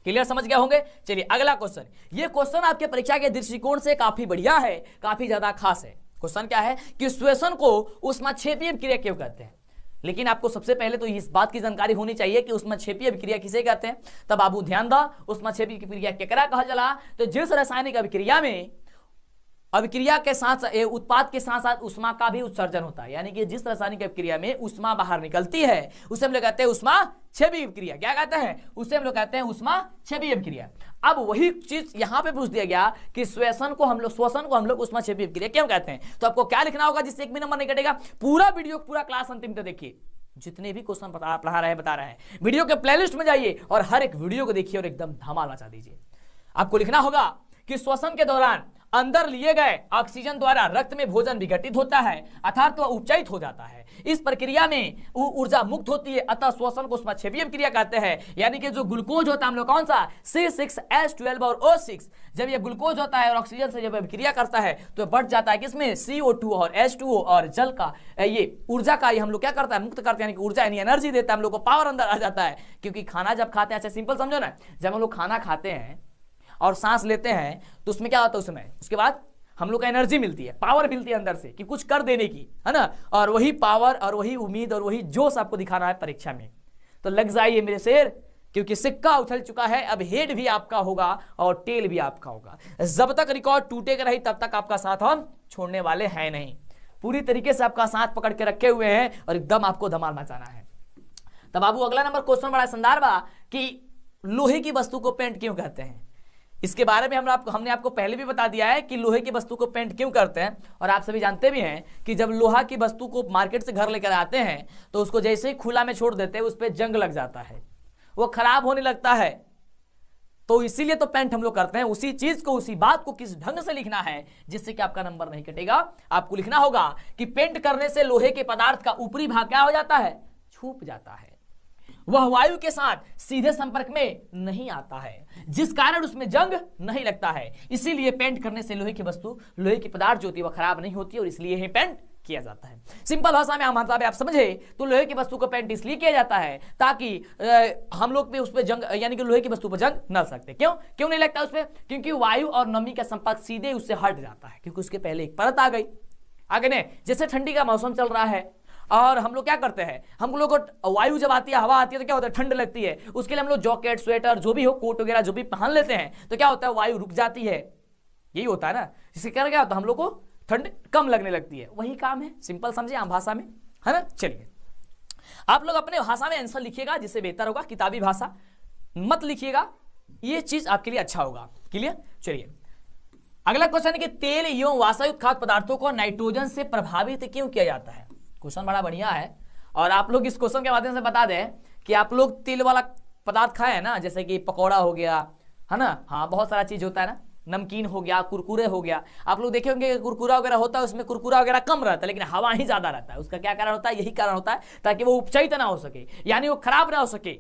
क्लियर? समझ गए होंगे। चलिए अगला क्वेश्चन। ये क्वेश्चन आपके परीक्षा के दृष्टिकोण से काफी बढ़िया है, काफी ज्यादा खास है। क्वेश्चन क्या है कि श्वेसन को ऊष्माक्षेपीय अभिक्रिया क्यों कहते हैं? लेकिन आपको सबसे पहले तो इस बात की जानकारी होनी चाहिए कि ऊष्माक्षेपीय अभिक्रिया किसे कहते हैं। तब बाबू ध्यान दो, ऊष्माक्षेपीय अभिक्रिया केकरा कहा जाला? तो जिस रासायनिक अभिक्रिया में अभिक्रिया के साथ उत्पाद के साथ साथ उष्मा का भी उत्सर्जन होता है, यानी कि जिस रासायनिक अभिक्रिया में उष्मा बाहर निकलती है उसे हम लोग कहते हैं ऊष्माक्षेपीय अभिक्रिया। क्या कहते हैं? उसे हम लोग कहते हैं ऊष्माक्षेपीय अभिक्रिया। अब वही चीज यहां पे पूछ दिया गया कि श्वसन को हम लोग ऊष्माक्षेपीय अभिक्रिया क्यों कहते हैं। तो आपको क्या लिखना होगा जिससे एक भी नंबर नहीं कटेगा? पूरा वीडियो, पूरा क्लास अंतिम तक देखिए, जितने भी क्वेश्चन पढ़ा रहे हैं, बता रहे हैं, वीडियो के प्लेलिस्ट में जाइए और हर एक वीडियो को देखिए और एकदम धमाल मचा दीजिए। आपको लिखना होगा कि श्वसन के दौरान अंदर लिए गए ऑक्सीजन द्वारा रक्त में भोजन विघटित होता है, अर्थात वह उपचयित हो जाता है। इस प्रक्रिया में ऊर्जा मुक्त होती है, अतः श्वसन को ऊष्माक्षेपीय अभिक्रिया कहते हैं। यानी कि जो ग्लूकोज होता है हम लोग कौन सा? C6H12 और O6, जब ये ग्लूकोज होता है और ऑक्सीजन से जब अभिक्रिया करता है तो बढ़ जाता है किसमें? CO2 और H2O, और जल का ये ऊर्जा का हम लोग क्या करता है? मुक्त करते हैं, यानी कि ऊर्जा यानी एनर्जी देता है, हम लोग को पावर अंदर आ जाता है। क्योंकि खाना जब खाते हैं, अच्छा सिंपल समझो ना, जब हम लोग खाना खाते हैं और सांस लेते हैं तो उसमें क्या होता है? उसके बाद हम लोग को एनर्जी मिलती है, पावर मिलती है अंदर से कि कुछ कर देने की, है ना। और वही पावर और वही उम्मीद और वही जोश आपको दिखाना है परीक्षा में। तो लग जाइए मेरे शेर, क्योंकि सिक्का उछल चुका है, अब हेड भी आपका होगा और टेल भी आपका होगा। जब तक रिकॉर्ड टूटेगा नहीं तब तक आपका साथ हम छोड़ने वाले हैं नहीं। पूरी तरीके से आपका साथ पकड़ के रखे हुए हैं और एकदम आपको धमाल मचाना है। तब बाबू अगला नंबर क्वेश्चन बड़ा शानदार बा कि लोहे की वस्तु को पेंट क्यों कहते हैं। इसके बारे में हमने आपको पहले भी बता दिया है कि लोहे की वस्तु को पेंट क्यों करते हैं। और आप सभी जानते भी हैं कि जब लोहा की वस्तु को मार्केट से घर लेकर आते हैं तो उसको जैसे ही खुला में छोड़ देते हैं उस पर जंग लग जाता है, वो खराब होने लगता है। तो इसीलिए तो पेंट हम लोग करते हैं। उसी चीज को, उसी बात को किस ढंग से लिखना है जिससे कि आपका नंबर नहीं कटेगा। आपको लिखना होगा कि पेंट करने से लोहे के पदार्थ का ऊपरी भाग क्या हो जाता है, छूप जाता है, वह वायु के साथ सीधे संपर्क में नहीं आता है, जिस कारण उसमें जंग नहीं लगता है। इसीलिए पेंट करने से लोहे की वस्तु, लोहे की पदार्थ जो होती है वह खराब नहीं होती और इसलिए ही पेंट किया जाता है। सिंपल भाषा में आप समझे तो लोहे की वस्तु को पेंट इसलिए किया जाता है ताकि हम लोग पे उस पे जंग, यानी कि लोहे की वस्तु पर जंग न सकते। क्यों नहीं लगता उस पे? क्योंकि वायु और नमी का संपर्क सीधे उससे हट जाता है, क्योंकि उसके पहले एक परत आ गई। आगे ने जैसे ठंडी का मौसम चल रहा है और हम लोग क्या करते हैं, हम लोग को वायु जब आती है, हवा आती है तो क्या होता है, ठंड लगती है। उसके लिए हम लोग जैकेट, स्वेटर, जो भी हो, कोट वगैरह जो भी पहन लेते हैं तो क्या होता है, वायु रुक जाती है। यही होता है ना, इससे क्या होता है, हम लोग को ठंड कम लगने लगती है। वही काम है, सिंपल समझे आम भाषा में, है ना। चलिए आप लोग अपने भाषा में आंसर लिखिएगा जिससे बेहतर होगा, किताबी भाषा मत लिखिएगा, ये चीज आपके लिए अच्छा होगा। क्लियर। चलिए अगला क्वेश्चन है कि तेल एवं वाष्पयुक्त खाद्य पदार्थों को नाइट्रोजन से प्रभावित क्यों किया जाता है। क्वेश्चन बड़ा बढ़िया है और आप लोग इस क्वेश्चन के माध्यम से बता दें कि आप लोग तेल वाला पदार्थ खाए हैं ना, जैसे कि पकौड़ा हो गया, है ना, हाँ बहुत सारा चीज होता है ना, नमकीन हो गया, कुरकुरे हो गया। आप लोग देखे होंगे कुरकुरा वगैरह होता है, उसमें कुरकुरा वगैरह कम रहता है लेकिन हवा ही ज्यादा रहता है। उसका क्या कारण होता है, यही कारण होता है ताकि वो उपचयित ना हो सके, यानी वो खराब ना हो सके,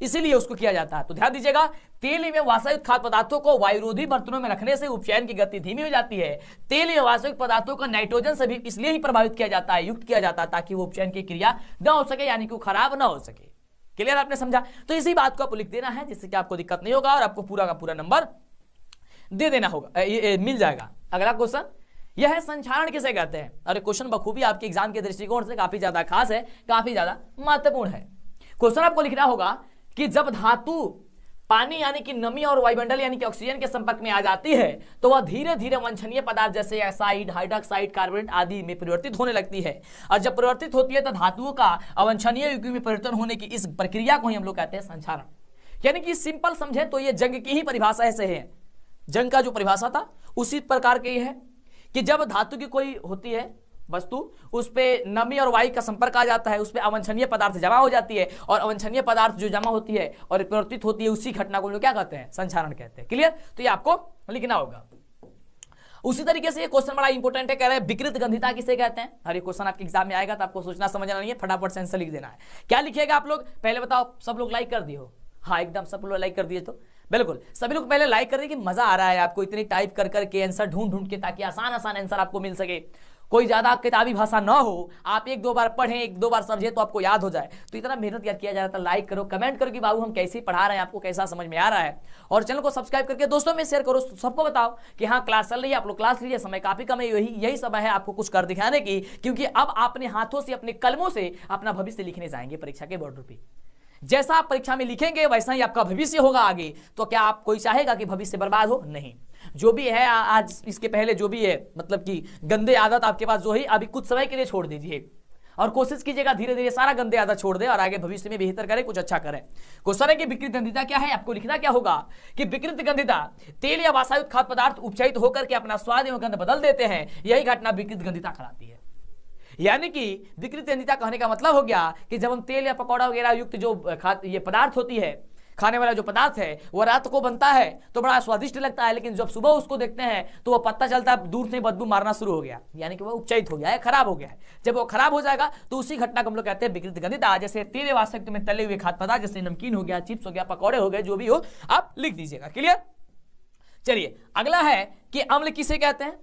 इसीलिए उसको किया जाता है। तो ध्यान दीजिएगा, तेल एवं वाष्पयुक्त खाद्य पदार्थों को वायुरोधी बर्तनों में रखने से उपचयन की गति धीमी हो जाती है। तेल एवं वाष्पयुक्त पदार्थों को नाइट्रोजन से भी इसलिए ही प्रभावित किया जाता है, युक्त किया जाता है ताकि वो उपचयन की क्रिया न हो सके, यानी कि वो खराब ना हो सके। क्लियर, आपने समझा। तो इसी बात को आपको लिख देना है जिससे कि आपको दिक्कत नहीं होगा और आपको पूरा का पूरा नंबर दे देना होगा, मिल जाएगा। अगला क्वेश्चन यह है, संक्षारण किसे कहते हैं। अरे क्वेश्चन बखूबी आपके एग्जाम के दृष्टिकोण से काफी ज्यादा खास है, काफी ज्यादा महत्वपूर्ण है। क्वेश्चन आपको लिखना होगा कि जब धातु पानी यानी कि नमी और वायुमंडल यानी कि ऑक्सीजन के संपर्क में आ जाती है तो वह धीरे धीरे वांछनीय पदार्थ जैसे एसाइड, हाइड्रोक्साइड, कार्बोनेट आदि में परिवर्तित होने लगती है। और जब परिवर्तित होती है तो धातुओं का अवांछनीय युग्म में परिवर्तन होने की इस प्रक्रिया को ही हम लोग कहते हैं संक्षारण। यानी कि सिंपल समझे तो ये जंग की ही परिभाषा ऐसे है, जंग का जो परिभाषा था उसी प्रकार के है कि जब धातु की कोई होती है वस्तु, उस पे नमी और वायु का संपर्क आ जाता है, उस पे अवांछनीय पदार्थ जमा हो जाती है और अवांछनीय पदार्थ जो जमा होती है और परिवर्तित होती है, उसी घटना को लोग क्या कहते हैं, संक्षारण कहते हैं। क्लियर। तो ये आपको लिखना होगा। उसी तरीके से ये क्वेश्चन बड़ा इंपॉर्टेंट है, कह रहे हैं विकृत गंधिता किसे कहते हैं। हर एक क्वेश्चन आपके एग्जाम में आएगा तो आपको सोचना समझना नहीं है, फटाफट से आंसर लिख देना है। क्या लिखिएगा आप लोग, पहले बताओ, सब लोग लाइक कर दिए हो? हाँ एकदम सब लोग लाइक कर दिए। तो बिल्कुल सभी लोग पहले लाइक कर दिए कि मजा आ रहा है आपको इतनी टाइप कर करके आंसर ढूंढ ढूंढ के, ताकि आसान आसान आंसर आपको मिल सके, कोई ज्यादा किताबी भाषा ना हो, आप एक दो बार पढ़ें, एक दो बार समझे तो आपको याद हो जाए। तो इतना मेहनत किया जा रहा था। लाइक करो, कमेंट करो कि बाबू हम कैसे पढ़ा रहे हैं, आपको कैसा समझ में आ रहा है, और चैनल को सब्सक्राइब करके दोस्तों में शेयर करो, सबको बताओ कि हाँ क्लास चल रही है, आप लोग क्लास लीजिए, समय काफी कम है, यही समय है आपको कुछ कर दिखाने की, क्योंकि अब अपने हाथों से, अपने कलमों से अपना भविष्य लिखने जाएंगे परीक्षा के बॉर्डर पे। जैसा आप परीक्षा में लिखेंगे वैसा ही आपका भविष्य होगा आगे। तो क्या आप कोई चाहेगा कि भविष्य बर्बाद हो? नहीं। जो भी है आज, इसके पहले जो भी है, मतलब कि गंदे आदत आपके पास जो है अभी कुछ समय के लिए छोड़ दीजिए और कोशिश कीजिएगा धीरे धीरे सारा गंदे आदत छोड़ दे और आगे भविष्य में बेहतर करे, कुछ अच्छा करे। क्वेश्चन है कि विकृत गंधिता क्या है। आपको लिखना क्या होगा कि विकृत गंधिता, तेल या वाष्पयुक्त खाद्य पदार्थ उपचयित होकर के अपना स्वाद एवं गंध बदल देते हैं, यही घटना विकृत गंधिता कहलाती है। यानी कि विकृत गंधिता कहने का मतलब हो गया कि जब हम तेल या पकौड़ा वगैरह युक्त जो ये पदार्थ होती है, खाने वाला जो पदार्थ है, वो रात को बनता है तो बड़ा स्वादिष्ट लगता है, लेकिन जब सुबह उसको देखते हैं तो वो पता चलता है दूर से बदबू मारना शुरू हो गया, यानी कि वो उपचयित हो गया है, खराब हो गया है। जब वो खराब हो जाएगा तो उसी घटना को हम लोग कहते हैं विकृत गंधिता। जैसे तेल वाष्पयुक्त में तले हुए खाद्य पदार्थ, जैसे नमकीन हो गया, चिप्स हो गया, पकौड़े हो गए, जो भी हो आप लिख दीजिएगा। क्लियर। चलिए अगला है कि अम्ल किसे कहते हैं।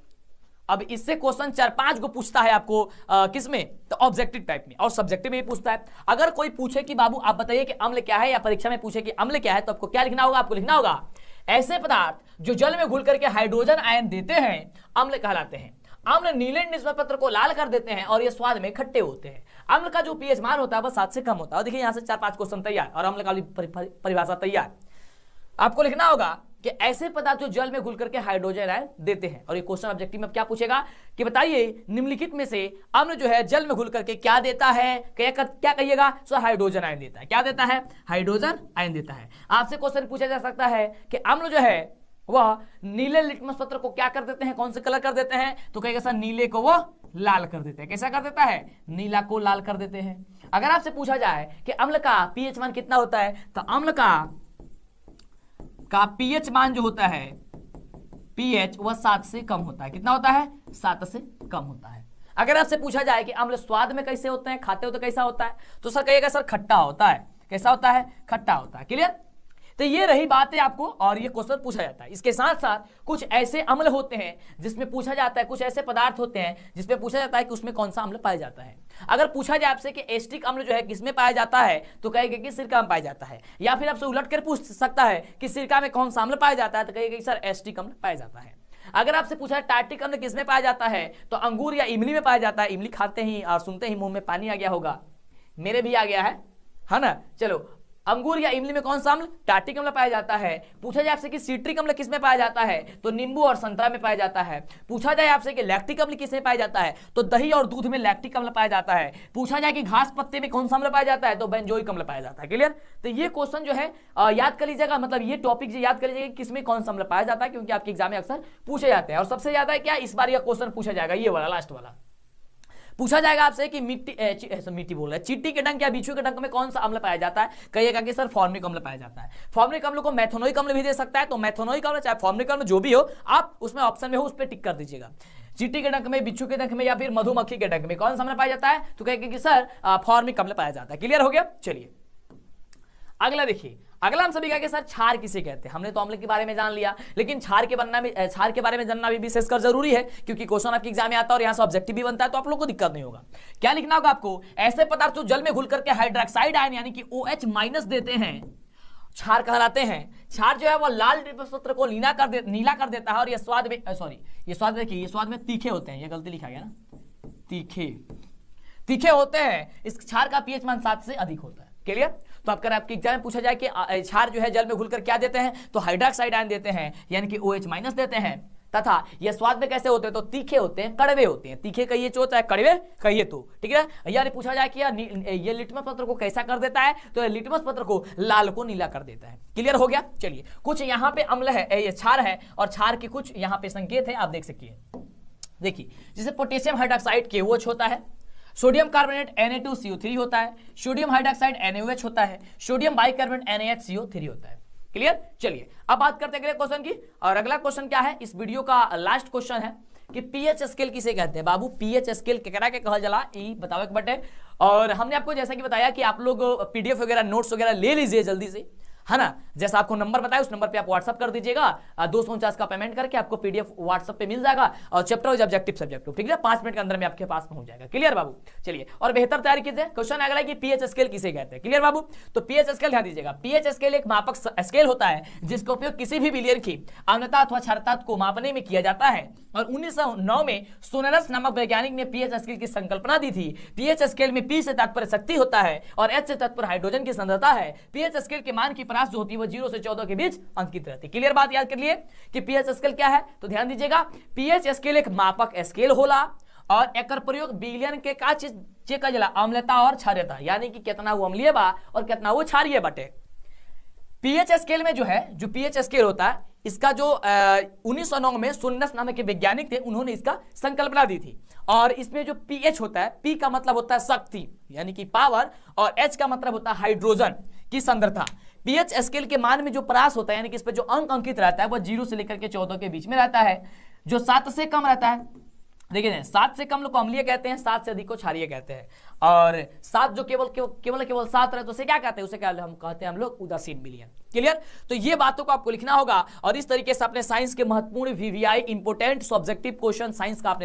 अब इससे क्वेश्चन 4-5 को पूछता है आपको, किसमें, तो ऑब्जेक्टिव टाइप में और सब्जेक्टिव में भी पूछता है। अगर कोई पूछे कि बाबू आप बताइए कि अम्ल क्या है, या परीक्षा में पूछे कि अम्ल क्या है, तो आपको क्या लिखना होगा, आपको लिखना होगा ऐसे पदार्थ जो जल में घुल करके हाइड्रोजन आयन देते हैं अम्ल कहलाते हैं। अम्ल नीले निस्बत पत्र को लाल कर देते हैं और ये स्वाद में खट्टे होते हैं। अम्ल का जो पीएच मान होता है वह 7 से कम होता है। और देखिए यहां से 4-5 क्वेश्चन तैयार और अम्ल का परिभाषा तैयार। आपको लिखना होगा कि ऐसे पदार्थ जो जल में घुल करके हाइड्रोजन आयन देते हैं। और ये क्वेश्चन ऑब्जेक्टिव में क्या पूछेगा कि बताइए निम्नलिखित में से अम्ल जो है जल में घुल करके क्या देता है, क्या कहिएगा, सो हाइड्रोजन आयन देता है। क्या देता है? हाइड्रोजन आयन देता है। आपसे क्वेश्चन पूछा जा सकता है कि अम्ल जो है वह नीले लिटमस पत्र को क्या कर देते हैं, कौन से कलर कर देते हैं, तो कहेगा सर नीले को वो लाल कर देते हैं। कैसा कर देता है? नीला को लाल कर देते हैं। अगर आपसे पूछा जाए कि अम्ल का पीएच मान कितना होता है, तो अम्ल का पीएच मान जो होता है, पीएच वह 7 से कम होता है। कितना होता है? 7 से कम होता है। अगर आपसे पूछा जाए कि अम्ल स्वाद में कैसे होते हैं, खाते हो तो कैसा होता है, तो सर कहिएगा सर खट्टा होता है। कैसा होता है? खट्टा होता है। क्लियर? तो ये रही बात है आपको, और ये क्वेश्चन पूछा जाता है। इसके साथ साथ कुछ ऐसे अम्ल होते हैं जिसमें पूछा जाता है, कुछ ऐसे पदार्थ होते हैं जिसमें पूछा जाता है कि उसमें कौन सा अम्ल पाया जाता है। अगर पूछा जाए आपसे कि एस्टिक अम्ल जो है किसमें पाया जाता है, तो कहेगा कि सिरका में पाया जाता है। या फिर आपसे उलट कर पूछ सकता है कि सिरका में कौन सा अम्ल पाया जाता है, तो कहेगा कि सर एस्टिक अम्ल पाया जाता है। अगर आपसे पूछा है टार्टिक अम्ल किसमें पाया जाता है, तो अंगूर या इमली में पाया जाता है। इमली खाते ही और सुनते ही मुंह में पानी आ गया होगा, मेरे भी आ गया है ना। चलो, अंगूर या इमली में कौन सा अम्ल? टार्टिक अम्ल पाया जाता है। पूछा जाए आपसे कि सिट्रिक अम्ल किसमें पाया जाता है, तो नींबू और संतरा में पाया जाता है। पूछा जाए आपसे कि लैक्टिक अम्ल किसमें पाया जाता है, तो दही और दूध में लैक्टिक अम्ल पाया जाता है। पूछा जाए कि घास पत्ते में कौन सा अम्ल पाया जाता है, तो बेंजोइक अम्ल पाया जाता है। क्लियर? तो ये क्वेश्चन जो है याद कर लीजिएगा, मतलब ये टॉपिक जो याद कर लीजिएगा किसमें कौन सा अम्ल पाया जाता है, क्योंकि आपके एग्जाम में अक्सर पूछे जाते हैं। और सबसे ज्यादा क्या इस बार यह क्वेश्चन पूछा जाएगा, ये वाला लास्ट वाला पूछा जाएगा आपसे कि मिट्टी बोल रहा है, चींटी के डंक या बिच्छू के डंक में कौन सा अम्ल पाया जाता है, कहिएगा कि सर फॉर्मिक अम्ल पाया जाता है। फॉर्मिक अम्ल को मेथनोइक अम्ल भी दे सकता है, तो मेथनोइक अम्ल चाहे फॉर्मिक अम्ल जो भी हो, आप उसमें ऑप्शन में हो उस पर टिक कर दीजिएगा। चींटी के डंक में, बिच्छू के डंक में या फिर मधुमक्खी के डंक में कौन सा अम्ल पाया जाता है, तो कहेगा कि सर फॉर्मिक अम्ल पाया जाता है। क्लियर हो गया? चलिए अगला देखिए। अगला हम सभी का कि सर क्षार किसे कहते हैं। हमने तो अम्ल के बारे में जान लिया, लेकिन क्षार के बारे में जानना भी विशेषकर जरूरी है, क्योंकि क्वेश्चन आपके एग्जाम में आता है और यहां से ऑब्जेक्टिव भी बनता है, तो आप लोगों को दिक्कत नहीं होगा। क्या लिखना होगा आपको? ऐसे पदार्थ जो जल में घुल करके हाइड्रोक्साइड आयन यानी कि OH- देते हैं, क्षार कहलाते हैं। क्षार जो है वो लाल पत्र को नीला कर देता है। और ये स्वाद में ये स्वाद में तीखे होते हैं। ये गलती लिखा गया ना, तीखे होते हैं। इस क्षार का पीएच मान 7 से अधिक होता है। क्लियर? तो अगर आपके एग्जाम में पूछा जाए कि क्षार जो है जल में घुलकर क्या देते हैं, तो हाइड्रोक्साइड आयन देते हैं, यानी कि OH- देते हैं। तथा ये स्वाद में कैसे होते हैं, तो तीखे होते हैं, कड़वे होते हैं। तीखे कहिए तो चाहे कड़वे कहिए तो, ठीक है। यानी पूछा जाए कि ये लिटमस पत्र को कैसा कर देता है, तो लिटमस पत्र को लाल को नीला कर देता है। क्लियर हो गया? चलिए, कुछ यहाँ पे अम्ल है, ये क्षार है, और क्षार के कुछ यहाँ पे संकेत है, आप देख सकिए। देखिए, जैसे पोटेशियम हाइड्रोक्साइड KOH होता है, सोडियम कार्बोनेट Na2CO3 होता है, सोडियम हाइड्रोक्साइड NaOH होता है, सोडियम बाइकार्बोनेट NaHCO3 होता है। क्लियर? चलिए अब बात करते हैं अगले क्वेश्चन की। और अगला क्वेश्चन क्या है, इस वीडियो का लास्ट क्वेश्चन है कि पीएच स्केल किसे कहते हैं। बाबू पीएच स्केल केकरा के कहल जाला, ई बताओ एक बटे। और हमने आपको जैसा कि बताया कि आप लोग पीडीएफ वगैरह नोट्स वगैरह ले लीजिए जल्दी से, है ना। जैसा आपको नंबर बताया उस नंबर पे आप व्हाट्सअप कर दीजिएगा, 249 का पेमेंट करके आपको पीडीएफ व्हाट्सअप पे मिल जाएगा। और चैप्टर वाइज ऑब्जेक्टिव सब्जेक्टिव, ठीक है, 5 मिनट के अंदर में आपके पास पहुंच जाएगा। क्लियर बाबू? चलिए, और बेहतर तैयारी कीजिए। क्वेश्चन अगला है कि पीएच स्केल किसे कहते हैं। क्लियर बाबू? तो पीएच स्केल ध्यान दीजिएगा। पीएच स्केल एक मापक स्केल होता है जिसका उपयोग किसी भी विलयन की अम्लता अथवा क्षारता को मापने में किया जाता है। और 1909 में सोनेरस नामक वैज्ञानिक ने पीएच स्केल की संकल्पना दी थी। पीएच स्केल में पी से तात्पर्य शक्ति होता है और एच से तात्पर्य हाइड्रोजन की सांद्रता है। पीएच स्केल के मान की परास जो होती है वो 0 से 14 के बीच अंकित रहती है। क्लियर बात? याद कर लिए कि पीएच स्केल क्या है, तो ध्यान दीजिएगा। पीएच स्केल एक मापक स्केल होला और एकर प्रयोग विलयन के का चीज चेक करेला, अम्लता और क्षारीयता, यानी कि कितना वो अम्लीय बा और कितना वो क्षारीय बाटे। पीएच स्केल में जो है, जो पीएच स्केल होता है, इसका जो 1909 में सोनेरस नामक के वैज्ञानिक थे, उन्होंने इसका संकल्पना दी थी। और इसमें जो पीएच होता है, पी का मतलब होता है शक्ति यानी कि पावर, और एच का मतलब होता है हाइड्रोजन की सांद्रता। पीएच स्केल के मान में जो परास होता है, यानी कि इस पर जो अंक अंकित रहता है वो 0 से लेकर के 14 के बीच में रहता है। जो 7 से कम रहता है, देखिए 7 से कम लोग को अम्लीय कहते हैं, 7 से अधिक को क्षारीय कहते हैं। और 7 जो केवल 7 रहे तो उसे क्या कहते हैं, उसे क्या हम कहते हैं हम लोग उदासीन विलयन। क्लियर? तो ये बातों को आपको लिखना होगा। और इस तरीके से अपने साइंस के महत्वपूर्ण VVI important subjective question science का आपने